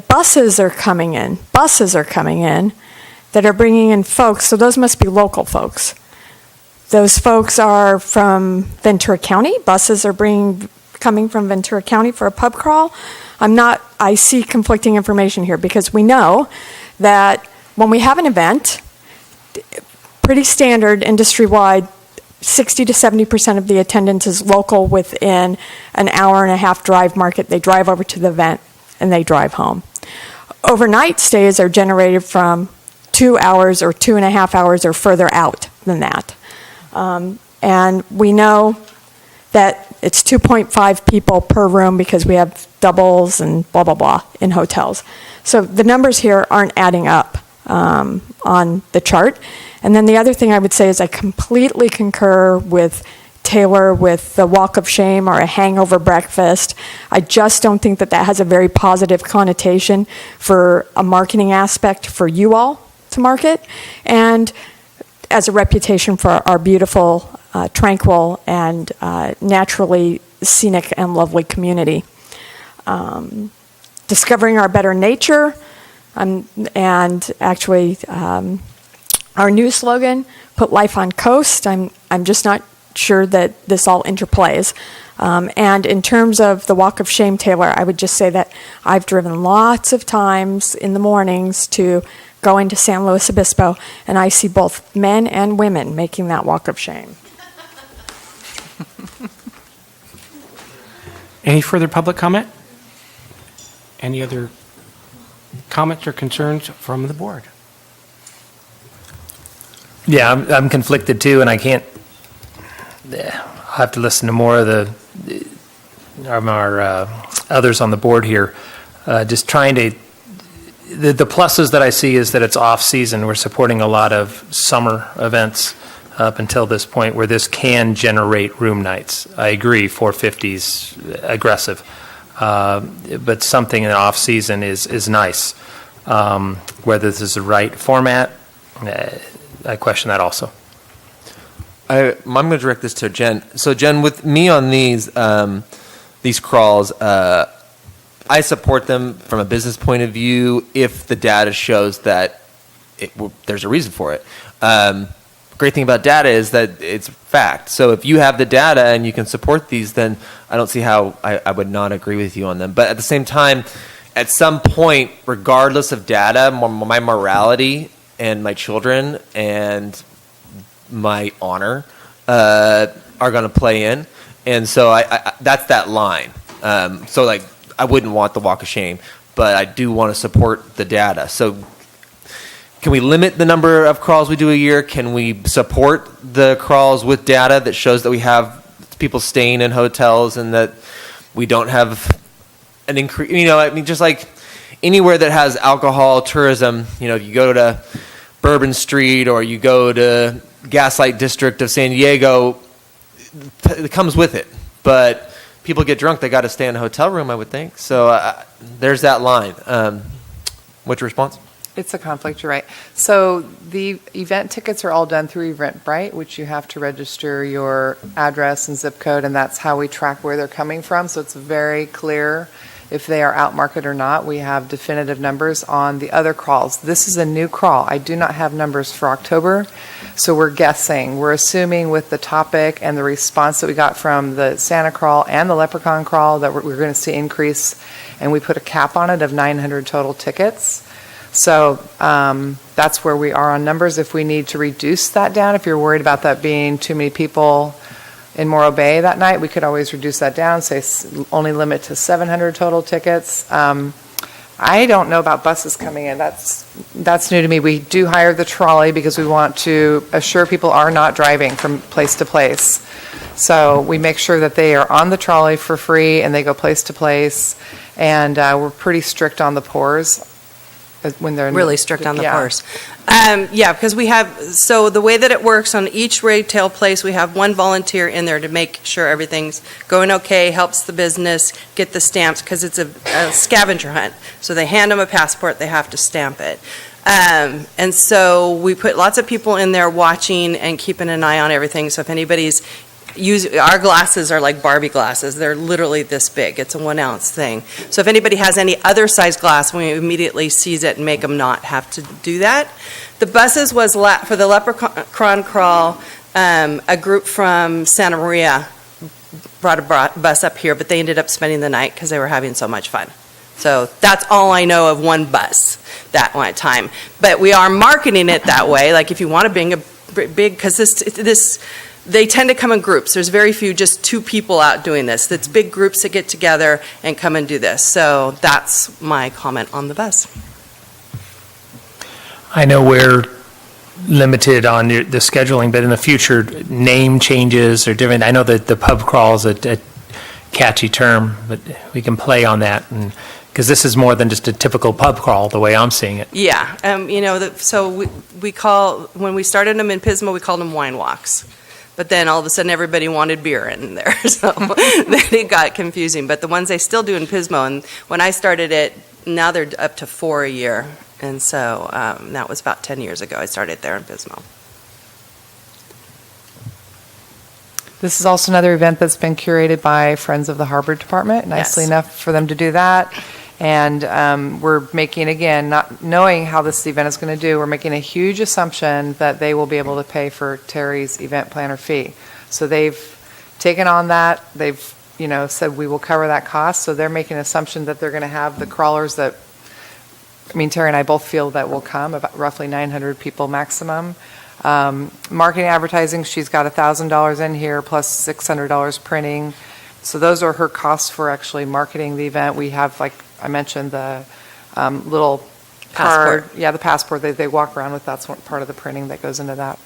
buses are coming in that are bringing in folks, so those must be local folks. Those folks are from Ventura County. Buses are coming from Ventura County for a pub crawl. I see conflicting information here, because we know that when we have an event, pretty standard industry-wide, 60 to 70% of the attendance is local within an hour and a half drive market. They drive over to the event and they drive home. Overnight stays are generated from 2 hours or 2.5 hours or further out than that. And we know that it's 2.5 people per room because we have doubles and blah, blah, blah in hotels. So the numbers here aren't adding up on the chart. And then the other thing I would say is I completely concur with Taylor with the walk of shame or a hangover breakfast. I just don't think that has a very positive connotation for a marketing aspect for you all to market, and as a reputation for our beautiful, tranquil, and naturally scenic and lovely community. Discovering our better nature, and actually our new slogan, put life on coast. I'm just not sure that this all interplays. And in terms of the walk of shame, Taylor, I would just say that I've driven lots of times in the mornings to go into San Luis Obispo, and I see both men and women making that walk of shame. Any further public comment? Any other comments or concerns from the board? Yeah, I'm conflicted too, and I can't. I'll have to listen to more of our others on the board here. Just trying to. The pluses that I see is that it's off season. We're supporting a lot of summer events up until this point where this can generate room nights. I agree, 450's aggressive, but something in off season is nice. Whether this is the right format, I question that also. I'm going to direct this to Jen. So Jen, with me on these crawls, I support them from a business point of view if the data shows that there's a reason for it. Great thing about data is that it's fact. So if you have the data and you can support these, then I don't see how I would not agree with you on them. But at the same time, at some point, regardless of data, my morality and my children and my honor are going to play in. And so I that's that line. So like, I wouldn't want the walk of shame, but I do want to support the data. So can we limit the number of crawls we do a year? Can we support the crawls with data that shows that we have people staying in hotels and that we don't have an increase? You know, I mean, just like anywhere that has alcohol tourism, you know, you go to Bourbon Street or you go to Gaslight District of San Diego, it comes with it. But people get drunk, they got to stay in a hotel room, I would think. So there's that line. What's your response? It's a conflict, you're right. So the event tickets are all done through Eventbrite, which you have to register your address and zip code, and that's how we track where they're coming from. So it's very clear if they are out market or not. We have definitive numbers on the other crawls. This is a new crawl. I do not have numbers for October, so we're guessing. We're assuming with the topic and the response that we got from the Santa crawl and the Leprechaun crawl that we're going to see increase, and we put a cap on it of 900 total tickets. So that's where we are on numbers. If we need to reduce that down, if you're worried about that being too many people in Morro Bay that night, we could always reduce that down, say only limit to 700 total tickets. I don't know about buses coming in. That's new to me. We do hire the trolley because we want to assure people are not driving from place to place. So we make sure that they are on the trolley for free and they go place to place. And we're pretty strict on the pours. when they're Really strict on the Yeah. purse. Yeah, because we have, so the way that it works on each retail place, we have one volunteer in there to make sure everything's going okay, helps the business get the stamps, because it's a scavenger hunt. So they hand them a passport, they have to stamp it. And so we put lots of people in there watching and keeping an eye on everything. So if anybody's our glasses are like Barbie glasses. They're literally this big. It's a 1 ounce thing. So if anybody has any other size glass, we immediately seize it and make them not have to do that. The buses was for the Leprechaun Crawl. A group from Santa Maria brought a bus up here, but they ended up spending the night because they were having so much fun. So that's all I know of one bus that one time. But we are marketing it that way. Like if you want to bring a big, because this they tend to come in groups. There's very few, just 2 people out doing this. It's big groups that get together and come and do this. So that's my comment on the bus. I know we're limited on the scheduling, but in the future, name changes are different. I know that the pub crawl is a catchy term, but we can play on that, because this is more than just a typical pub crawl, the way I'm seeing it. Yeah, so we call, when we started them in Pismo, we called them wine walks. But then all of a sudden, everybody wanted beer in there, so then it got confusing. But the ones they still do in Pismo, and when I started it, now they're up to 4 a year. And so that was about 10 years ago I started there in Pismo. This is also another event that's been curated by Friends of the Harbor Department, nicely Yes. enough for them to do that. And we're making, again, not knowing how this event is going to do, we're making a huge assumption that they will be able to pay for Terry's event planner fee. So they've taken on that, they've, said we will cover that cost, so they're making an assumption that they're going to have the crawlers that, Terry and I both feel that will come, about roughly 900 people maximum. Marketing, advertising, she's got $1,000 in here, plus $600 printing. So those are her costs for actually marketing the event. We have, like I mentioned, the little card. Passport. Yeah, the passport that they walk around with. That's one part of the printing that goes into that.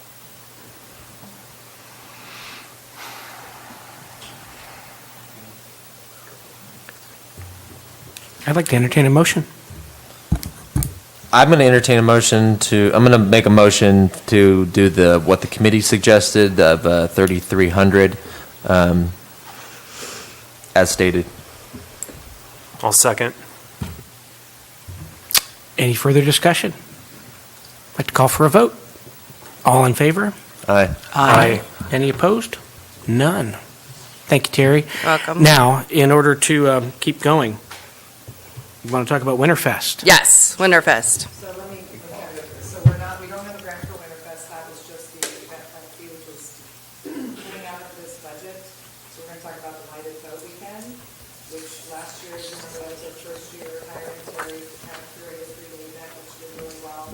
I'd like to entertain a motion. I'm going to entertain a motion I'm going to make a motion to do what the committee suggested of 3,300 as stated. I'll second. Any further discussion? I'd like to call for a vote. All in favor? Aye. Aye. Any opposed? None. Thank you, Terry. Welcome. Now, in order to keep going, you want to talk about Winterfest? Yes, Winterfest. So let me, so we don't have a grant for Winterfest, that was just the event plan fee, which was coming out of this budget. So we're going to talk about the lighted boat weekend, which last year, remember that was our first year hiring Terry to kind of curate a 3-day event, which did really well.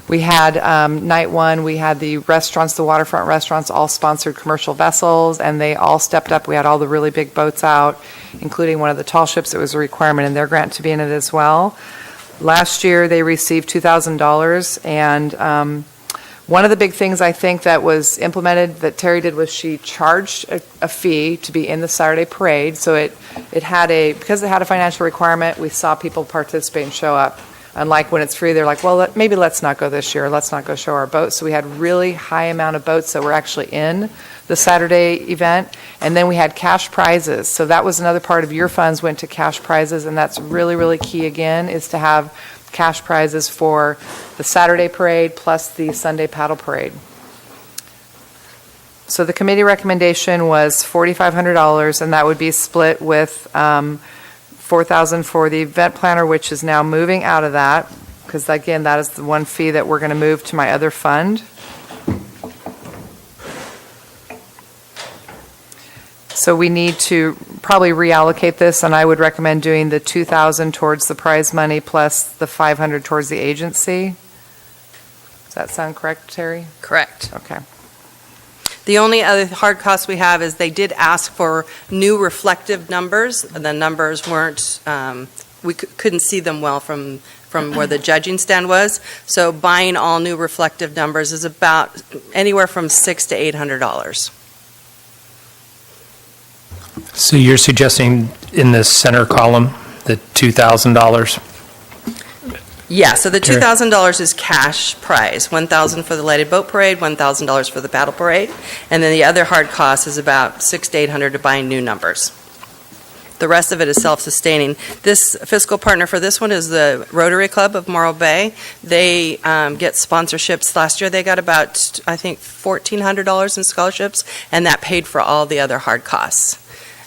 We had night one, we had the restaurants, the waterfront restaurants, all sponsored commercial vessels, and they all stepped up. We had all the really big boats out, including one of the tall ships. It was a requirement in their grant to be in it as well. Last year, they received $2,000, and one of the big things I think that was implemented that Terry did was she charged a fee to be in the Saturday parade. So it had because it had a financial requirement, we saw people participate and show up. Unlike when it's free, they're like, well, maybe let's not go this year. Let's not go show our boats. So we had really high amount of boats that were actually in the Saturday event. And then we had cash prizes. So that was another part of your funds went to cash prizes. And that's really, really key again, is to have cash prizes for the Saturday parade plus the Sunday paddle parade. So the committee recommendation was $4,500, and that would be split with $4,000 for the event planner, which is now moving out of that, because again, that is the one fee that we're going to move to my other fund. So we need to probably reallocate this, and I would recommend doing the $2,000 towards the prize money plus the $500 towards the agency. Does that sound correct, Terry? Correct. Okay. The only other hard cost we have is they did ask for new reflective numbers. The numbers weren't, we couldn't see them well from where the judging stand was. So buying all new reflective numbers is about anywhere from $600 to $800. So you're suggesting in the center column, the $2,000? Yeah, so the Terry? $2,000 is cash prize, $1,000 for the lighted boat parade, $1,000 for the paddle parade, and then the other hard cost is about $600 to $800 to buy new numbers. The rest of it is self-sustaining. This fiscal partner for this one is the Rotary Club of Morro Bay. They get sponsorships. Last year they got about, I think, $1,400 in scholarships, and that paid for all the other hard costs.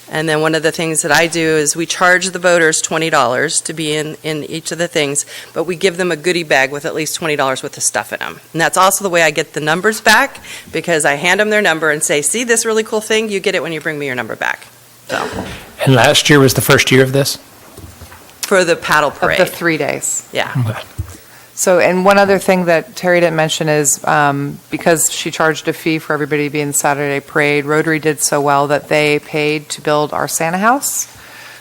And then one of the things that I do is we charge the boaters $20 to be in each of the things, but we give them a goodie bag with at least $20 worth of stuff in them. And that's also the way I get the numbers back, because I hand them their number and say, see this really cool thing? You get it when you bring me your number back. So, And last year was the first year of this? for the paddle parade. Of the 3 days. Yeah. So, and one other thing that Terry didn't mention is, because she charged a fee for everybody to be in the Saturday parade, Rotary did so well that they paid to build our Santa house.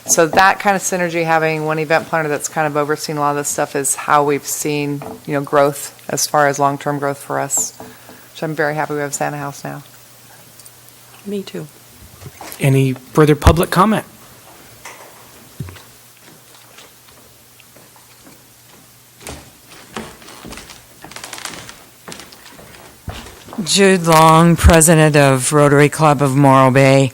So that kind of synergy, having one event planner that's kind of overseeing a lot of this stuff, is how we've seen, growth as far as long-term growth for us. So I'm very happy we have Santa house now. Me too. Any further public comment? Jude Long, president of Rotary Club of Morro Bay.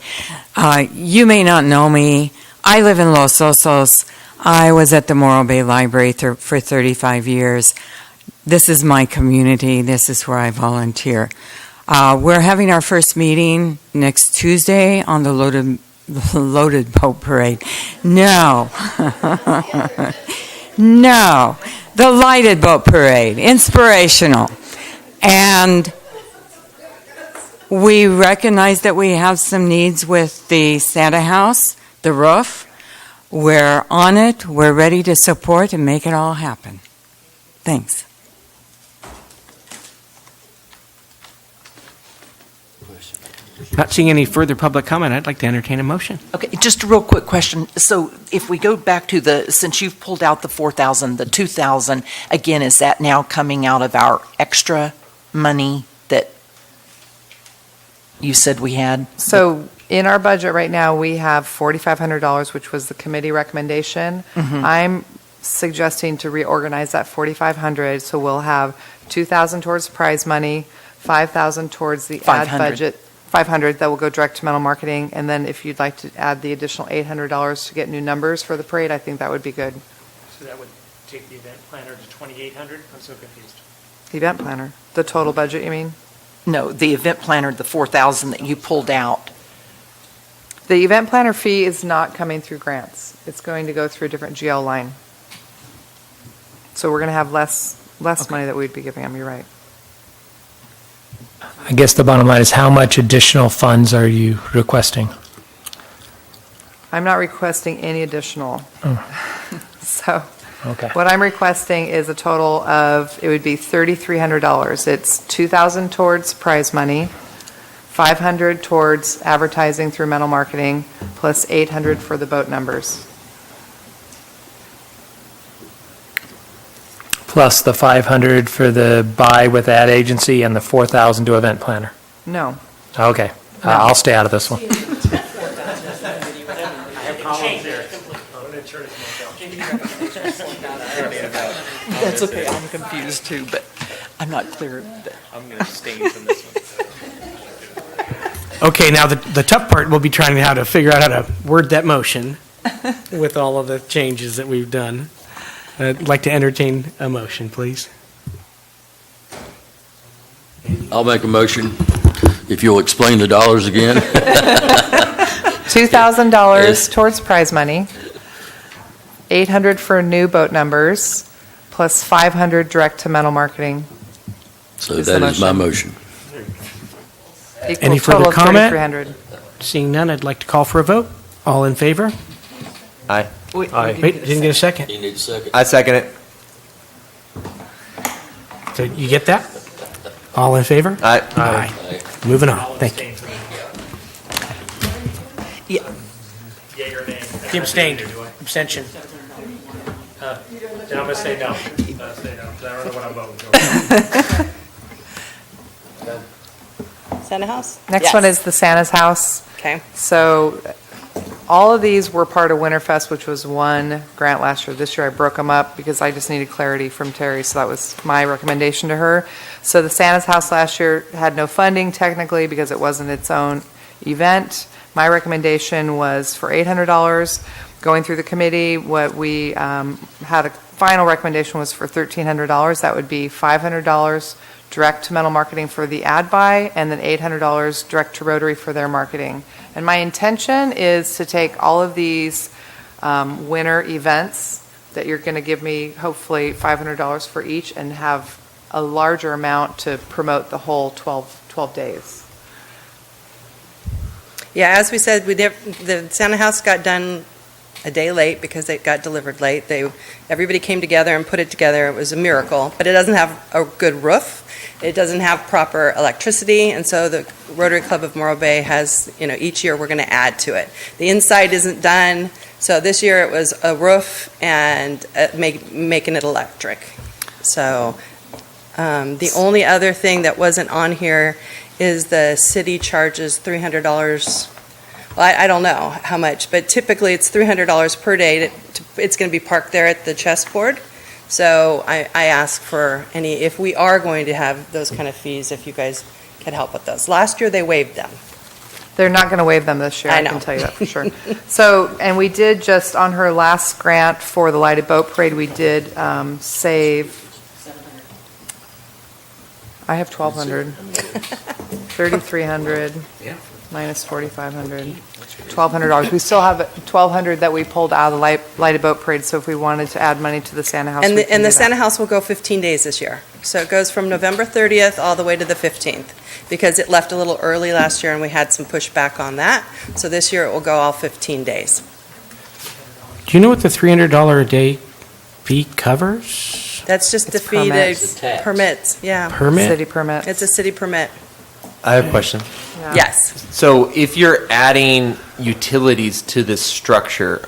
You may not know me. I live in Los Osos. I was at the Morro Bay Library for 35 years. This is my community. This is where I volunteer. We're having our first meeting next Tuesday on the loaded boat parade. No. No. The lighted boat parade. Inspirational. And we recognize that we have some needs with the Santa house, the roof. We're on it. We're ready to support and make it all happen. Thanks. Not seeing any further public comment, I'd like to entertain a motion. Okay, just a real quick question. So if we go back to since you've pulled out the 4,000, the 2,000, again, is that now coming out of our extra money that you said we had? So in our budget right now, we have $4,500, which was the committee recommendation. Mhm. I'm suggesting to reorganize that $4,500, so we'll have $2,000 towards prize money, $5,000 towards the ad 500. budget, $500 that will go direct to mental marketing, and then if you'd like to add the additional $800 to get new numbers for the parade, I think that would be good. So that would take the event planner to 2,800? I'm so confused. The event planner, the total budget, you mean? No, the event planner, the 4,000 that you pulled out. The event planner fee is not coming through grants. It's going to go through a different GL line. So we're going to have less money that we'd be giving them, you're right. I guess the bottom line is, how much additional funds are you requesting? I'm not requesting any additional. So Okay. what I'm requesting is a total of, it would be $3,300. It's $2,000 towards prize money, $500 towards advertising through mental marketing, plus $800 for the boat numbers. Plus the 500 for the buy with ad agency and the 4,000 to event planner? No. Okay. No. I'll stay out of this one. That's okay, I'm confused too, but I'm not clear. I'm going to abstain from this one. Okay, now the tough part will be trying how to figure out how to word that motion with all of the changes that we've done. I'd like to entertain a motion, please. I'll make a motion, if you'll explain the dollars again. $2,000 towards prize money, $800 for new boat numbers, plus $500 direct to mental marketing. So that is my motion. Any Equals further total of comment? $3,300. Seeing none, I'd like to call for a vote. All in favor? Aye. Wait, Aye. Wait, didn't get a second. You need a second. I second it. So you get that? All in favor? Aye. Aye. Moving on. Thank you. Yeah. He abstained. Abstention. Then I'm going to say no. I don't know what I'm voting Santa house? Next Yes. one is the Santa's house. Okay. So All of these were part of Winterfest, which was one grant last year. This year I broke them up because I just needed clarity from Terry, so that was my recommendation to her. So the Santa's House last year had no funding technically because it wasn't its own event. My recommendation was for $800. Going through the committee, what we had a final recommendation was for $1,300. That would be $500 direct to Metal Marketing for the ad buy, and then $800 direct to Rotary for their marketing. And my intention is to take all of these winter events that you're going to give me, hopefully $500 for each, and have a larger amount to promote the whole 12 days. Yeah, as we said, the Santa House got done a day late because it got delivered late. Everybody came together and put it together. It was a miracle, but it doesn't have a good roof. It doesn't have proper electricity, and so the Rotary Club of Morro Bay has, each year we're going to add to it. The inside isn't done, so this year it was a roof and making it electric. So the only other thing that wasn't on here is the city charges $300. Well, I don't know how much, but typically it's $300 per day. It's going to be parked there at the chessboard. So I ask for if we are going to have those kind of fees, if you guys can help with those. Last year they waived them. They're not going to waive them this year, I know. I can tell you that for sure. So, and we did just, on her last grant for the Lighted Boat Parade, we did save, I have 1,200, 3,300 minus 4,500, $1,200. We still have 1,200 that we pulled out of the Lighted Boat Parade, so if we wanted to add money to the Santa House, And we the, can and do the that. Santa House will go 15 days this year. So it goes from November 30th all the way to the 15th, because it left a little early last year and we had some pushback on that. So this year it will go all 15 days. Do you know what the $300 a day fee covers? That's just the It's fee permits. to permits, yeah. Permit? City permit. It's a city permit. I have a question. Yeah. Yes. So if you're adding utilities to this structure,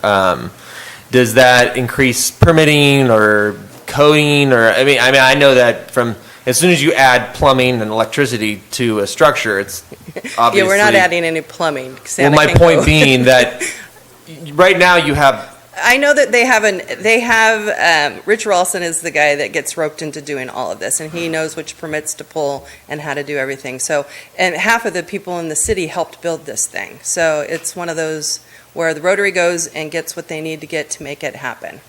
does that increase permitting or coding? Or I mean, I know that from as soon as you add plumbing and electricity to a structure, it's obviously. Yeah, we're not adding any plumbing. Well, Santa my can point go. being that right now you have. I know that they have Rich Ralston is the guy that gets roped into doing all of this, and he knows which permits to pull and how to do everything. So, and half of the people in the city helped build this thing. So it's one of those where the Rotary goes and gets what they need to get to make it happen.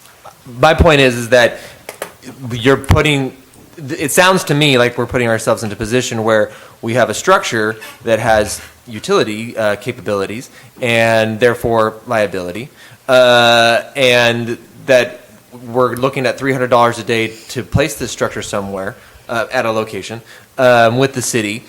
My point is that you're putting. It sounds to me like we're putting ourselves into a position where we have a structure that has utility capabilities and therefore liability. And that we're looking at $300 a day to place this structure somewhere at a location with the city.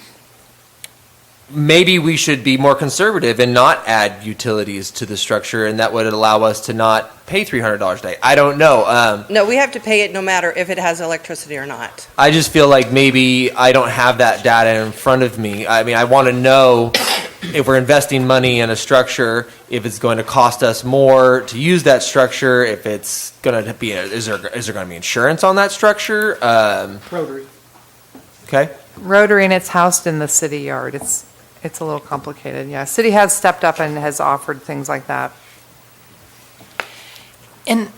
Maybe we should be more conservative and not add utilities to the structure, and that would allow us to not pay $300 a day. I don't know. No, we have to pay it no matter if it has electricity or not. I just feel like maybe I don't have that data in front of me. I mean, I want to know if we're investing money in a structure, if it's going to cost us more to use that structure, if it's going to be, is there going to be insurance on that structure? Rotary. Okay. Rotary, and it's housed in the city yard. It's a little complicated, yeah. City has stepped up and has offered things like that. And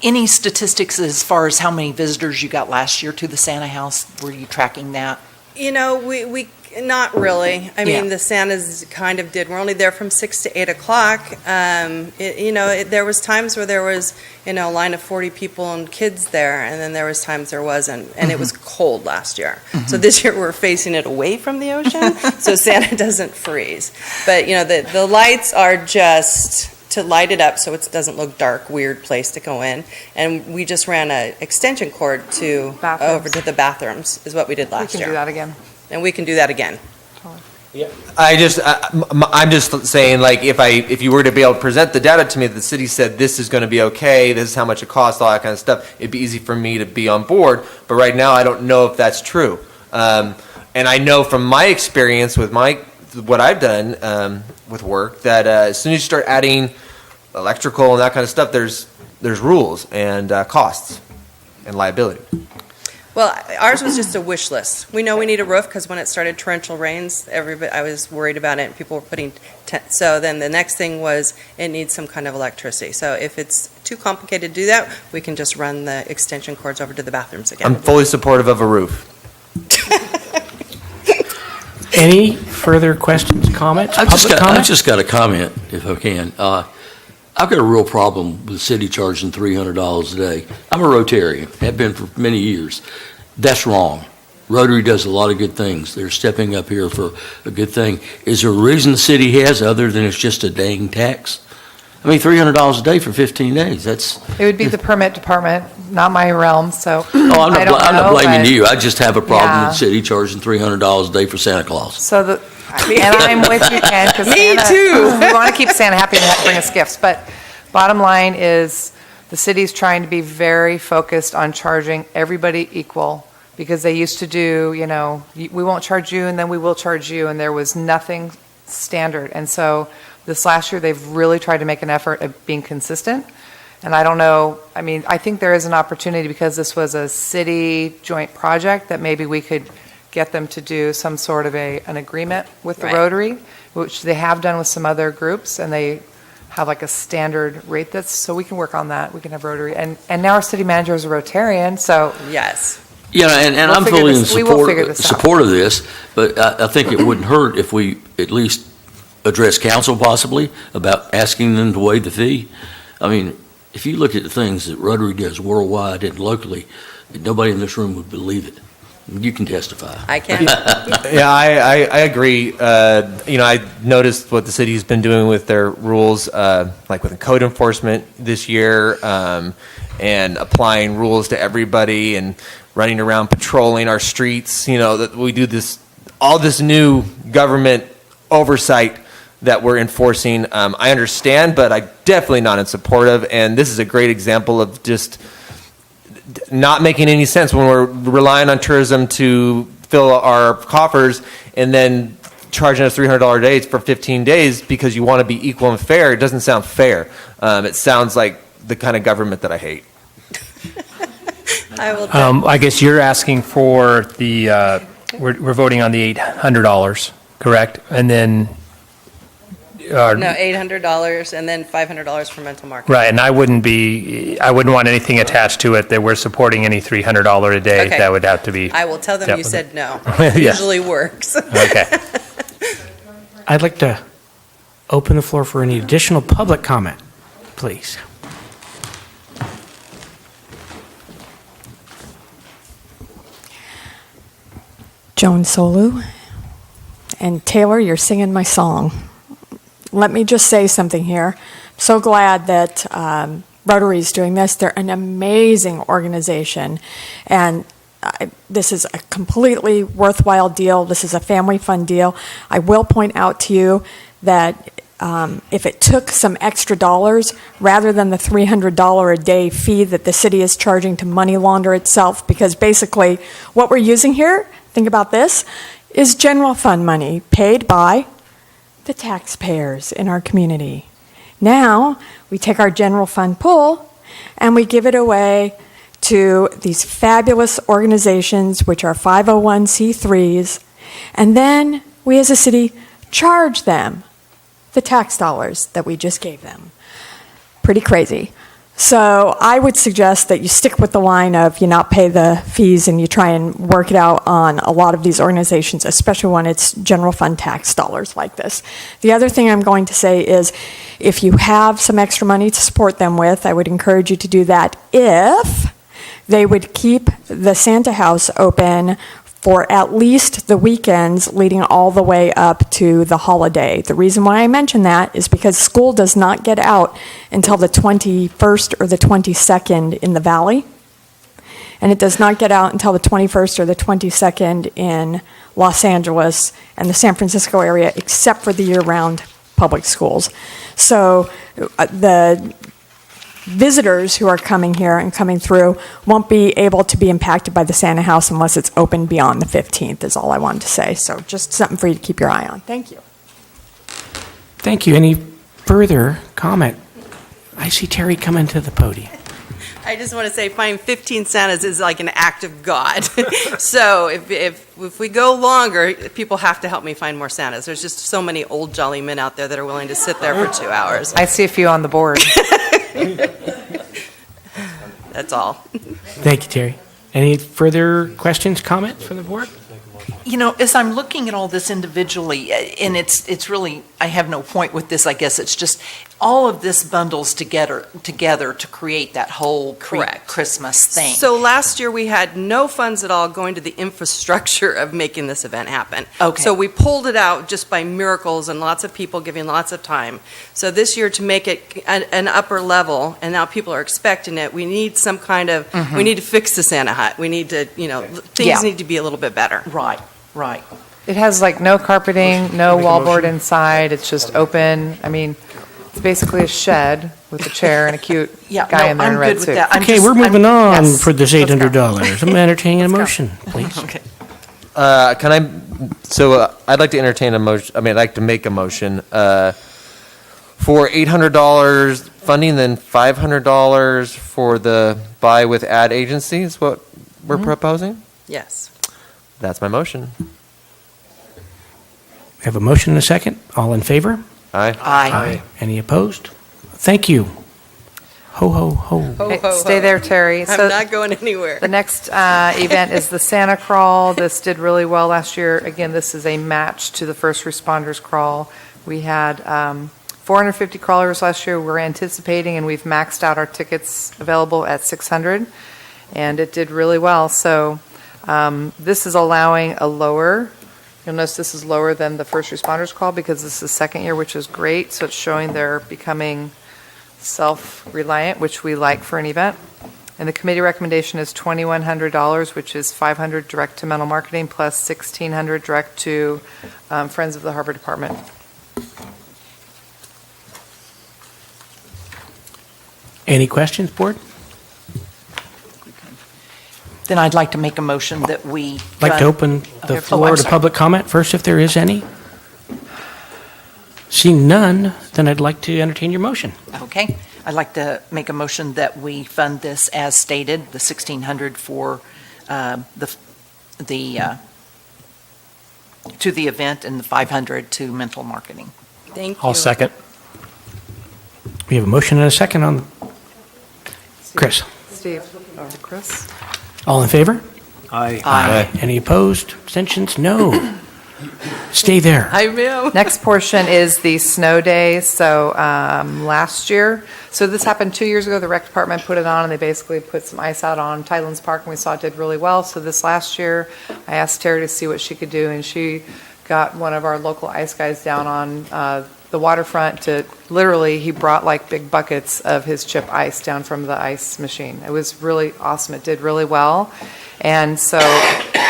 any statistics as far as how many visitors you got last year to the Santa House? Were you tracking that? We not really. I mean, Yeah. the Santas kind of did. We're only there from 6 to 8 o'clock. There was times where there was, a line of 40 people and kids there, and then there was times there wasn't, and it was cold last year. So this year we're facing it away from the ocean, so Santa doesn't freeze. But, the lights are just to light it up so it doesn't look dark, weird place to go in. And we just ran an extension cord over to the bathrooms, is what we did last year. We can do that again. And we can do that again. I'm just saying, like, if you were to be able to present the data to me that the city said this is going to be okay, this is how much it costs, all that kind of stuff, it'd be easy for me to be on board. But right now, I don't know if that's true. And I know from my experience with what I've done with work that as soon as you start adding electrical and that kind of stuff, there's rules and costs and liability. Well, ours was just a wish list. We know we need a roof because when it started torrential rains, I was worried about it and people were putting tents. So then the next thing was it needs some kind of electricity. So if it's too complicated to do that, we can just run the extension cords over to the bathrooms again. I'm fully supportive of a roof. Any further questions, comments, I've public comment? just got a comment, if I can. I've got a real problem with the city charging $300 a day. I'm a Rotarian, have been for many years. That's wrong. Rotary does a lot of good things. They're stepping up here for a good thing. Is there a reason the city has other than it's just a dang tax? I mean, $300 a day for 15 days, that's... It would be the permit department, not my realm, so Oh, I'm I don't not know, blaming but- you. I just have a problem Yeah. with the city charging $300 a day for Santa Claus. So and I'm with you, Ken, because Me Santa, too. we want to keep Santa happy and bring us gifts, but bottom line is the city's trying to be very focused on charging everybody equal, because they used to do, we won't charge you and then we will charge you, and there was nothing standard. And so this last year, they've really tried to make an effort of being consistent. And I don't know, I think there is an opportunity, because this was a city joint project, that maybe we could get them to do some sort of an agreement with the Right. Rotary, which they have done with some other groups, and they have like a standard rate so we can work on that. We can have Rotary. And now our city manager is a Rotarian, so. Yes. Yeah, and We'll I'm figure fully in this- we will figure this out. support of this, but I think it wouldn't hurt if we at least address council possibly about asking them to waive the fee. I mean, if you look at the things that Rotary does worldwide and locally, nobody in this room would believe it. You can testify. I can. Yeah, I agree. I noticed what the city's been doing with their rules, like with code enforcement this year, and applying rules to everybody and running around patrolling our streets. That we do all this new government oversight that we're enforcing. I understand, but I'm definitely not in support of, and this is a great example of just not making any sense when we're relying on tourism to fill our coffers and then charging us $300 a day for 15 days because you want to be equal and fair. It doesn't sound fair. It sounds like the kind of government that I hate. I will. I guess you're asking for we're voting on the $800, correct? And then... No, $800 and then $500 for mental marketing. Right, and I wouldn't want anything attached to it that we're supporting any $300 a day. Okay. That would have to be... I will tell them dealt you with said it. no. Yeah. Usually works. Okay. I'd like to open the floor for any additional public comment, please. Joan Solu. And Taylor, you're singing my song. Let me just say something here. I'm so glad that Rotary is doing this. They're an amazing organization. And this is a completely worthwhile deal. This is a family fun deal. I will point out to you that if it took some extra dollars, rather than the $300 a day fee that the city is charging to money launder itself, because basically what we're using here, think about this, is general fund money paid by the taxpayers in our community. Now, we take our general fund pool and we give it away to these fabulous organizations, which are 501c3s, and then we as a city charge them the tax dollars that we just gave them. Pretty crazy. So I would suggest that you stick with the line of you not pay the fees and you try and work it out on a lot of these organizations, especially when it's general fund tax dollars like this. The other thing I'm going to say is if you have some extra money to support them with, I would encourage you to do that if they would keep the Santa House open for at least the weekends leading all the way up to the holiday. The reason why I mention that is because school does not get out until the 21st or the 22nd in the Valley, and it does not get out until the 21st or the 22nd in Los Angeles and the San Francisco area, except for the year-round public schools. So the visitors who are coming here and coming through won't be able to be impacted by the Santa House unless it's open beyond the 15th, is all I wanted to say. So just something for you to keep your eye on. Thank you. Thank you. Any further comment? I see Terry coming to the podium. I just want to say, finding 15 Santas is like an act of God. So if we go longer, people have to help me find more Santas. There's just so many old jolly men out there that are willing to sit there for 2 hours. I see a few on the board. That's all. Thank you, Terry. Any further questions, comments from the board? You know, as I'm looking at all this individually, and it's really, I have no point with this, I guess, it's just all of this bundles together to create that whole Christmas thing. So last year, we had no funds at all going to the infrastructure of making this event happen. Okay. So we pulled it out just by miracles and lots of people giving lots of time. So this year, to make it an upper level, and now people are expecting it, we need some kind of, we need to fix the Santa hut. We need to, things need to be a little bit better. Right. Right. It has like no carpeting, no wallboard inside. It's just open. I mean, it's basically a shed with a chair and a cute guy in there in a red suit. Okay, we're moving on for this $800. I'm entertaining a motion, please. Okay. I'd like to entertain a motion, I'd like to make a motion for $800 funding, then $500 for the buy with ad agency is what we're proposing? Yes. That's my motion. We have a motion and a second. All in favor? Aye. Aye. Any opposed? Thank you. Ho, ho, ho. Hey, stay there, Terry. I'm not going anywhere. The next event is the Santa Crawl. This did really well last year. Again, this is a match to the First Responders Crawl. We had 450 crawlers last year. We're anticipating, and we've maxed out our tickets available at 600, and it did really well. So this is allowing a lower, you'll notice this is lower than the First Responders Crawl because this is the second year, which is great. So it's showing they're becoming self-reliant, which we like for an event. And the committee recommendation is $2,100, which is $500 direct to Mental Marketing plus $1,600 direct to Friends of the Harbor Department. Any questions, board? Then I'd like to make a motion that we... Like to open the floor to public comment first, if there is any? Seeing none, then I'd like to entertain your motion. Okay. I'd like to make a motion that we fund this as stated, the $1,600 for to the event and the $500 to mental marketing. Thank you. I'll second. We have a motion and a second on Chris. Steve or Chris? All in favor? Aye. Aye. Any opposed? Abstentions? No. Stay there. I will. Next portion is the snow day. So last year, so this happened 2 years ago, the rec department put it on and they basically put some ice out on Tidelands Park and we saw it did really well. So this last year, I asked Terry to see what she could do and she got one of our local ice guys down on the waterfront to literally, he brought like big buckets of his chip ice down from the ice machine. It was really awesome. It did really well. And so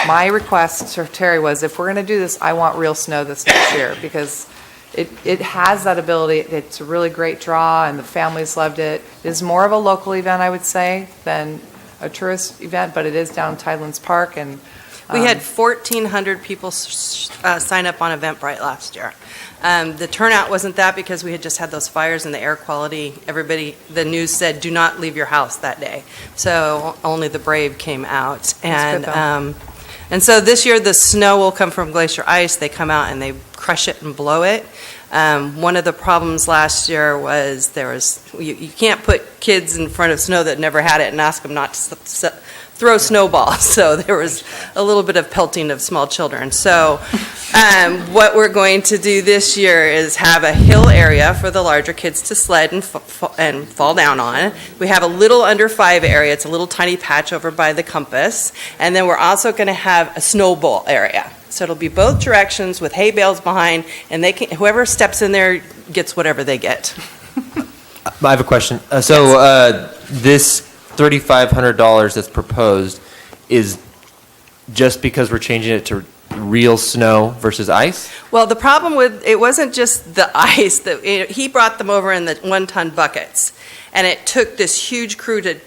my request to Terry was, if we're going to do this, I want real snow this next year because it has that ability. It's a really great draw and the families loved it. It is more of a local event, I would say, than a tourist event, but it is down Tidelands Park. And we had 1,400 people sign up on Eventbrite last year. The turnout wasn't that because we had just had those fires and the air quality. Everybody, the news said, do not leave your house that day. So only the brave came out. And so this year the snow will come from glacier ice. They come out and they crush it and blow it. One of the problems last year was you can't put kids in front of snow that never had it and ask them not to throw snowballs. So there was a little bit of pelting of small children. So what we're going to do this year is have a hill area for the larger kids to sled and fall down on. We have a little under 5 area. It's a little tiny patch over by the compass. And then we're also going to have a snowball area. So it'll be both directions with hay bales behind, and whoever steps in there gets whatever they get. I have a question. This $3,500 that's proposed is just because we're changing it to real snow versus ice? Well, the problem with it wasn't just the ice. He brought them over in the 1-ton buckets, and it took this huge crew to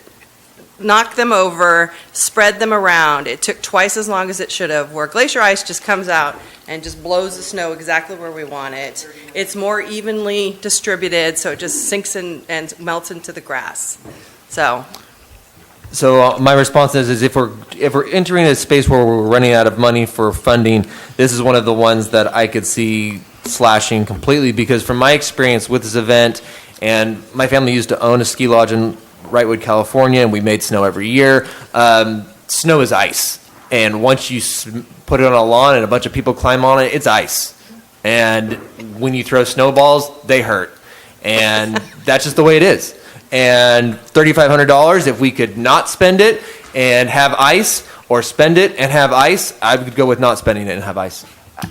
knock them over, spread them around. It took twice as long as it should have, where glacier ice just comes out and just blows the snow exactly where we want it. It's more evenly distributed, so it just sinks in and melts into the grass. So So my response is if we're entering a space where we're running out of money for funding, this is one of the ones that I could see slashing completely, because from my experience with this event, and my family used to own a ski lodge in Wrightwood, California, and we made snow every year. Snow is ice, and once you put it on a lawn and a bunch of people climb on it, it's ice. And when you throw snowballs, they hurt, and that's just the way it is. And $3,500, if we could not spend it and have ice, or spend it and have ice, I would go with not spending it and have ice.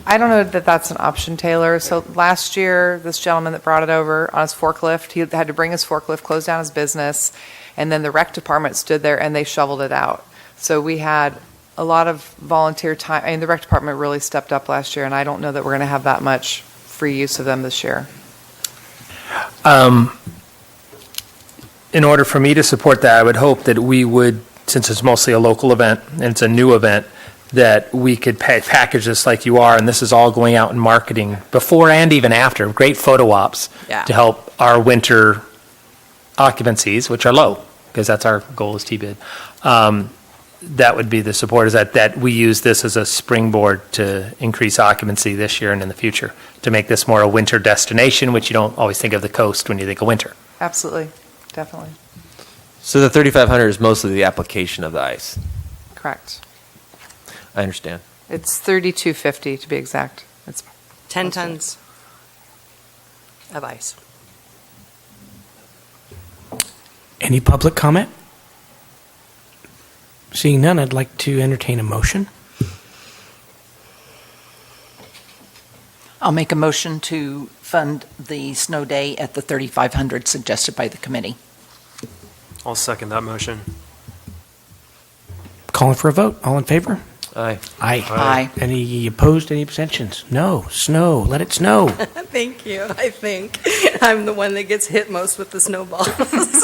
I don't know that that's an option, Taylor. So last year, this gentleman that brought it over on his forklift, he had to bring his forklift, close down his business, and then the rec department stood there and they shoveled it out. So we had a lot of volunteer time. I mean, the rec department really stepped up last year, and I don't know that we're going to have that much free use of them this year. In order for me to support that, I would hope that we would, since it's mostly a local event and it's a new event, that we could package this like you are, and this is all going out in marketing before and even after. Great photo ops to help our winter occupancies, which are low, because that's our goal is T-bid. That would be the support, is that we use this as a springboard to increase occupancy this year and in the future, to make this more a winter destination, which you don't always think of the coast when you think of winter. Absolutely, definitely. So the $3,500 is mostly the application of the ice. Correct. I understand. It's $3,250 to be exact. It's 10 tons of ice. Any public comment? Seeing none, I'd like to entertain a motion. I'll make a motion to fund the snow day at the $3,500 suggested by the committee. I'll second that motion. Calling for a vote. All in favor? Aye. Aye. Aye. Any opposed, any abstentions? No. Snow. Let it snow. Thank you. I think I'm the one that gets hit most with the snowballs.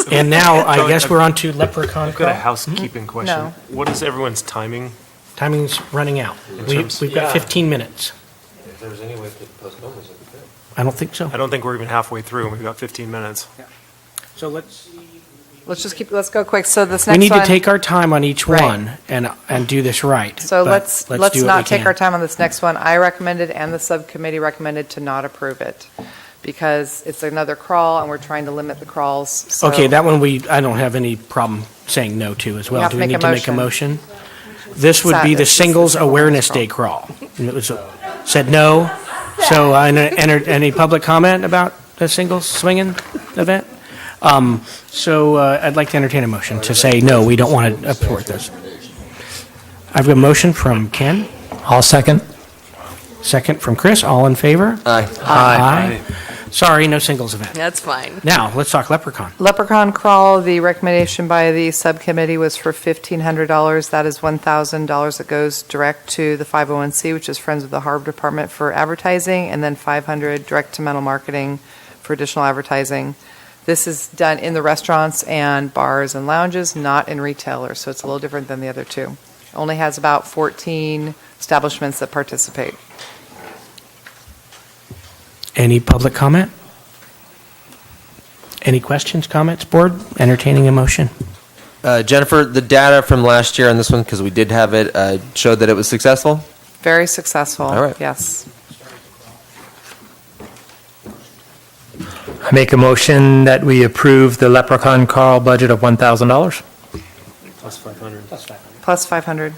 And now, I guess we're on to leprechaun I've got a crawl. housekeeping question. No. What is everyone's timing? Timing's running out. We've got 15 minutes. If there's any way to postpone this, it'd be good. I don't think so. I don't think we're even halfway through, and we've got 15 minutes. So let's go quick. So this we next need one. to take our time on each Right. one and do this right. So But let's do what not we take can. our time on this next one. I recommended and the subcommittee recommended to not approve it because it's another crawl and we're trying to limit the crawls. So Okay, that one I don't have any problem saying no to as well. have Do to we make need a to make a motion. motion? This would be the It's Singles the Awareness Day crawl. And it was said no. So I entered any public comment about the singles swinging event? So I'd like to entertain a motion to say, no, we don't want to support this. I've got a motion from Ken. I'll second. Second from Chris. All in favor? Aye. Aye. Sorry, no singles event. That's fine. Now, let's talk leprechaun. Leprechaun crawl, the recommendation by the subcommittee was for $1,500. That is $1,000 that goes direct to the 501c, which is Friends of the Harbor Department for advertising, and then $500 direct to Mental Marketing for additional advertising. This is done in the restaurants and bars and lounges, not in retailers, so it's a little different than the other two. Only has about 14 establishments that participate. Any public comment? Any questions, comments, board? Entertaining a motion. Jennifer, the data from last year on this one, because we did have it, showed that it was successful? Very successful. All right. Yes. I make a motion that we approve the leprechaun crawl budget of $1,000. Plus 500. Plus 500,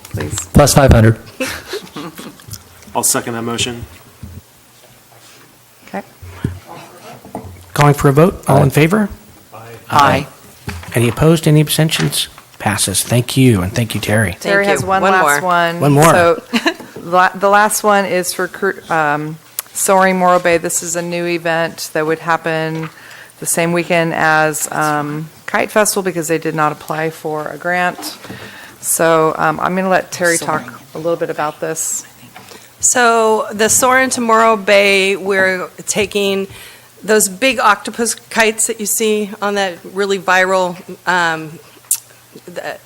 please. Plus 500. I'll second that motion. Okay. Calling for a vote. All in favor? Aye. Any opposed? Any abstentions? Passes. Thank you, and thank you, Terry. Terry has one last one. One more. So the last one is for Soaring Morro Bay. This is a new event that would happen the same weekend as Kite Festival because they did not apply for a grant. So I'm going to let Terry talk a little bit about this. So the Soar into Morro Bay, we're taking those big octopus kites that you see on that really viral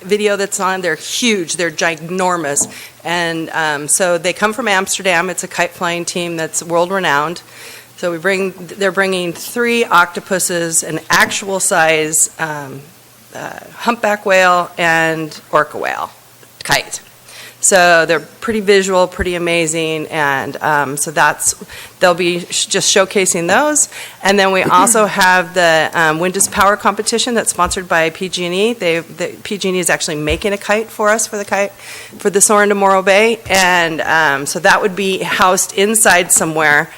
video that's on. They're huge. They're ginormous. And so they come from Amsterdam. It's a kite flying team that's world renowned. So they're bringing 3 octopuses, an actual size humpback whale and orca whale kite. So they're pretty visual, pretty amazing, and so they'll be just showcasing those. And then we also have the Wind is Power competition that's sponsored by PG&E. PG&E is actually making a kite for us for the Soarin' to Morro Bay, and so that would be housed inside somewhere.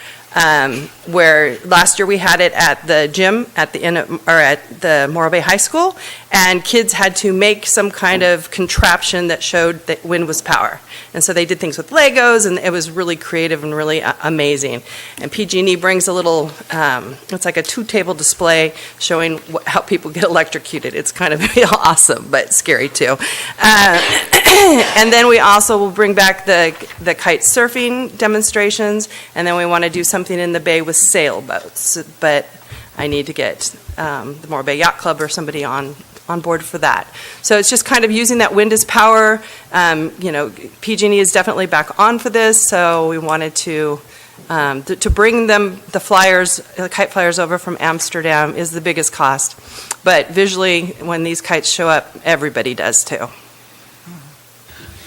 Where last year we had it at the gym at the Morro Bay High School, and kids had to make some kind of contraption that showed that wind was power. And so they did things with Legos, and it was really creative and really amazing. And PG&E brings a little, it's like a 2-table display showing how people get electrocuted. It's kind of awesome, but scary too. And then we also will bring back the kite surfing demonstrations, and then we want to do something in the bay with sailboats. But I need to get the Morro Bay Yacht Club or somebody on board for that. So it's just kind of using that wind as power. PG&E is definitely back on for this, so we wanted to bring them the kite flyers over from Amsterdam is the biggest cost. But visually, when these kites show up, everybody does too.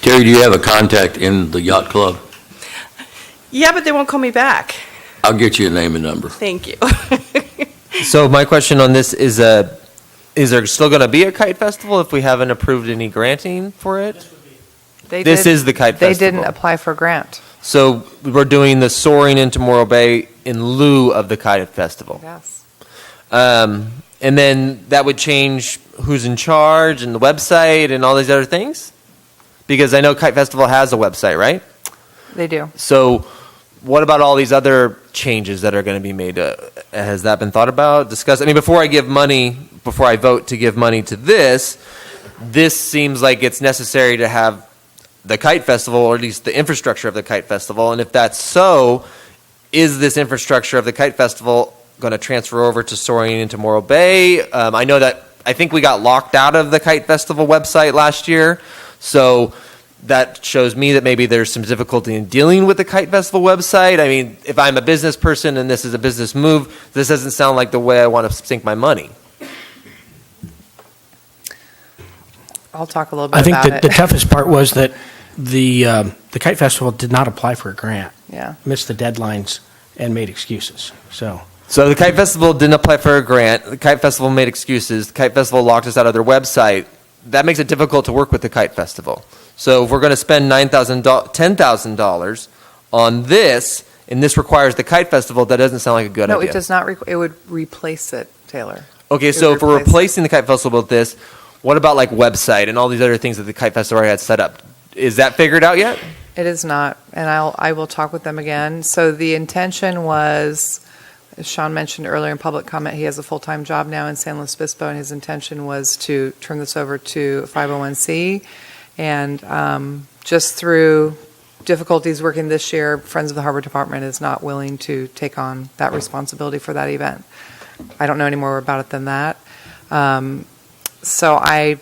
Terry, do you have a contact in the yacht club? Yeah, but they won't call me back. I'll get you a name and number. Thank you. So my question on this is there still going to be a kite festival if we haven't approved any granting for it? This is the kite festival. They didn't apply for a grant. So we're doing the Soaring into Morro Bay in lieu of the kite festival. Yes. And then that would change who's in charge and the website and all these other things? Because I know Kite Festival has a website, right? They do. So what about all these other changes that are going to be made? Has that been thought about, discussed? I mean, before I vote to give money to this seems like it's necessary to have the Kite Festival, or at least the infrastructure of the Kite Festival. And if that's so, is this infrastructure of the Kite Festival going to transfer over to Soaring into Morro Bay? I think we got locked out of the Kite Festival website last year. So that shows me that maybe there's some difficulty in dealing with the Kite Festival website. I mean, if I'm a business person and this is a business move, this doesn't sound like the way I want to sink my money. I'll talk a little bit I think about it. the toughest part was that the Kite Festival did not apply for a grant. Yeah. Missed the deadlines and made excuses. So the Kite Festival didn't apply for a grant. The Kite Festival made excuses. The Kite Festival locked us out of their website. That makes it difficult to work with the Kite Festival. So if we're going to spend $10,000 on this, and this requires the Kite Festival, that doesn't sound like a good idea. No, it does not. It would replace it, Taylor. Okay, so if we're replacing the Kite Festival with this, what about like website and all these other things that the Kite Festival already had set up? Is that figured out yet? It is not, and I will talk with them again. So the intention was, as Sean mentioned earlier in public comment, he has a full-time job now in San Luis Obispo, and his intention was to turn this over to 501c. And just through difficulties working this year, Friends of the Harbor Department is not willing to take on that responsibility for that event. I don't know any more about it than that. So I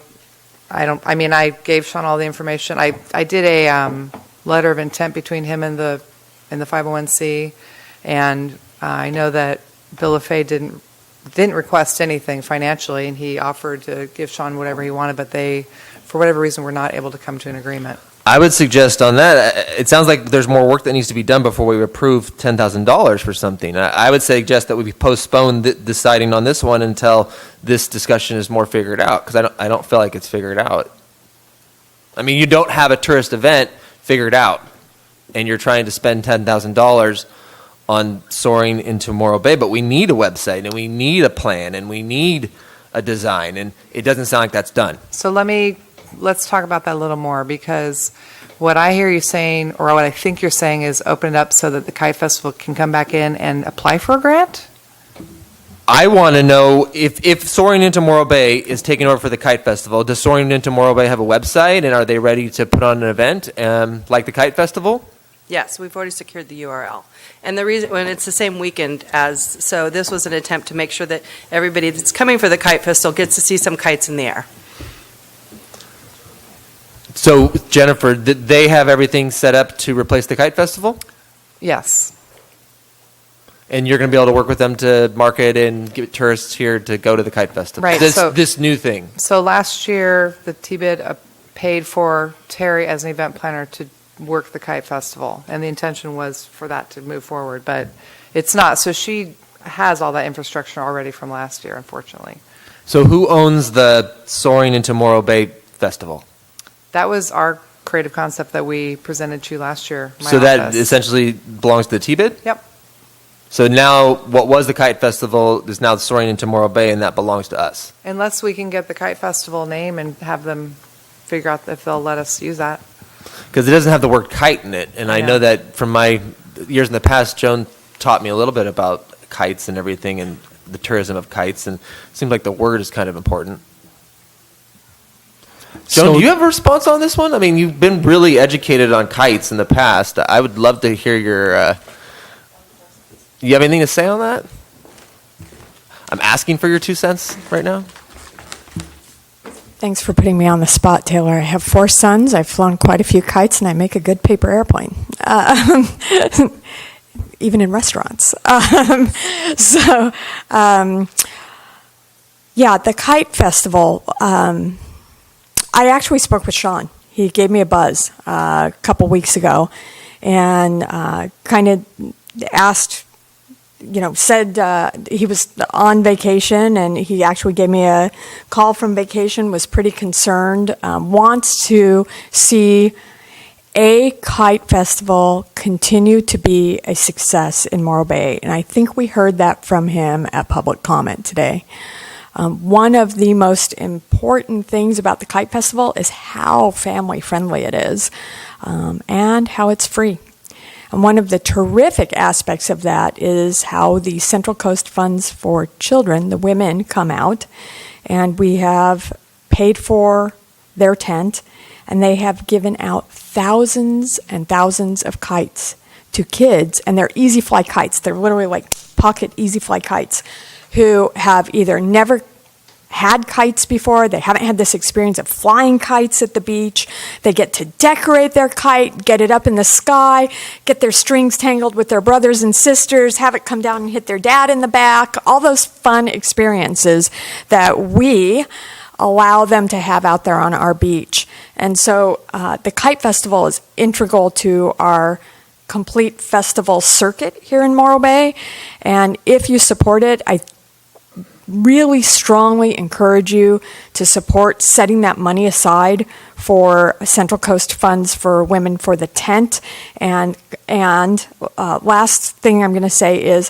gave Sean all the information. I did a letter of intent between him and the 501c, and I know that Bill LaFay didn't request anything financially, and he offered to give Sean whatever he wanted, but they, for whatever reason, were not able to come to an agreement. I would suggest on that, it sounds like there's more work that needs to be done before we approve $10,000 for something. I would suggest that we postpone deciding on this one until this discussion is more figured out, because I don't feel like it's figured out. I mean, you don't have a tourist event figured out, and you're trying to spend $10,000 on Soaring into Morro Bay, but we need a website, and we need a plan, and we need a design, and it doesn't sound like that's done. So let's talk about that a little more, because what I hear you saying, or what I think you're saying, is open it up so that the Kite Festival can come back in and apply for a grant? I want to know if Soaring into Morro Bay is taking over for the Kite Festival, does Soaring into Morro Bay have a website, and are they ready to put on an event like the Kite Festival? Yes, we've already secured the URL. And the reason, when it's the same weekend so this was an attempt to make sure that everybody that's coming for the Kite Festival gets to see some kites in the air. So, Jennifer, did they have everything set up to replace the Kite Festival? Yes. And you're going to be able to work with them to market and get tourists here to go to the kite festival. Right, This new thing. So last year, the TBID paid for Terry as an event planner to work the kite festival, and the intention was for that to move forward, but it's not. So she has all that infrastructure already from last year, unfortunately. So who owns the Soaring into Morro Bay Festival? That was our creative concept that we presented to you last year. So that essentially belongs to the TBID? Yep. So now what was the Kite Festival is now Soaring into Morro Bay, and that belongs to us. Unless we can get the kite festival name and have them figure out if they'll let us use that. Because it doesn't have the word kite in it. And I know that from my years in the past, Joan taught me a little bit about kites and everything and the tourism of kites, and it seems like the word is kind of important. Joan, do you have a response on this one? I mean, you've been really educated on kites in the past. I would love to hear your... you have anything to say on that? I'm asking for your 2 cents right now. Thanks for putting me on the spot, Taylor. I have 4 sons. I've flown quite a few kites, and I make a good paper airplane, even in restaurants. Yeah, the Kite Festival, I actually spoke with Sean. He gave me a buzz a couple weeks ago and kind of asked, said he was on vacation, and he actually gave me a call from vacation, was pretty concerned, wants to see a kite festival continue to be a success in Morro Bay. And I think we heard that from him at public comment today. One of the most important things about the Kite Festival is how family-friendly it is, and how it's free. And one of the terrific aspects of that is how the Central Coast Funds for Children, the women, come out, and we have paid for their tent, and they have given out thousands and thousands of kites to kids, and they're easy fly kites. They're literally like pocket easy fly kites, who have either never had kites before, they haven't had this experience of flying kites at the beach, they get to decorate their kite, get it up in the sky, get their strings tangled with their brothers and sisters, have it come down and hit their dad in the back, all those fun experiences that we allow them to have out there on our beach. And so the Kite Festival is integral to our complete festival circuit here in Morro Bay, and if you support it, I really strongly encourage you to support setting that money aside for Central Coast Funds for Women for the tent. And last thing I'm going to say is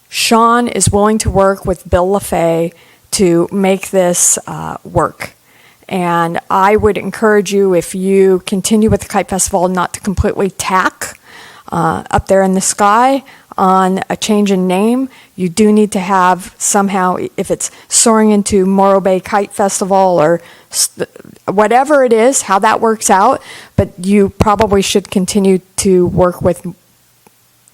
Sean is willing to work with Bill LaFay to make this work. And I would encourage you, if you continue with the Kite Festival, not to completely tack up there in the sky on a change in name. You do need to have somehow, if it's Soaring into Morro Bay Kite Festival or whatever it is, how that works out, but you probably should continue to work with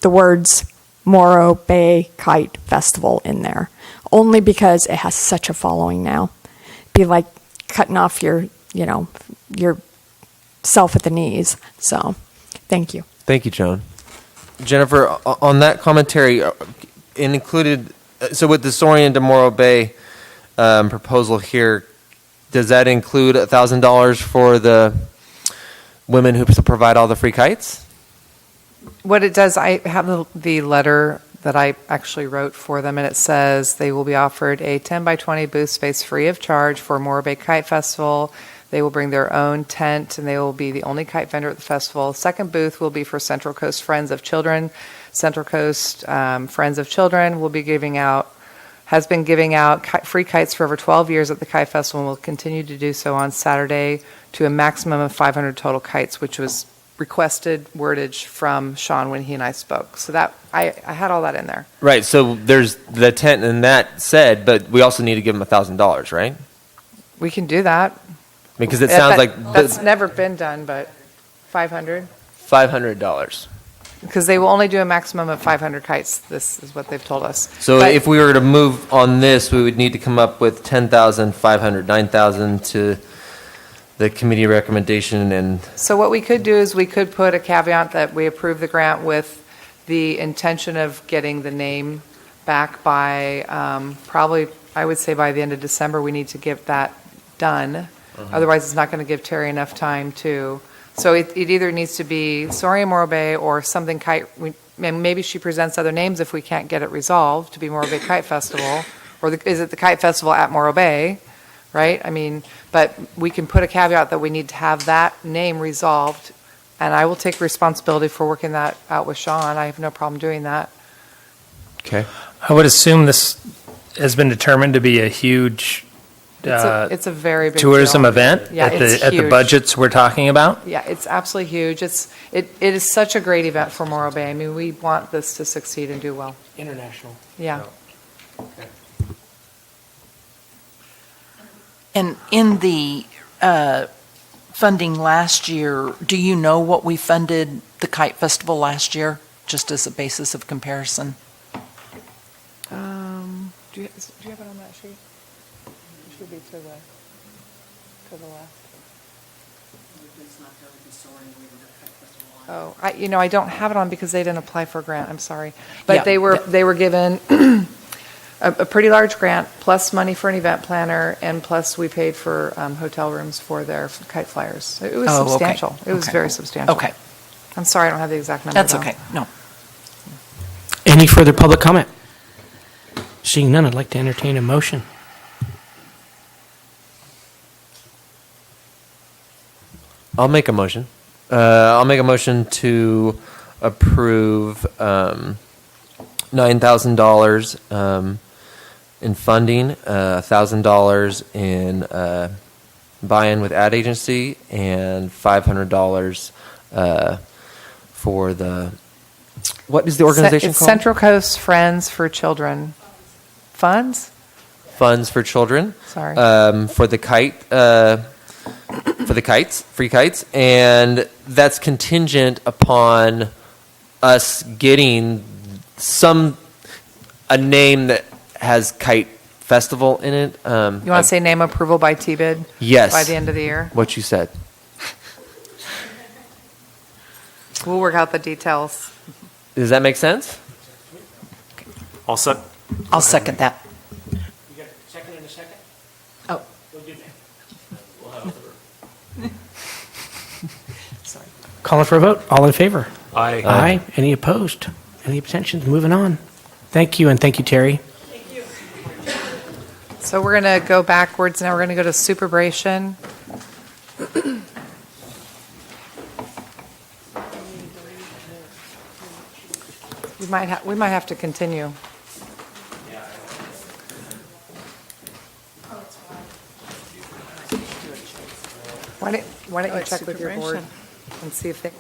the words Morro Bay Kite Festival in there, only because it has such a following now. Be like cutting off your self at the knees. So, thank you. Thank you, Joan. Jennifer, on that commentary, included, so with the Soaring into Morro Bay proposal here, does that include $1,000 for the women who provide all the free kites? What it does, I have the letter that I actually wrote for them, and it says they will be offered a 10 by 20 booth space free of charge for Morro Bay Kite Festival. They will bring their own tent, and they will be the only kite vendor at the festival. Second booth will be for Central Coast Friends of Children. Central Coast Friends of Children will be has been giving out free kites for over 12 years at the Kite Festival and will continue to do so on Saturday to a maximum of 500 total kites, which was requested wordage from Sean when he and I spoke. So that I had all that in there. Right, so there's the tent and that said, but we also need to give them $1,000, right? We can do that. Because it sounds like... That's never been done, but 500? $500. Because they will only do a maximum of 500 kites. This is what they've told us. So if we were to move on this, we would need to come up with 10,500, 9,000 to the committee recommendation. And so what we could do is we could put a caveat that we approve the grant with the intention of getting the name back by probably, I would say by the end of December, we need to get that done. Otherwise, it's not going to give Terry enough time to, so it either needs to be Soria Morro Bay or something kite, and maybe she presents other names if we can't get it resolved to be Morro Bay Kite Festival, or is it the Kite Festival at Morro Bay, right? I mean, but we can put a caveat that we need to have that name resolved, and I will take responsibility for working that out with Sean. I have no problem doing that. Okay. I would assume this has been determined to be a huge It's a very big tourism deal. event Yeah, it's at the huge. budgets we're talking about. Yeah, it's absolutely huge. It is such a great event for Morro Bay. I mean, we want this to succeed and do well. International. Yeah. And in the funding last year, do you know what we funded the Kite Festival last year, just as a basis of comparison? Do you have it on that sheet? It should be to the left. Oh, I don't have it on because they didn't apply for a grant. I'm sorry. But Yeah. they were given a pretty large grant, plus money for an event planner, and plus we paid for hotel rooms for their kite flyers. It was Oh, okay. substantial. It was Okay. very substantial. Okay. I'm sorry, I don't have the exact number. That's though. okay. No. Any further public comment? Seeing none, I'd like to entertain a motion. I'll make a motion. I'll make a motion to approve $9,000 in funding, $1,000 in buy-in with ad agency, and $500 for the, what is the organization It's called? Central Coast Friends for Children. Funds? Funds for Children. Sorry. For the kite, for the kites, free kites, and that's contingent upon us getting a name that has Kite Festival in it. You want to say name approval by T-bid? Yes. By the end of the year? What you said. We'll work out the details. Does that make sense? All set? I'll second that. You got a second and a second? Oh. We'll do that. Sorry. Call it for a vote. All in favor? Aye. Aye. Any opposed? Any abstentions? Moving on. Thank you, and thank you, Terry. So we're going to go backwards now. We're going to go to Superbration. We might have to continue. Why don't you check with your board and see if they...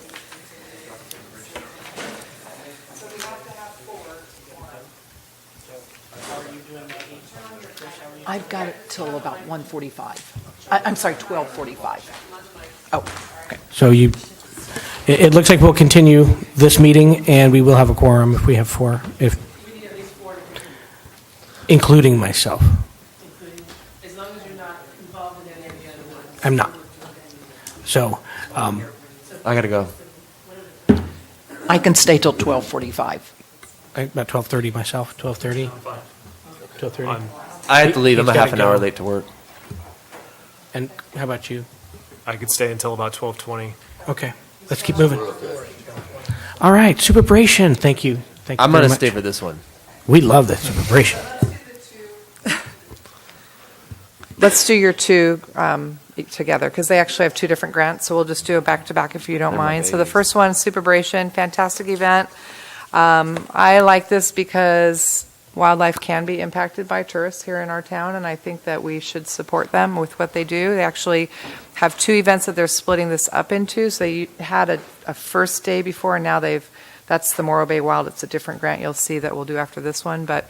I've got it till about 1:45. I'm sorry, 12:45. Oh, okay. So it looks like we'll continue this meeting, and we will have a quorum if we have four, including myself. As long as you're not involved in any of the other ones. I'm not. So, I got to go. I can stay till 12:45. About 12:30 myself, 12:30? 12:30? I have to leave. I'm He's a half gotta an hour go. late to work. And how about you? I could stay until about 12:20. Okay, let's keep moving. All right, Superbration, thank you. Thank you I'm very going to much. stay for this one. We love this Superbration. Let's do your two together, because they actually have two different grants, so we'll just do a back-to-back if you don't They're my mind. So the babies. first one, Superbration, fantastic event. I like this because wildlife can be impacted by tourists here in our town, and I think that we should support them with what they do. They actually have two events that they're splitting this up into. So they had a first day before, and now that's the Morro Bay Wild. It's a different grant you'll see that we'll do after this one, but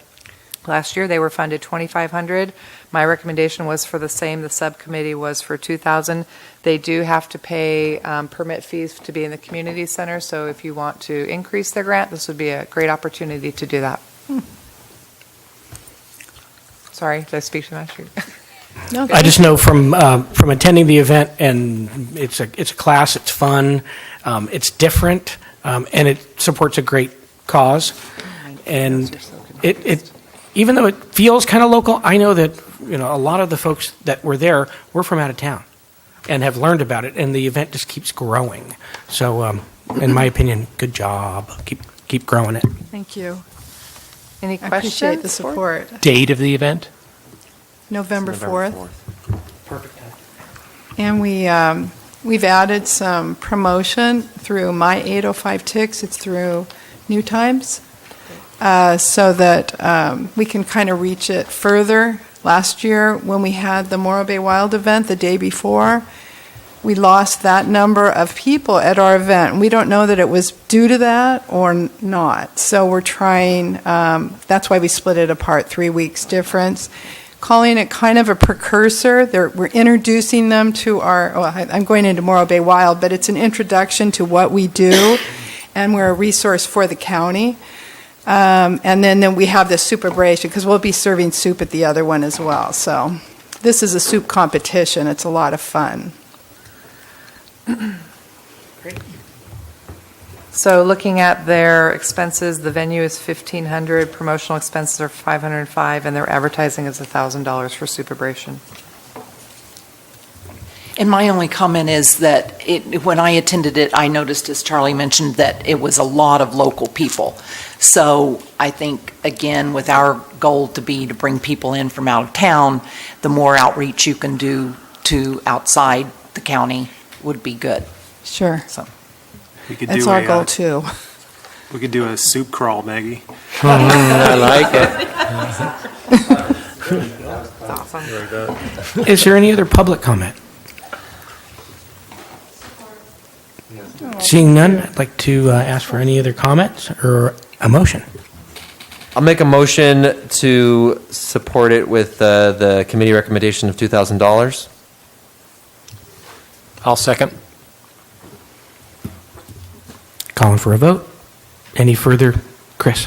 last year they were funded $2,500. My recommendation was for the same. The subcommittee was for $2,000. They do have to pay permit fees to be in the community center, so if you want to increase their grant, this would be a great opportunity to do that. Sorry, did I speak too much? I just know from attending the event, and it's a class, it's fun, it's different, and it supports a great cause. And it even though it feels kind of local, I know that, a lot of the folks that were there were from out of town and have learned about it, and the event just keeps growing. So, in my opinion, good job. Keep growing it. Thank you. Any I appreciate questions? the support. Date of the event? November 4th. Perfect. And we've added some promotion through My 805 Ticks. It's through New Times, so that we can kind of reach it further. Last year, when we had the Morro Bay Wild event the day before, we lost that number of people at our event. We don't know that it was due to that or not. So we're trying, that's why we split it apart, 3 weeks difference. Calling it kind of a precursor. We're introducing them to I'm going into Morro Bay Wild, but it's an introduction to what we do, and we're a resource for the county. And then we have this soup abrasion, because we'll be serving soup at the other one as well. So this is a soup competition. It's a lot of fun. Great. So looking at their expenses, the venue is $1,500, promotional expenses are $505, and their advertising is $1,000 for soup abrasion. And my only comment is that when I attended it, I noticed, as Charlie mentioned, that it was a lot of local people. So I think, again, with our goal to bring people in from out of town, the more outreach you can do to outside the county would be good. Sure. So We could that's do our a, goal, too. We could do a soup crawl, Maggie. I like it. Awesome. Is there any other public comment? Seeing none, I'd like to ask for any other comments or a motion. I'll make a motion to support it with the committee recommendation of $2,000. I'll second. Calling for a vote. Any further, Chris?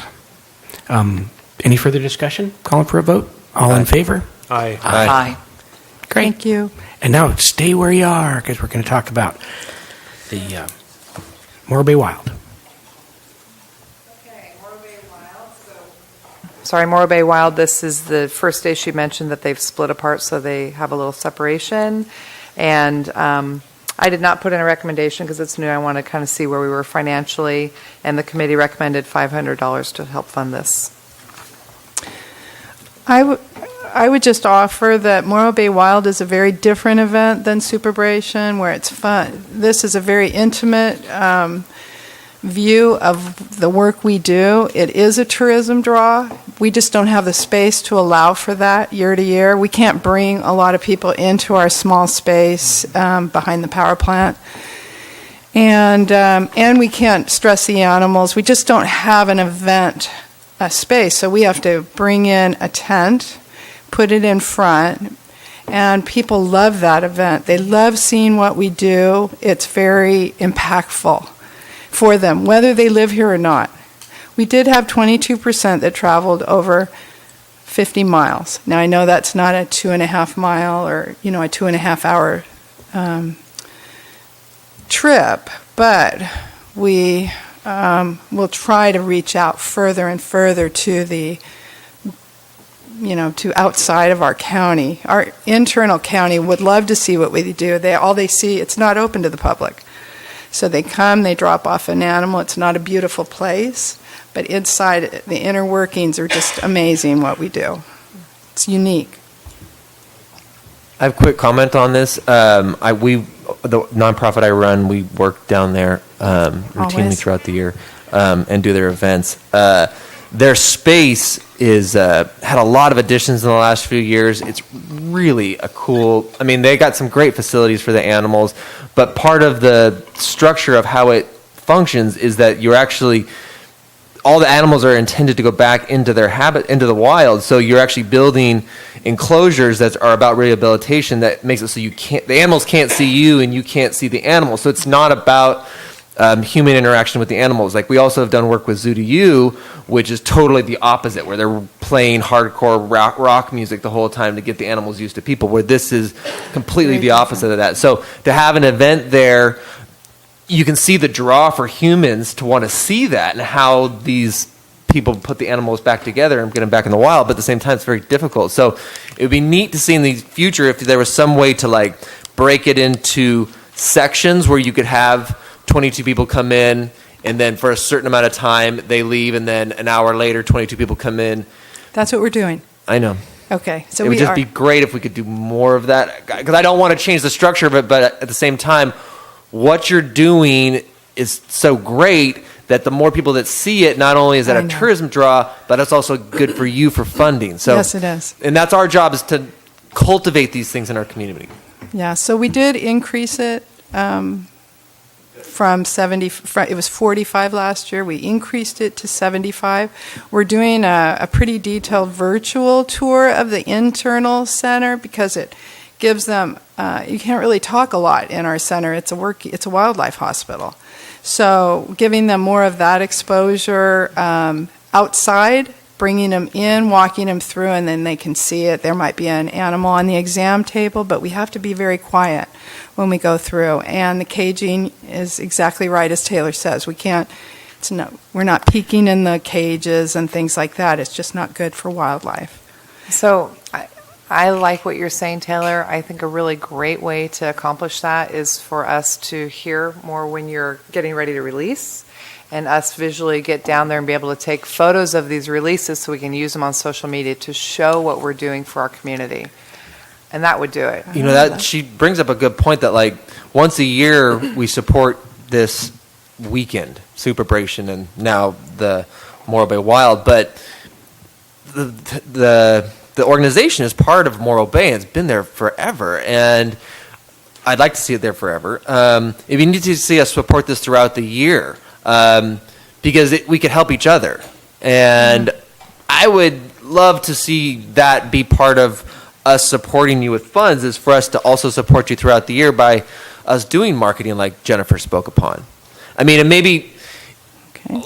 Any further discussion? Calling for a vote. All in favor? Aye. Aye. Great. Thank you. And now stay where you are, because we're going to talk about the Morro Bay Wild. Sorry, Morro Bay Wild, this is the first day she mentioned that they've split apart, so they have a little separation. And I did not put in a recommendation because it's new. I want to kind of see where we were financially, and the committee recommended $500 to help fund this. I would just offer that Morro Bay Wild is a very different event than Superbration, where it's fun. This is a very intimate view of the work we do. It is a tourism draw. We just don't have the space to allow for that year to year. We can't bring a lot of people into our small space behind the power plant. And we can't stress the animals. We just don't have an event space. So we have to bring in a tent, put it in front, and people love that event. They love seeing what we do. It's very impactful for them, whether they live here or not. We did have 22% that traveled over 50 miles. Now, I know that's not a 2.5 mile or, a 2.5 hour trip, but we will try to reach out further and further to the to outside of our county. Our internal county would love to see what we do. All they see, it's not open to the public. So they come, they drop off an animal. It's not a beautiful place, but inside, the inner workings are just amazing what we do. It's unique. I have a quick comment on this. The nonprofit I run, we work down there routinely Always. throughout the year and do their events. Their space is had a lot of additions in the last few years. It's really a cool. I mean, they got some great facilities for the animals, but part of the structure of how it functions is that you're actually all the animals are intended to go back into their habit, into the wild. So you're actually building enclosures that are about rehabilitation that makes it so the animals can't see you and you can't see the animals. So it's not about human interaction with the animals. Like we also have done work with Zoo to You, which is totally the opposite, where they're playing hardcore rock music the whole time to get the animals used to people, where this is completely the opposite of that. So to have an event there, you can see the draw for humans to want to see that and how these people put the animals back together and get them back in the wild, but at the same time, it's very difficult. So it would be neat to see in the future if there was some way to like break it into sections where you could have 22 people come in, and then for a certain amount of time they leave, and then an hour later 22 people come in. That's what we're doing. I know. Okay, so it would just be great if we could do more of that, because I don't want to change the structure of it, but at the same time, what you're doing is so great that the more people that see it, not only is that a tourism draw, but it's also good for you for funding. So, yes, it is. And that's our job, is to cultivate these things in our community. Yeah, so we did increase it from 70, it was 45 last year. We increased it to 75. We're doing a pretty detailed virtual tour of the internal center because it gives them, you can't really talk a lot in our center. It's a wildlife hospital. So giving them more of that exposure outside, bringing them in, walking them through, and then they can see it. There might be an animal on the exam table, but we have to be very quiet when we go through. And the caging is exactly right, as Taylor says. We're not peeking in the cages and things like that. It's just not good for wildlife. So I like what you're saying, Taylor. I think a really great way to accomplish that is for us to hear more when you're getting ready to release, and us visually get down there and be able to take photos of these releases so we can use them on social media to show what we're doing for our community. And that would do it. You know, that she brings up a good point that like once a year we support this weekend, Superbration, and now the Morro Bay Wild, but the organization is part of Morro Bay and it's been there forever, and I'd like to see it there forever. If you need to see us support this throughout the year, because we could help each other, and I would love to see that be part of us supporting you with funds, is for us to also support you throughout the year by us doing marketing like Jennifer spoke upon. I mean, and maybe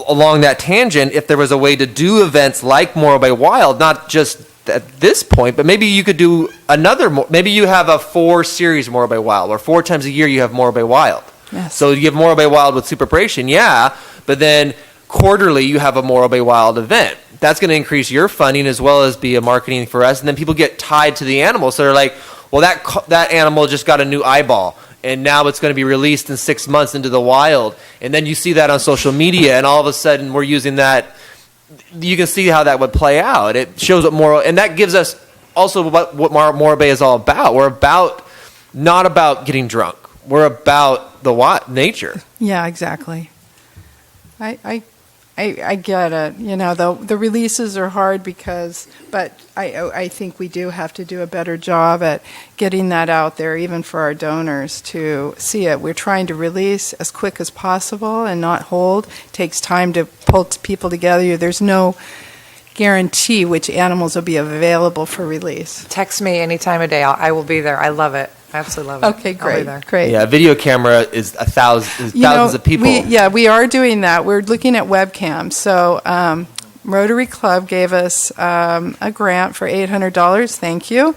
along that tangent, if there was a way to do events like Morro Bay Wild, not just at this point, but maybe you could do maybe you have a 4-series Morro Bay Wild, or 4 times a year you have Morro Bay Wild. Yes. So you have Morro Bay Wild with Superbration, but then quarterly you have a Morro Bay Wild event. That's going to increase your funding as well as be a marketing for us, and then people get tied to the animal, so they're like, well, that animal just got a new eyeball, and now it's going to be released in 6 months into the wild, and then you see that on social media, and all of a sudden we're using that. You can see how that would play out. It shows what Morro, and that gives us also what Morro Bay is all about. We're not about getting drunk. We're about the nature. Yeah, exactly. I get it. You know, the releases are hard but I think we do have to do a better job at getting that out there, even for our donors to see it. We're trying to release as quick as possible and not hold. It takes time to pull people together. There's no guarantee which animals will be available for release. Text me any time of day. I will be there. I love it. I absolutely love it. Okay, I'll be great, there. great. Yeah, a video camera is thousands of people. We are doing that. We're looking at webcams. So Rotary Club gave us a grant for $800. Thank you,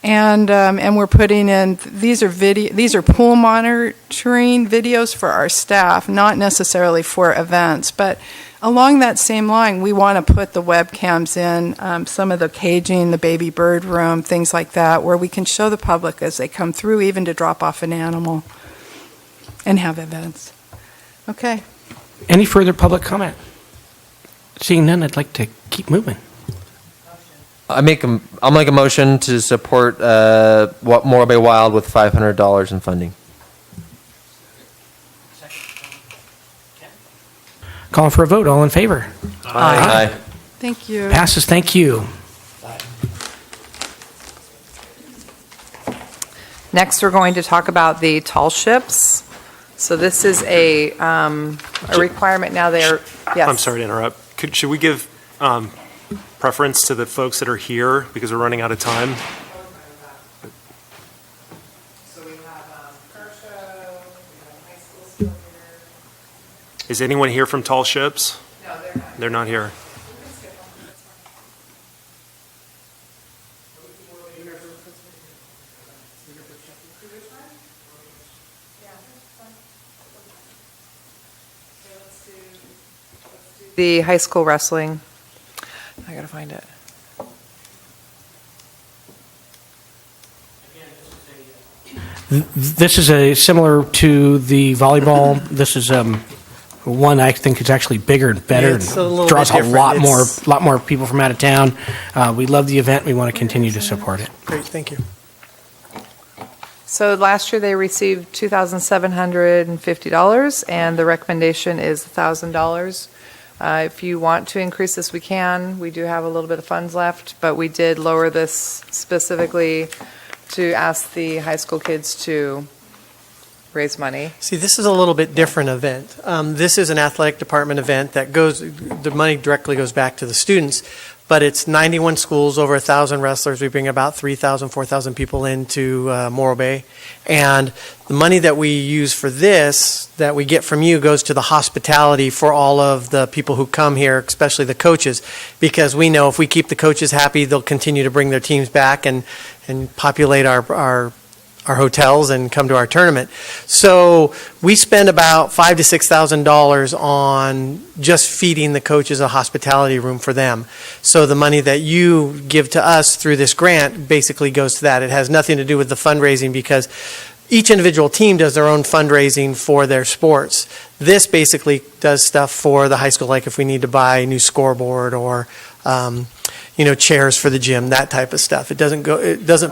and we're putting in these are pool monitoring videos for our staff, not necessarily for events, but along that same line, we want to put the webcams in some of the caging, the baby bird room, things like that, where we can show the public as they come through, even to drop off an animal and have events. Okay. Any further public comment? Seeing none, I'd like to keep moving. I'll make a motion to support Morro Bay Wild with $500 in funding. Calling for a vote. All in favor? Aye. Thank you. Passes. Thank you. Next, we're going to talk about the tall ships. So this is a requirement now. Yes. I'm sorry to interrupt. Should we give preference to the folks that are here because we're running out of time? Is anyone here from Tall Ships? No, they're not here. The high school wrestling. I gotta find it. This is similar to the volleyball. This is one I think is actually bigger and better. Yeah, it's a little draws bit a lot different. lot more people from out of town. We love the event. We want to continue to support it. Great, thank you. So last year they received $2,750, and the recommendation is $1,000. If you want to increase this, we can. We do have a little bit of funds left, but we did lower this specifically to ask the high school kids to raise money. See, this is a little bit different event. This is an athletic department event that the money directly goes back to the students, but it's 91 schools, over 1,000 wrestlers. We bring about 3,000, 4,000 people into Morro Bay. And the money that we use for this, that we get from you, goes to the hospitality for all of the people who come here, especially the coaches, because we know if we keep the coaches happy, they'll continue to bring their teams back and populate our hotels and come to our tournament. So we spend about $5,000 to $6,000 on just feeding the coaches a hospitality room for them. So the money that you give to us through this grant basically goes to that. It has nothing to do with the fundraising because each individual team does their own fundraising for their sports. This basically does stuff for the high school, like if we need to buy a new scoreboard or chairs for the gym, that type of stuff. It doesn't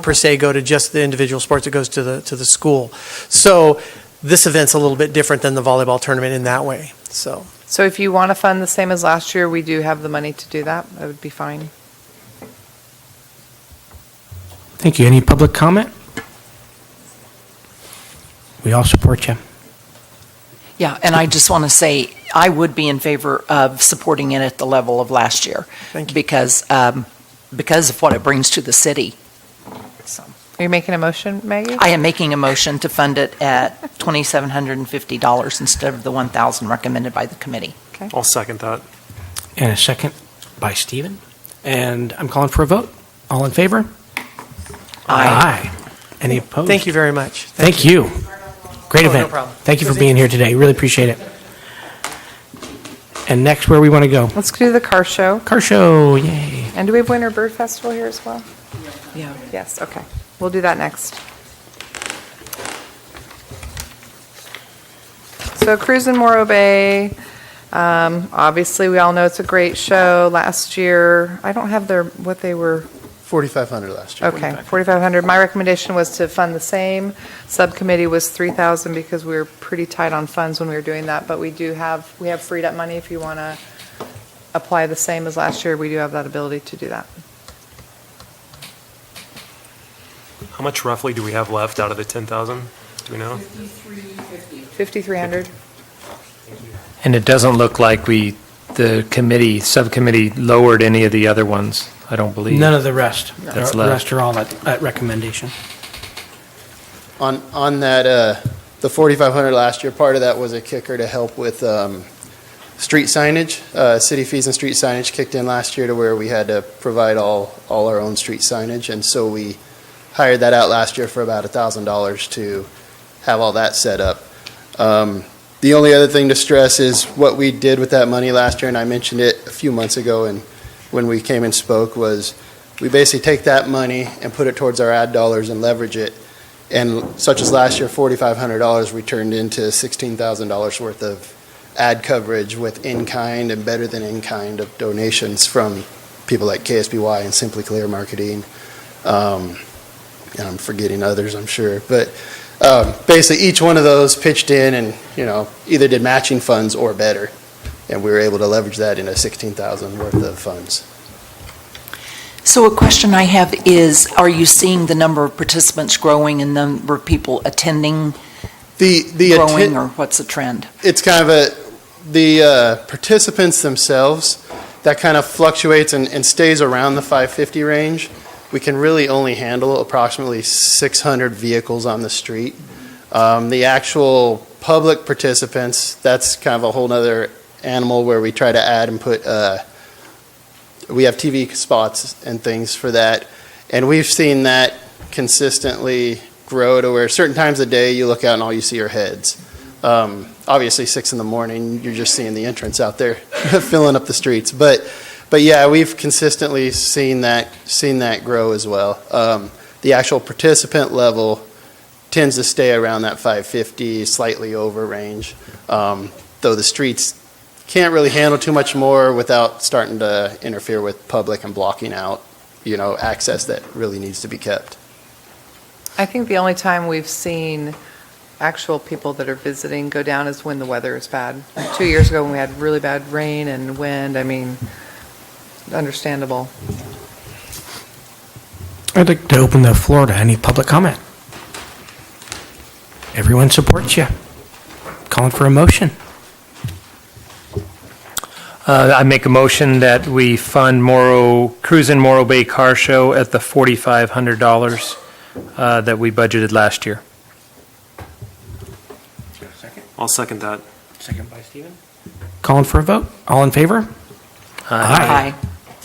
per se go to just the individual sports, it goes to the school. So this event's a little bit different than the volleyball tournament in that way. So if you want to fund the same as last year, we do have the money to do that. That would be fine. Thank you. Any public comment? We all support you. Yeah, and I just want to say, I would be in favor of supporting it at the level of last year. Thank you. Because of what it brings to the city. So, Are you making a motion, Maggie? I am making a motion to fund it at $2,750 instead of the $1,000 recommended by the committee. Okay. I'll second that. And a second by Stephen. And I'm calling for a vote. All in favor? Aye. Any opposed? thank you very much. Thank you. Great Oh, no event. problem. Thank you for being here today. Really appreciate it. And next, where we want to go? Let's do the car show. Car show, yay. And do we have Winter Bird Festival here as well? Yeah. Yes, okay. We'll do that next. So Cruise in Morro Bay, obviously we all know it's a great show. Last year, I don't have what they were. 4,500 last year. Okay, 4,500. My recommendation was to fund the same. Subcommittee was 3,000 because we were pretty tight on funds when we were doing that, but we have freed up money if you want to apply the same as last year. We do have that ability to do that. How much roughly do we have left out of the 10,000? Do we know? 5,300. And it doesn't look like the subcommittee lowered any of the other ones, I don't believe. None of the rest. That's The left. rest are all at recommendation. On that, the 4,500 last year, part of that was a kicker to help with street signage. City fees and street signage kicked in last year to where we had to provide all our own street signage, and so we hired that out last year for about $1,000 to have all that set up. The only other thing to stress is what we did with that money last year, and I mentioned it a few months ago and when we came and spoke, was we basically take that money and put it towards our ad dollars and leverage it. And such as last year, $4,500 we turned into $16,000 worth of ad coverage with in-kind and better than in-kind of donations from people like KSBY and Simply Clear Marketing. And I'm forgetting others, I'm sure. But basically each one of those pitched in and, either did matching funds or better. And we were able to leverage that into $16,000 worth of funds. So a question I have is, are you seeing the number of participants growing and the number of people attending growing, or what's the trend? It's kind of the participants themselves, that kind of fluctuates and stays around the 550 range. We can really only handle approximately 600 vehicles on the street. The actual public participants, that's kind of a whole nother animal where we try to add and put, we have TV spots and things for that. And we've seen that consistently grow to where certain times of the day you look out and all you see are heads. Obviously, 6 in the morning, you're just seeing the entrance out there filling up the streets. But yeah, we've consistently seen that grow as well. The actual participant level tends to stay around that 550, slightly over range, though the streets can't really handle too much more without starting to interfere with public and blocking out, access that really needs to be kept. I think the only time we've seen actual people that are visiting go down is when the weather is bad. 2 years ago when we had really bad rain and wind, understandable. I'd like to open the floor to any public comment. Everyone supports you. Calling for a motion. I make a motion that we fund Cruisin' Morro Bay Car Show at the $4,500 that we budgeted last year. I'll second that. Second by Stephen. Calling for a vote. All in favor? Aye.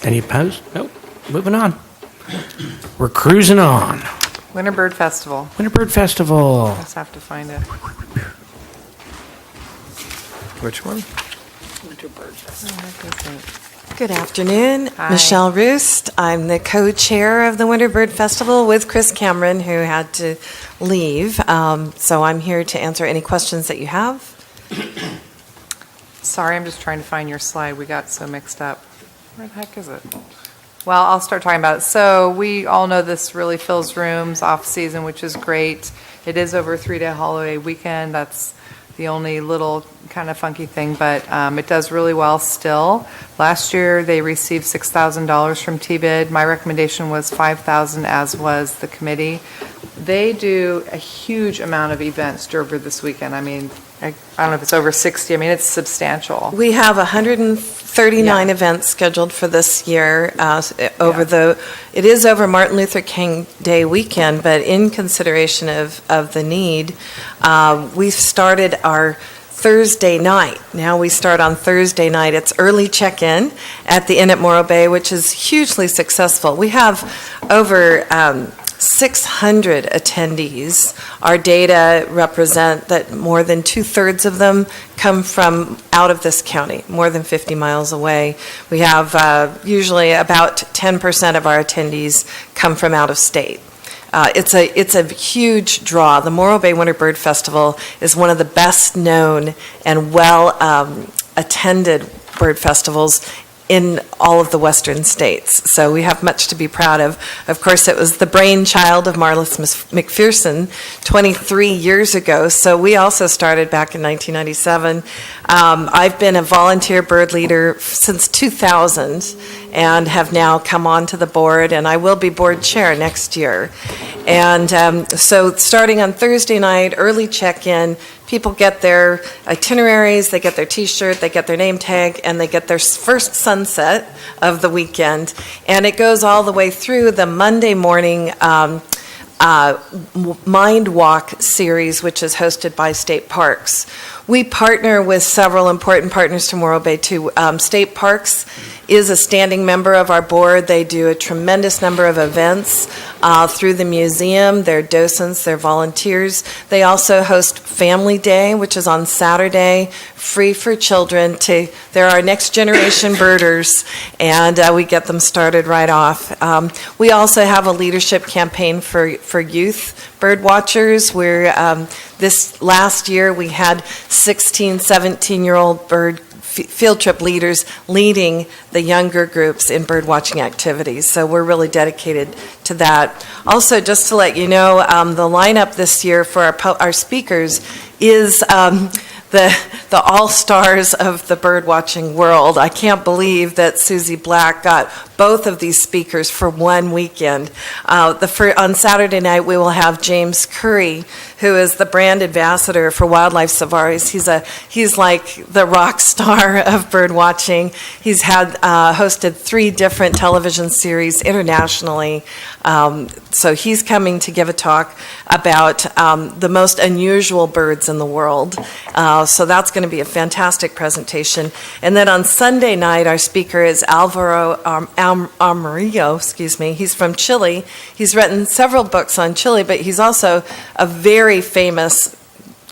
Any opposed? Nope. Moving on. We're cruising on. Winterbird Festival. Winterbird Festival. Just have to find it. Which one? Good afternoon. Hi. Michelle Roost. I'm the co-chair of the Winterbird Festival with Chris Cameron, who had to leave. So I'm here to answer any questions that you have. Sorry, I'm just trying to find your slide. We got so mixed up. Where the heck is it? Well, I'll start talking about it. So we all know this really fills rooms off season, which is great. It is over a 3-day holiday weekend. That's the only little kind of funky thing, but it does really well still. Last year, they received $6,000 from TBID. My recommendation was $5,000, as was the committee. They do a huge amount of events over this weekend. I don't know if it's over 60. It's substantial. We have 139 events scheduled for this year. It is over Martin Luther King Day weekend, but in consideration of the need, we've started our Thursday night. Now we start on Thursday night. It's early check-in at the Inn at Morro Bay, which is hugely successful. We have over 600 attendees. Our data represent that more than 2/3 of them come from out of this county, more than 50 miles away. We have usually about 10% of our attendees come from out of state. It's a huge draw. The Morro Bay Winterbird Festival is one of the best known and well attended bird festivals in all of the western states. So we have much to be proud of. Of course, it was the brainchild of Marlis McPherson 23 years ago. So we also started back in 1997. I've been a volunteer bird leader since 2000 and have now come onto the board, and I will be board chair next year. And so starting on Thursday night, early check-in, people get their itineraries, they get their T-shirt, they get their name tag, and they get their first sunset of the weekend. And it goes all the way through the Monday morning Mind Walk series, which is hosted by State Parks. We partner with several important partners to Morro Bay too. State Parks is a standing member of our board. They do a tremendous number of events through the museum. They're docents, they're volunteers. They also host Family Day, which is on Saturday, free for children. They're our next generation birders, and we get them started right off. We also have a leadership campaign for youth bird watchers. This last year we had 16, 17-year-old bird field trip leaders leading the younger groups in bird watching activities. So we're really dedicated to that. Also, just to let you know, the lineup this year for our speakers is the all-stars of the bird watching world. I can't believe that Susie Black got both of these speakers for one weekend. On Saturday night, we will have James Curry, who is the brand ambassador for Wildlife Safaris. He's like the rock star of bird watching. He's hosted 3 different television series internationally. So he's coming to give a talk about the most unusual birds in the world. So that's going to be a fantastic presentation. And then on Sunday night, our speaker is Alvaro Amarillo, He's from Chile. He's written several books on Chile, but he's also a very famous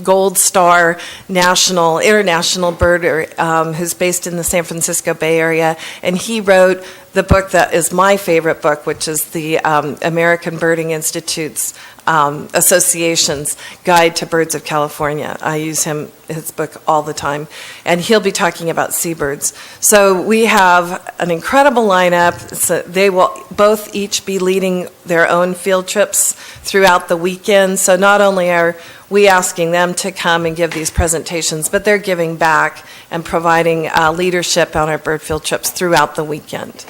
Gold Star international birder who's based in the San Francisco Bay Area, and he wrote the book that is my favorite book, which is the American Birding Institute's Association's Guide to Birds of California. I use his book all the time, and he'll be talking about seabirds. So we have an incredible lineup. So they will both each be leading their own field trips throughout the weekend. So not only are we asking them to come and give these presentations, but they're giving back and providing leadership on our bird field trips throughout the weekend.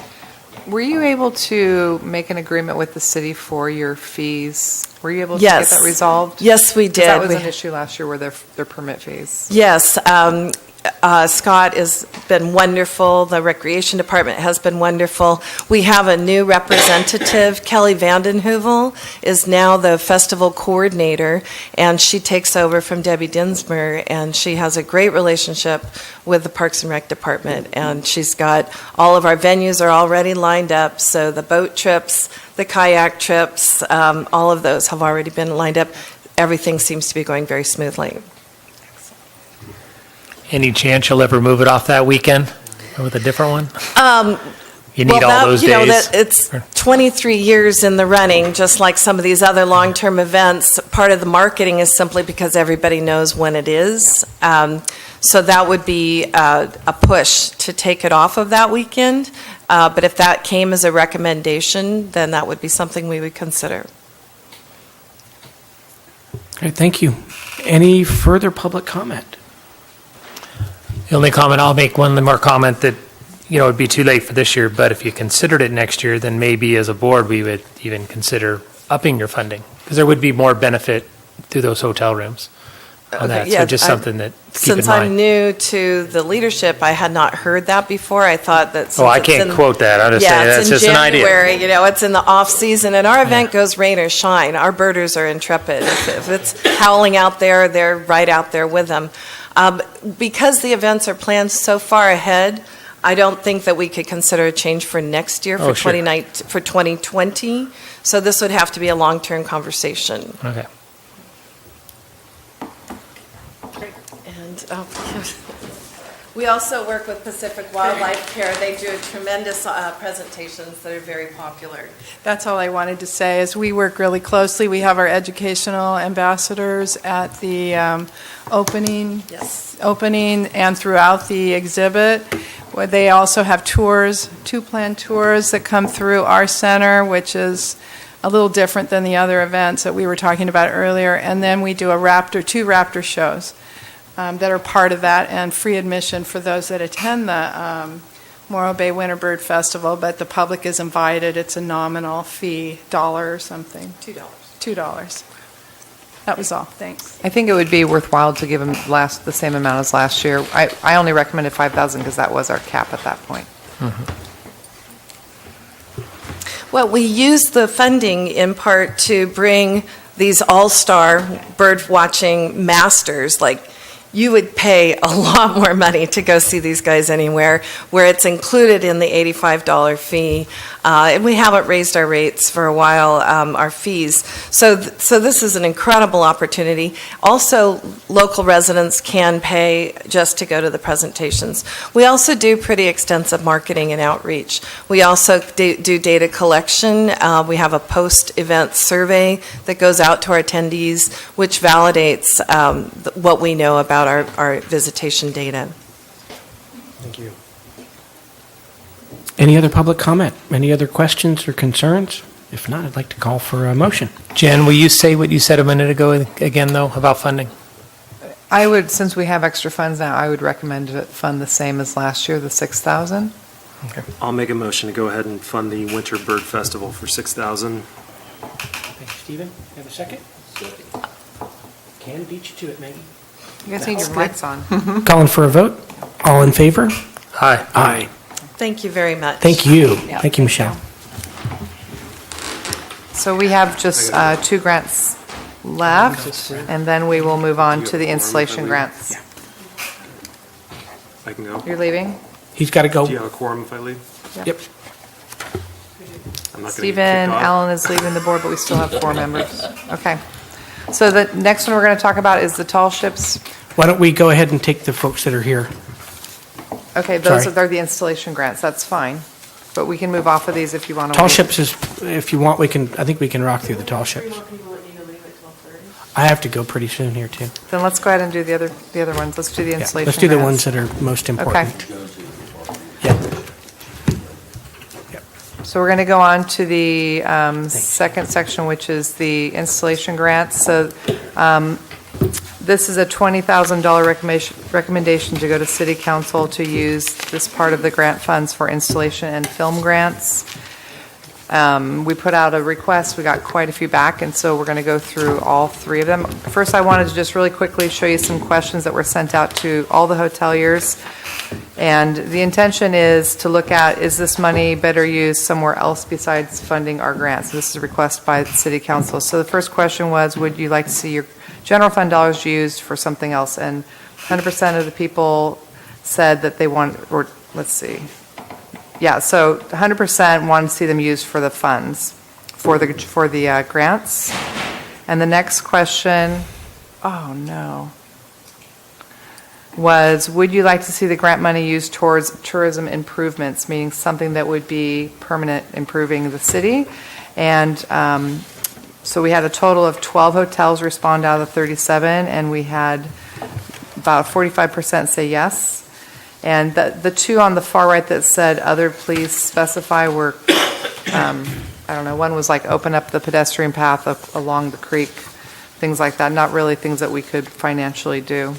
Were you able to make an agreement with the city for your fees? Were you able to Yes. get that resolved? Yes, we 'Cause did. That was We- an issue last year, were their permit fees. Yes, Scott has been wonderful. The Recreation Department has been wonderful. We have a new representative. Kelly Vandenheuvel is now the festival coordinator, and she takes over from Debbie Dinsmer, and she has a great relationship with the Parks and Rec Department, and she's got all of our venues are already lined up, so the boat trips, the kayak trips, all of those have already been lined up. Everything seems to be going very smoothly. Any chance you'll ever move it off that weekend with a different one? You need Well, all those you know, days. that it's 23 years in the running, just like some of these other long-term events. Part of the marketing is simply because everybody knows when it is. So that would be a push to take it off of that weekend. But if that came as a recommendation, then that would be something we would consider. Okay, thank you. Any further public comment? The only comment, I'll make one more comment that, it'd be too late for this year, but if you considered it next year, then maybe as a board, we would even consider upping your funding, because there would be more benefit through those hotel rooms on that. Yeah, So just something that keep in Since I'm mind. new to the leadership, I had not heard that before. I thought that. Oh, I since it's can't in- quote that. I'm just saying, that's just an idea. Yeah, it's in January, it's in the off-season, and our event goes rain or shine. Our birders are intrepid. If it's howling out there, they're right out there with them. Because the events are planned so far ahead, I don't think that we could consider a change for next year, Oh, sure. for 2020. So this would have to be a long-term conversation. Okay. And we also work with Pacific Wildlife Care. They do tremendous presentations that are very popular. That's all I wanted to say, is we work really closely. We have our educational ambassadors at the opening and throughout the exhibit. Where they also have tours, 2 planned tours that come through our center, which is a little different than the other events that we were talking about earlier. And then we do 2 raptor shows that are part of that, and free admission for those that attend the Morro Bay Winter Bird Festival, but the public is invited. It's a nominal fee, $1 or something. $2. That was all. Thanks. I think it would be worthwhile to give them the same amount as last year. I only recommended 5,000 because that was our cap at that point. Well, we use the funding in part to bring these all-star bird watching masters, like you would pay a lot more money to go see these guys anywhere, where it's included in the $85 fee. And we haven't raised our rates for a while, our fees. So this is an incredible opportunity. Also, local residents can pay just to go to the presentations. We also do pretty extensive marketing and outreach. We also do data collection. We have a post-event survey that goes out to our attendees, which validates what we know about our visitation data. Thank you. Any other public comment? Any other questions or concerns? If not, I'd like to call for a motion. Jen, will you say what you said a minute ago again, though, about funding? I would, since we have extra funds now, I would recommend to fund the same as last year, the 6,000. Okay. I'll make a motion to go ahead and fund the Winter Bird Festival for $6,000. Thank you, Stephen. You have a second? Can beat you to it, Maggie. You guys need your mics on. Calling for a vote. All in favor? Aye. Aye. Thank you very much. Thank you. Yeah. Thank you, Michelle. So we have just 2 grants left, and then we will move on to the installation grants. I can go. You're leaving? He's got to go. Do you have a quorum if I leave? Yep. I'm not gonna get Stephen kicked off. Allen is leaving the board, but we still have 4 members. Okay. So the next one we're going to talk about is the tall ships. Why don't we go ahead and take the folks that are here? Okay, those Sorry. are the installation grants, that's fine. But we can move off of these if you want to. Tall ships is, if you want, I think we can rock through the tall ships. I have to go pretty soon here, too. Then let's go ahead and do the other ones. Let's do the Yeah, installation let's do the grants. ones that are most important. Okay. So we're going to go on to the second section, which is the installation grants. So this is a $20,000 recommendation to go to City Council to use this part of the grant funds for installation and film grants. We put out a request, we got quite a few back, and so we're going to go through all three of them. First, I wanted to just really quickly show you some questions that were sent out to all the hoteliers. And the intention is to look at, is this money better used somewhere else besides funding our grants? This is a request by the City Council. So the first question was, would you like to see your general fund dollars used for something else? And 100% of the people said that they want, or let's see. Yeah, so 100% want to see them used for the funds, for the grants. And the next question, oh no, was, would you like to see the grant money used towards tourism improvements, meaning something that would be permanent, improving the city? And so we had a total of 12 hotels respond out of the 37, and we had about 45% say yes. And the two on the far right that said other, please specify, were, I don't know, one was like open up the pedestrian path along the creek, things like that, not really things that we could financially do.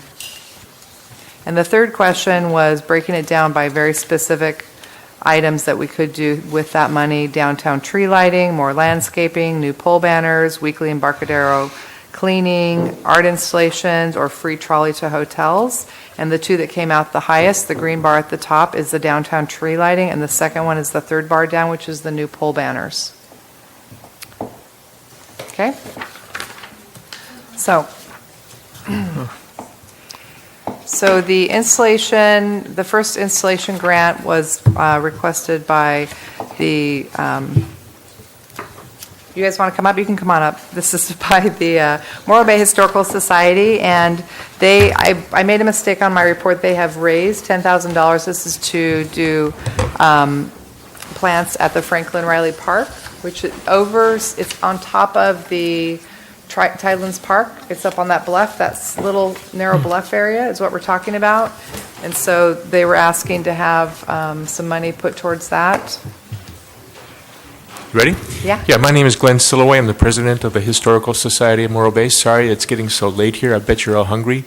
And the third question was breaking it down by very specific items that we could do with that money: downtown tree lighting, more landscaping, new pole banners, weekly Embarcadero cleaning, art installations, or free trolley to hotels. And the two that came out the highest, the green bar at the top, is the downtown tree lighting, and the second one is the third bar down, which is the new pole banners. Okay? So, so the installation, the first installation grant was requested by the, you guys want to come up? You can come on up. This is by the Morro Bay Historical Society, and I made a mistake on my report. They have raised $10,000. This is to do plants at the Franklin Riley Park, which it's on top of the Tidelands Park. It's up on that bluff, that little narrow bluff area is what we're talking about. And so they were asking to have some money put towards that. Ready? Yeah. Yeah, my name is Glenn Silloway. I'm the president of the Historical Society of Morro Bay. Sorry it's getting so late here. I bet you're all hungry.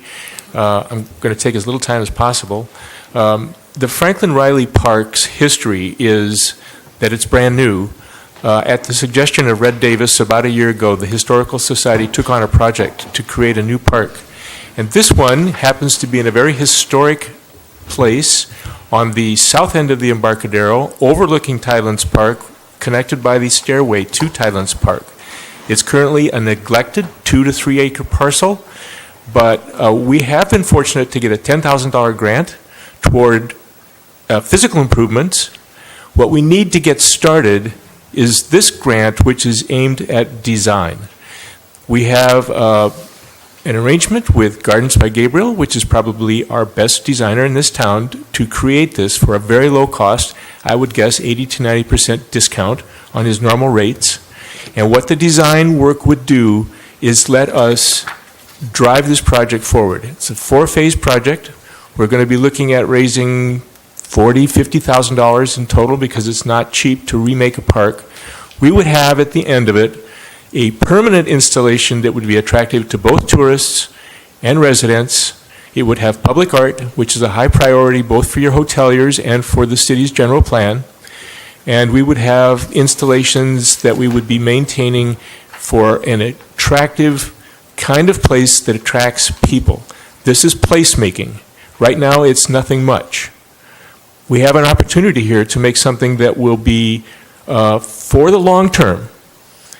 I'm going to take as little time as possible. The Franklin Riley Park's history is that it's brand new. At the suggestion of Red Davis, about a year ago, the Historical Society took on a project to create a new park. And this one happens to be in a very historic place on the south end of the Embarcadero, overlooking Tidelands Park, connected by the stairway to Tidelands Park. It's currently a neglected 2 to 3 acre parcel, but we have been fortunate to get a $10,000 grant toward physical improvements. What we need to get started is this grant, which is aimed at design. We have an arrangement with Gardens by Gabriel, which is probably our best designer in this town, to create this for a very low cost. I would guess 80 to 90% discount on his normal rates. And what the design work would do is let us drive this project forward. It's a 4-phase project. We're going to be looking at raising $40,000, $50,000 in total, because it's not cheap to remake a park. We would have at the end of it a permanent installation that would be attractive to both tourists and residents. It would have public art, which is a high priority both for your hoteliers and for the city's general plan. And we would have installations that we would be maintaining for an attractive kind of place that attracts people. This is placemaking. Right now, it's nothing much. We have an opportunity here to make something that will be for the long term.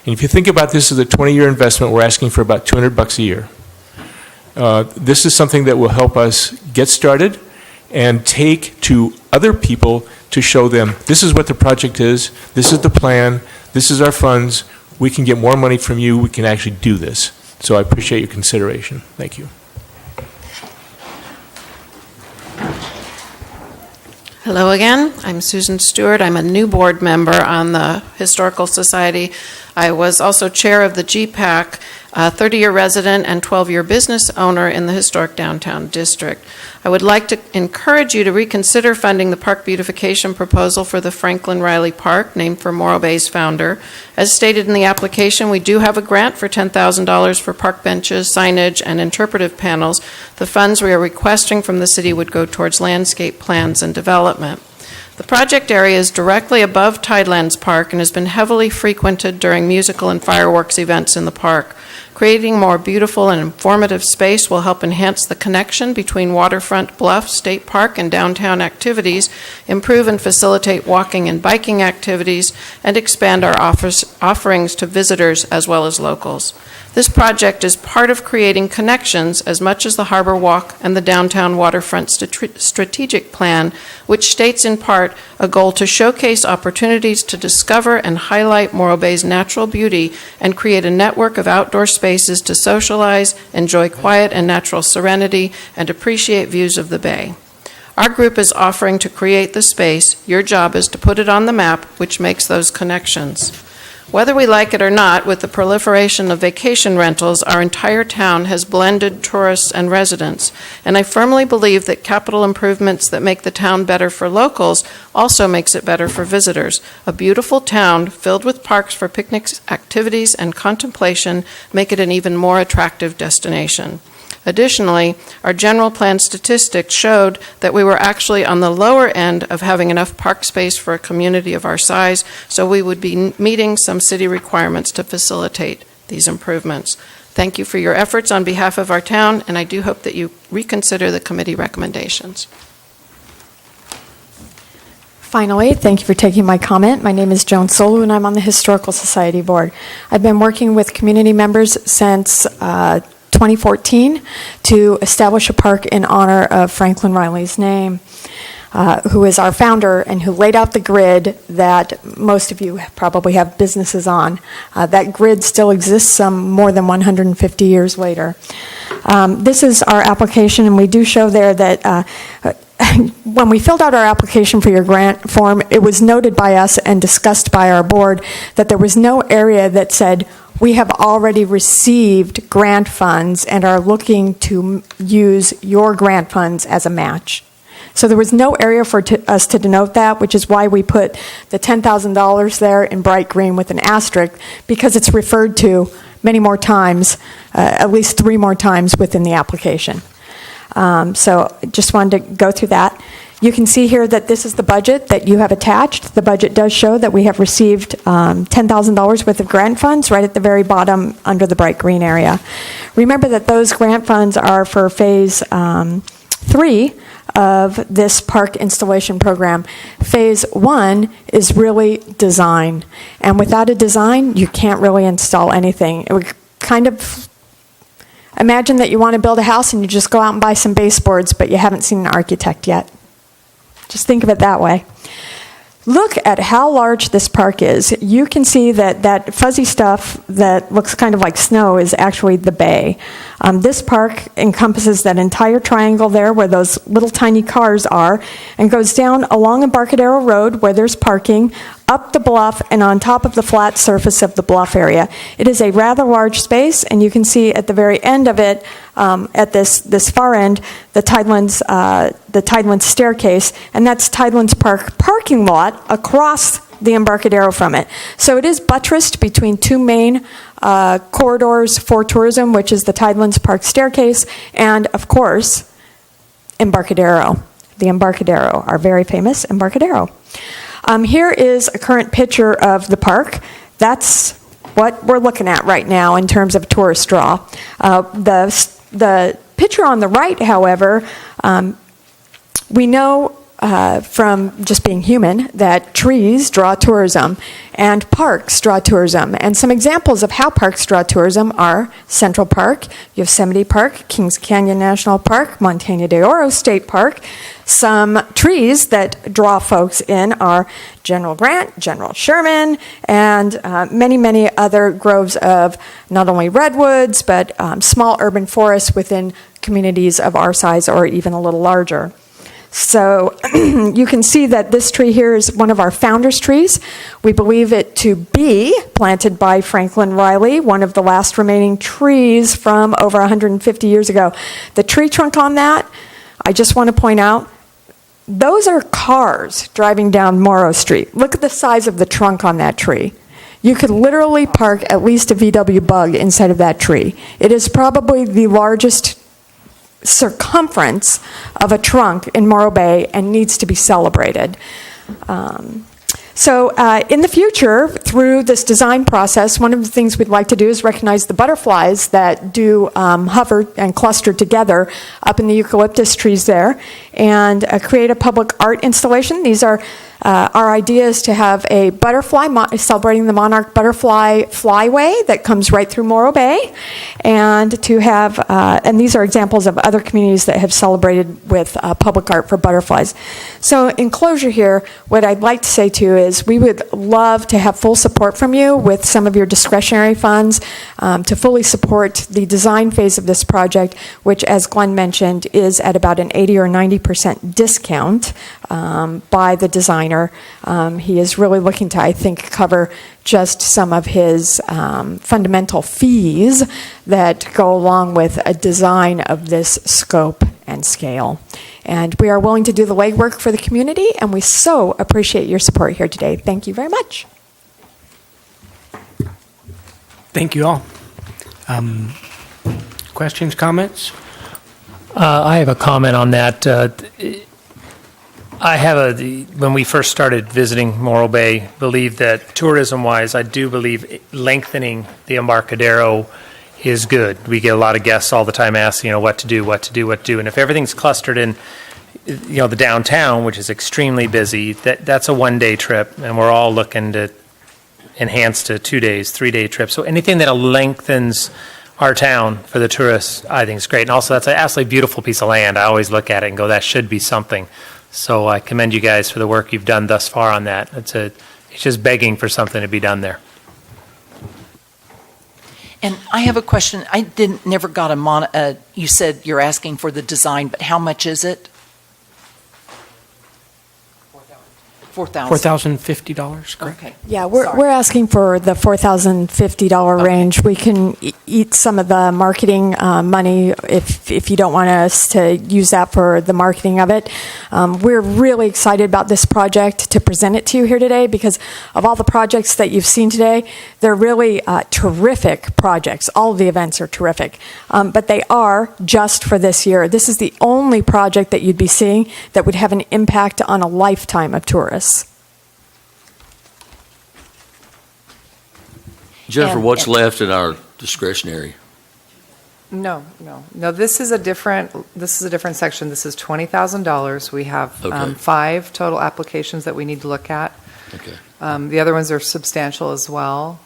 And if you think about this as a 20-year investment, we're asking for about $200 a year. This is something that will help us get started and take to other people to show them this is what the project is, this is the plan, this is our funds, we can get more money from you, we can actually do this. So I appreciate your consideration. Thank you. Hello again. I'm Susan Stewart. I'm a new board member on the Historical Society. I was also chair of the GPAC, a 30-year resident and 12-year business owner in the historic downtown district. I would like to encourage you to reconsider funding the park beautification proposal for the Franklin Riley Park, named for Morro Bay's founder. As stated in the application, we do have a grant for $10,000 for park benches, signage, and interpretive panels. The funds we are requesting from the city would go towards landscape plans and development. The project area is directly above Tidelands Park and has been heavily frequented during musical and fireworks events in the park. Creating more beautiful and informative space will help enhance the connection between Waterfront Bluff State Park and downtown activities, improve and facilitate walking and biking activities, and expand our offerings to visitors as well as locals. This project is part of creating connections as much as the Harbor Walk and the Downtown Waterfront Strategic Plan, which states in part a goal to showcase opportunities to discover and highlight Morro Bay's natural beauty and create a network of outdoor spaces to socialize, enjoy quiet and natural serenity, and appreciate views of the bay. Our group is offering to create the space. Your job is to put it on the map, which makes those connections. Whether we like it or not, with the proliferation of vacation rentals, our entire town has blended tourists and residents, and I firmly believe that capital improvements that make the town better for locals also makes it better for visitors. A beautiful town filled with parks for picnics, activities, and contemplation make it an even more attractive destination. Additionally, our general plan statistics showed that we were actually on the lower end of having enough park space for a community of our size, so we would be meeting some city requirements to facilitate these improvements. Thank you for your efforts on behalf of our town, and I do hope that you reconsider the committee recommendations. Finally, thank you for taking my comment. My name is Joan Solu, and I'm on the Historical Society Board. I've been working with community members since 2014 to establish a park in honor of Franklin Riley's name, who is our founder and who laid out the grid that most of you probably have businesses on. That grid still exists some more than 150 years later. This is our application, and we do show there that when we filled out our application for your grant form, it was noted by us and discussed by our board that there was no area that said, we have already received grant funds and are looking to use your grant funds as a match. So there was no area for us to denote that, which is why we put the $10,000 there in bright green with an asterisk, because it's referred to many more times, at least 3 more times within the application. So just wanted to go through that. You can see here that this is the budget that you have attached. The budget does show that we have received $10,000 worth of grant funds right at the very bottom under the bright green area. Remember that those grant funds are for phase 3 of this park installation program. Phase 1 is really design. And without a design, you can't really install anything. It would kind of imagine that you want to build a house and you just go out and buy some baseboards, but you haven't seen an architect yet. Just think of it that way. Look at how large this park is. You can see that that fuzzy stuff that looks kind of like snow is actually the bay. This park encompasses that entire triangle there where those little tiny cars are, and goes down along Embarcadero Road where there's parking, up the bluff, and on top of the flat surface of the bluff area. It is a rather large space, and you can see at the very end of it, at this far end, the Tidelands staircase, and that's Tidelands Park parking lot across the Embarcadero from it. So it is buttressed between 2 main corridors for tourism, which is the Tidelands Park staircase, and of course, Embarcadero. The Embarcadero, our very famous Embarcadero. Here is a current picture of the park. That's what we're looking at right now in terms of tourist draw. The picture on the right, however, we know from just being human, that trees draw tourism and parks draw tourism. And some examples of how parks draw tourism are Central Park, Yosemite Park, Kings Canyon National Park, Montana de Oro State Park. Some trees that draw folks in are General Grant, General Sherman, and many, many other groves of not only redwoods, but small urban forests within communities of our size or even a little larger. So you can see that this tree here is one of our founders' trees. We believe it to be planted by Franklin Riley, one of the last remaining trees from over 150 years ago. The tree trunk on that, I just want to point out, those are cars driving down Morrow Street. Look at the size of the trunk on that tree. You could literally park at least a VW Bug inside of that tree. It is probably the largest circumference of a trunk in Morro Bay and needs to be celebrated. So in the future, through this design process, one of the things we'd like to do is recognize the butterflies that do hover and cluster together up in the eucalyptus trees there, and create a public art installation. These are our idea is to have a butterfly celebrating the monarch butterfly flyway that comes right through Morro Bay, and to have and these are examples of other communities that have celebrated with public art for butterflies. So in closure here, what I'd like to say to you is we would love to have full support from you with some of your discretionary funds to fully support the design phase of this project, which, as Glenn mentioned, is at about an 80 or 90% discount by the designer. He is really looking to, I think, cover just some of his fundamental fees that go along with a design of this scope and scale. And we are willing to do the legwork for the community, and we so appreciate your support here today. Thank you very much. Thank you all. Questions, comments? I have a comment on that. When we first started visiting Morro Bay, believed that tourism-wise, I do believe lengthening the Embarcadero is good. We get a lot of guests all the time asking, what to do. And if everything's clustered in, the downtown, which is extremely busy, that's a one-day trip, and we're all looking to enhance to 2 days, 3-day trips. So anything that lengthens our town for the tourists, I think is great. And also, that's an absolutely beautiful piece of land. I always look at it and go, that should be something. So I commend you guys for the work you've done thus far on that. It's just begging for something to be done there. And I have a question. I never got you said you're asking for the design, but how much is it? $4,000. $4,050, correct? Okay. Yeah, we're asking for the $4,050 range. We can eat some of the marketing money if you don't want us to use that for the marketing of it. We're really excited about this project to present it to you here today because of all the projects that you've seen today. They're really terrific projects. All of the events are terrific, but they are just for this year. This is the only project that you'd be seeing that would have an impact on a lifetime of tourists. Jennifer, what's left in our discretionary? No. This is a different section. This is $20,000. We have 5 total applications that we need to look at. Okay. The other ones are substantial as well.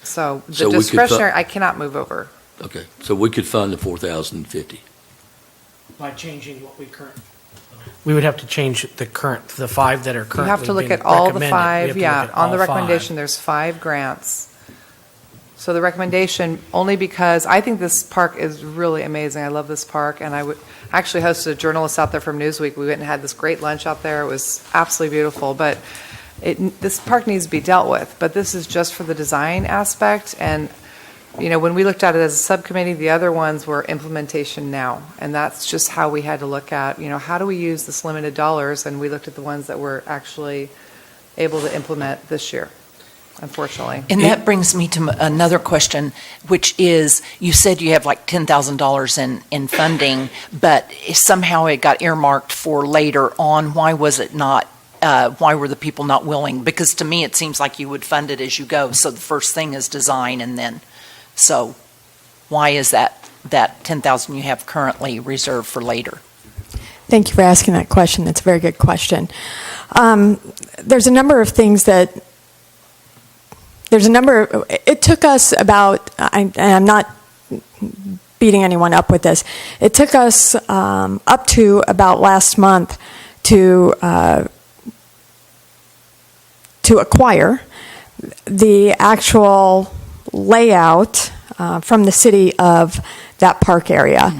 So the discretionary, I cannot move over. Okay, so we could fund the $4,050. By changing what we currently. We would have to change the 5 that are currently. You have to look being at all the recommended. 5, We have to look at on the all 5. recommendation, there's 5 grants. So the recommendation, only because I think this park is really amazing. I love this park, and I actually hosted a journalist out there from Newsweek. We went and had this great lunch out there. It was absolutely beautiful, but this park needs to be dealt with. But this is just for the design aspect, and when we looked at it as a subcommittee, the other ones were implementation now, and that's just how we had to look at, how do we use this limited dollars, and we looked at the ones that were actually able to implement this year, unfortunately. And that brings me to another question, which is, you said you have like $10,000 in funding, but somehow it got earmarked for later on. Why was it not? Why were the people not willing? Because to me, it seems like you would fund it as you go. So the first thing is design, and then. So why is that $10,000 you have currently reserved for later? Thank you for asking that question. That's a very good question. There's a number of things that, it took us about, and I'm not beating anyone up with this, it took us up to about last month to acquire the actual layout from the city of that park area.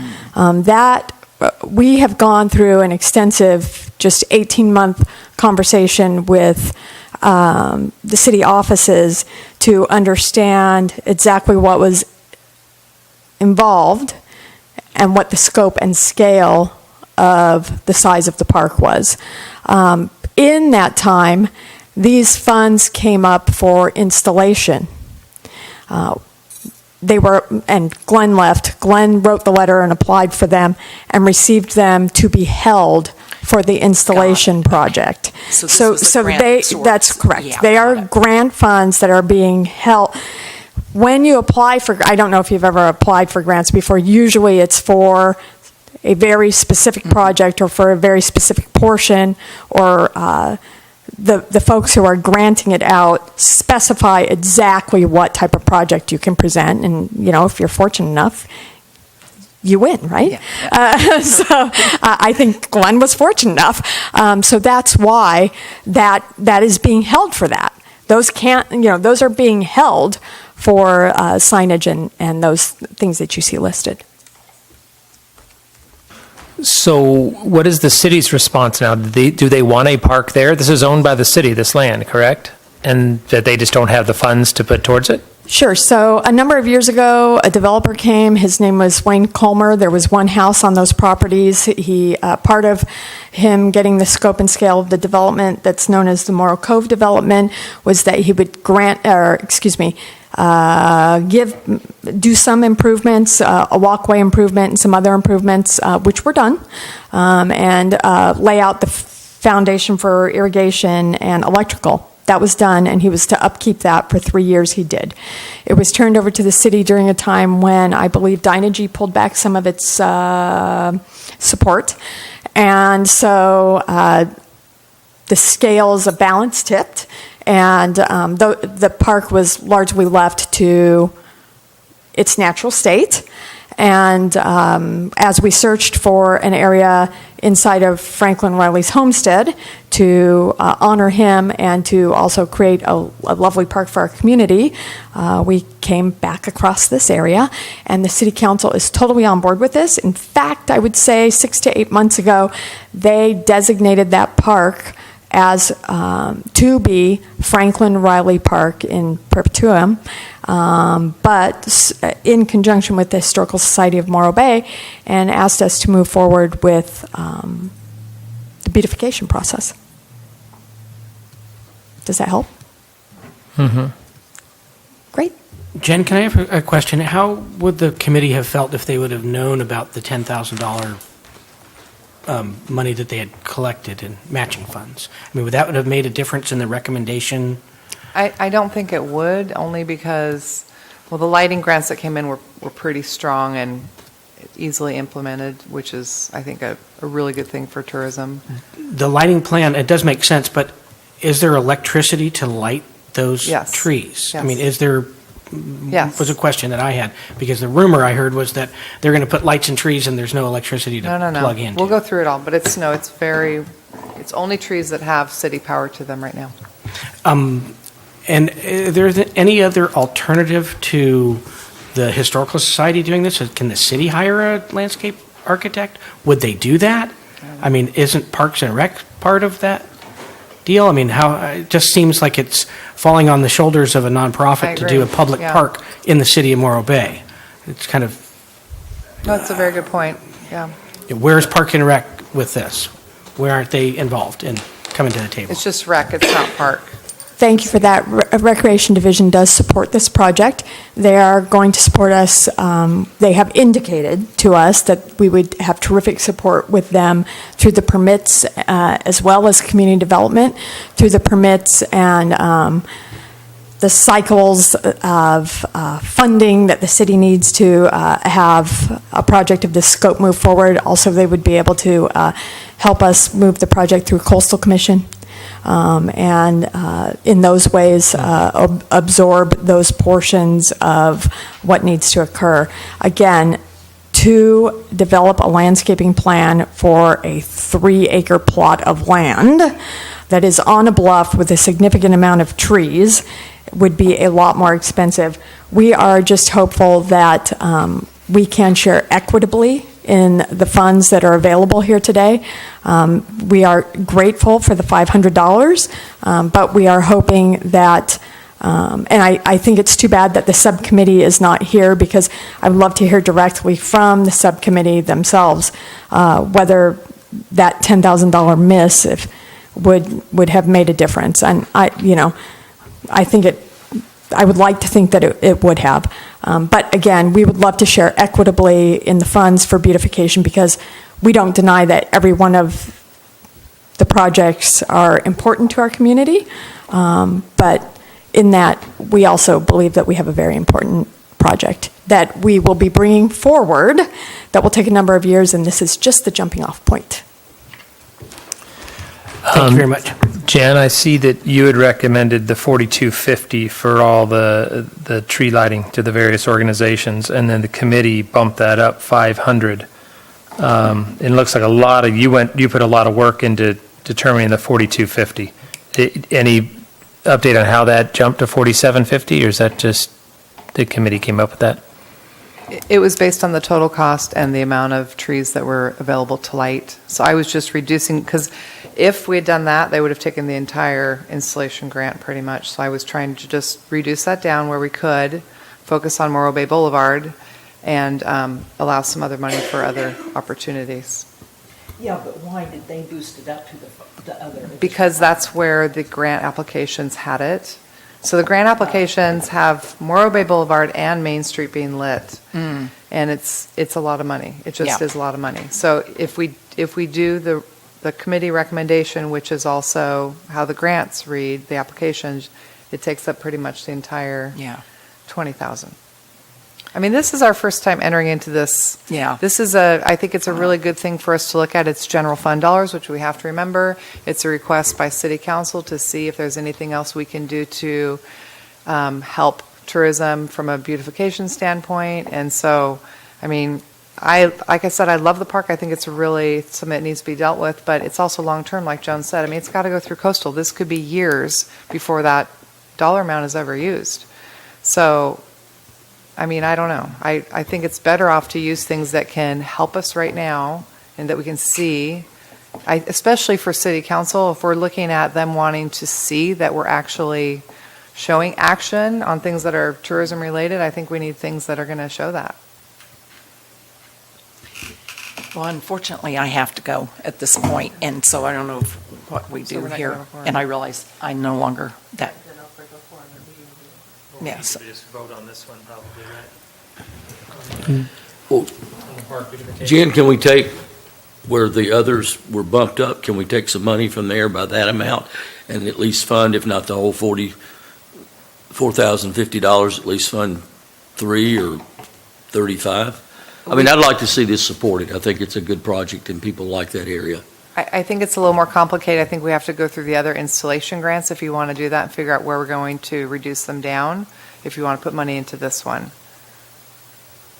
We have gone through an extensive, just 18-month conversation with the city offices to understand exactly what was involved and what the scope and scale of the size of the park was. In that time, these funds came up for installation. And Glenn left. Glenn wrote the letter and applied for them and received them to be held for the installation project. So this was a grant of sorts. That's correct. Yeah, they are grant funds that are being held. When you apply for, I don't know if you've ever applied for grants before, usually it's for a very specific project or for a very specific portion, or the folks who are granting it out specify exactly what type of project you can present, and if you're fortunate enough, you win, right? I think Glenn was fortunate enough. So that's why that is being held for that. Those those are being held for signage and those things that you see listed. So what is the city's response now? Do they want a park there? This is owned by the city, this land, correct? And that they just don't have the funds to put towards it? Sure. So a number of years ago, a developer came. His name was Wayne Colmer. There was one house on those properties. Part of him getting the scope and scale of the development that's known as the Morrow Cove development was that he would do some improvements, a walkway improvement and some other improvements, which were done, and lay out the foundation for irrigation and electrical. That was done, and he was to upkeep that for 3 years. He did. It was turned over to the city during a time when I believe Dynegy pulled back some of its support, and so the scales of balance tipped, and the park was largely left to its natural state. And as we searched for an area inside of Franklin Riley's homestead to honor him and to also create a lovely park for our community, we came back across this area, and the city council is totally on board with this. In fact, I would say 6 to 8 months ago, they designated that park as to be Franklin Riley Park in perpetuum, but in conjunction with the Historical Society of Morro Bay, and asked us to move forward with the beautification process. Does that help? Mm-hmm. Great. Jen, can I have a question? How would the committee have felt if they would have known about the $10,000 money that they had collected in matching funds? I mean, would that have made a difference in the recommendation? I don't think it would, only because, well, the lighting grants that came in were pretty strong and easily implemented, which is, I think, a really good thing for tourism. The lighting plan, it does make sense, but is there electricity to light those trees? Yes. I mean, is there, Yes. was a question that I had, because the rumor I heard was that they're going to put lights in trees and there's no electricity to plug in. We'll go through it all, but it's only trees that have city power to them right now. And is there any other alternative to the Historical Society doing this? Can the city hire a landscape architect? Would they do that? I mean, isn't Parks and Rec part of that deal? I mean, it just seems like it's falling on the shoulders of a nonprofit to do a public park in the city of Morro Bay. It's kind of... No, that's a very good point, yeah. Where's Park and Rec with this? Where aren't they involved in coming to the table? It's just rec, it's not park. Thank you for that. Recreation Division does support this project. They are going to support us. They have indicated to us that we would have terrific support with them through the permits, as well as community development, through the permits and the cycles of funding that the city needs to have a project of this scope move forward. Also, they would be able to help us move the project through Coastal Commission. And in those ways, absorb those portions of what needs to occur. Again, to develop a landscaping plan for a 3-acre plot of land that is on a bluff with a significant amount of trees would be a lot more expensive. We are just hopeful that we can share equitably in the funds that are available here today. We are grateful for the $500, but we are hoping that, and I think it's too bad that the subcommittee is not here, because I would love to hear directly from the subcommittee themselves whether that $10,000 miss would have made a difference. And I would like to think that it would have. But again, we would love to share equitably in the funds for beautification, because we don't deny that every one of the projects are important to our community. But in that, we also believe that we have a very important project that we will be bringing forward that will take a number of years, and this is just the jumping off point. Thank you very much. Jan, I see that you had recommended the $4,250 for all the tree lighting to the various organizations, and then the committee bumped that up $500. It looks like you put a lot of work into determining the $4,250. Any update on how that jumped to $4,750, or is that just the committee came up with that? It was based on the total cost and the amount of trees that were available to light. So I was just reducing, because if we had done that, they would have taken the entire installation grant pretty much. So I was trying to just reduce that down where we could, focus on Morro Bay Boulevard, and allow some other money for other opportunities. Yeah, but why did they boost it up to the other? Because that's where the grant applications had it. So the grant applications have Morro Bay Boulevard and Main Street being lit, and it's a lot of money. It just is a lot of money. So if we do the committee recommendation, which is also how the grants read, the applications, it takes up pretty much the entire $20,000. I mean, this is our first time entering into this. Yeah. I think it's a really good thing for us to look at. It's general fund dollars, which we have to remember. It's a request by City Council to see if there's anything else we can do to help tourism from a beautification standpoint. And so, I mean, like I said, I love the park. I think it's really something that needs to be dealt with, but it's also long-term, like Joan said. I mean, it's got to go through coastal. This could be years before that dollar amount is ever used. So, I mean, I don't know. I think it's better off to use things that can help us right now and that we can see, especially for City Council, if we're looking at them wanting to see that we're actually showing action on things that are tourism related. I think we need things that are going to show that. Well, unfortunately, I have to go at this point, and so I don't know what we do here. And I realize I no longer that. Yes. Just vote on this one probably, right? Well, Jen, can we take where the others were bumped up, can we take some money from there by that amount and at least fund, if not the whole $4,050, at least fund 3 or 35? I mean, I'd like to see this supported. I think it's a good project and people like that area. I think it's a little more complicated. I think we have to go through the other installation grants if you want to do that and figure out where we're going to reduce them down, if you want to put money into this one.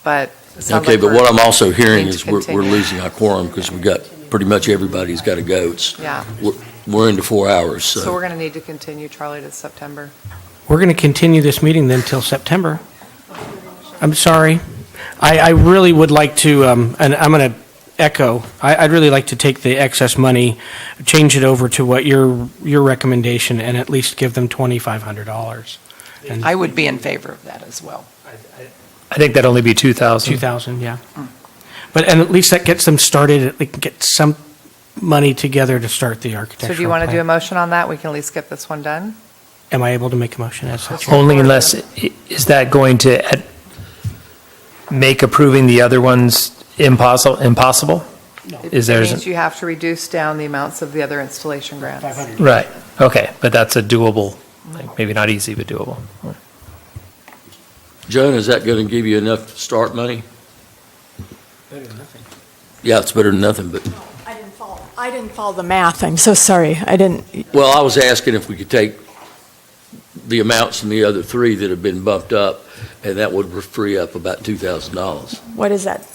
But Okay, but what I'm also hearing is we're losing our quorum because we got, pretty much everybody's got to go. We're into 4 hours, so. So we're going to need to continue, Charlie, to September. We're going to continue this meeting then till September. I'm sorry. I really would like to, and I'm going to echo, I'd really like to take the excess money, change it over to what your recommendation, and at least give them $2,500. And I would be in favor of that as well. I think that'd only be 2,000. 2,000, yeah. But, and at least that gets them started, they can get some money together to start the architectural So do you want to plan. do a motion on that? We can at least get this one done. Am I able to make a motion as such? Only unless, is that going to make approving the other ones impossible? It means you have to reduce down the amounts of the other installation grants. Right, okay, but that's a doable Like, maybe not easy, but doable. Joan, is that going to give you enough start money? Better than nothing. Yeah, it's better than nothing, but, I didn't follow the math. I'm so sorry. I didn't. well, I was asking if we could take the amounts from the other three that have been bumped up, and that would free up about $2,000. What is that?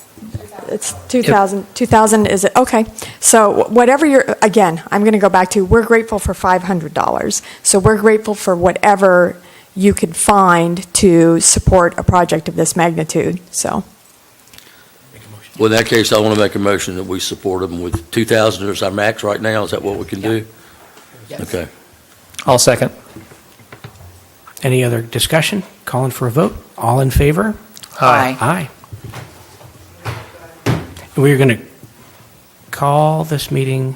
It's 2,000. 2,000 is it? Okay. So whatever you're, again, I'm going to go back to, we're grateful for $500. So we're grateful for whatever you could find to support a project of this magnitude. So. Well, in that case, I want to make a motion that we support them with 2,000 as our max right now. Is that what we can do? Yes. Okay. I'll second. Any other discussion? Calling for a vote. All in favor? Aye. Aye. We're going to call this meeting,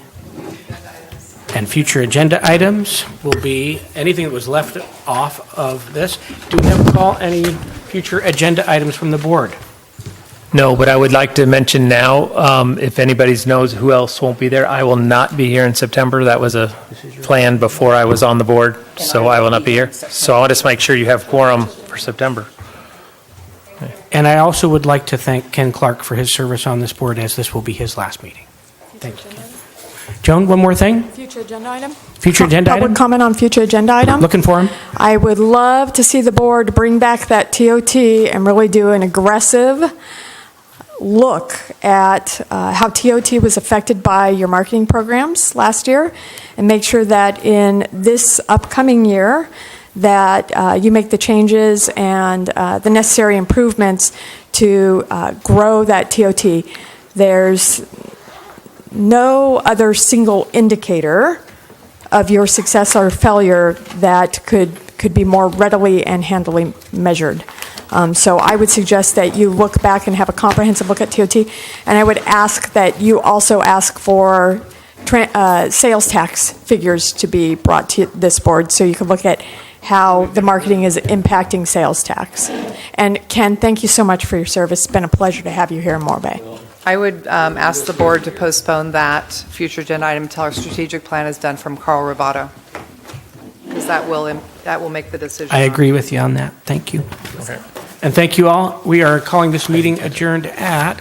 and future agenda items will be anything that was left off of this. Do we have call any future agenda items from the board? No, but I would like to mention now, if anybody knows who else won't be there, I will not be here in September. That was a plan before I was on the board, so I will not be here. So I want to make sure you have quorum for September. And I also would like to thank Ken Clark for his service on this board, as this will be his last meeting. Thank you, Ken. Joan, one more thing? Future agenda item? Future agenda item? Public comment on future agenda item? Looking for him? I would love to see the board bring back that TOT and really do an aggressive look at how TOT was affected by your marketing programs last year, and make sure that in this upcoming year that you make the changes and the necessary improvements to grow that TOT. There's no other single indicator of your success or failure that could be more readily and handily measured. So I would suggest that you look back and have a comprehensive look at TOT, and I would ask that you also ask for sales tax figures to be brought to this board, so you can look at how the marketing is impacting sales tax. And Ken, thank you so much for your service. It's been a pleasure to have you here in Morro Bay. I would ask the board to postpone that future agenda item until our strategic plan is done from Carl Roboto, because that will make the decision. I agree with you on that. Thank you. Okay. And thank you all. We are calling this meeting adjourned at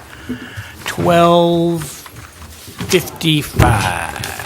12:55.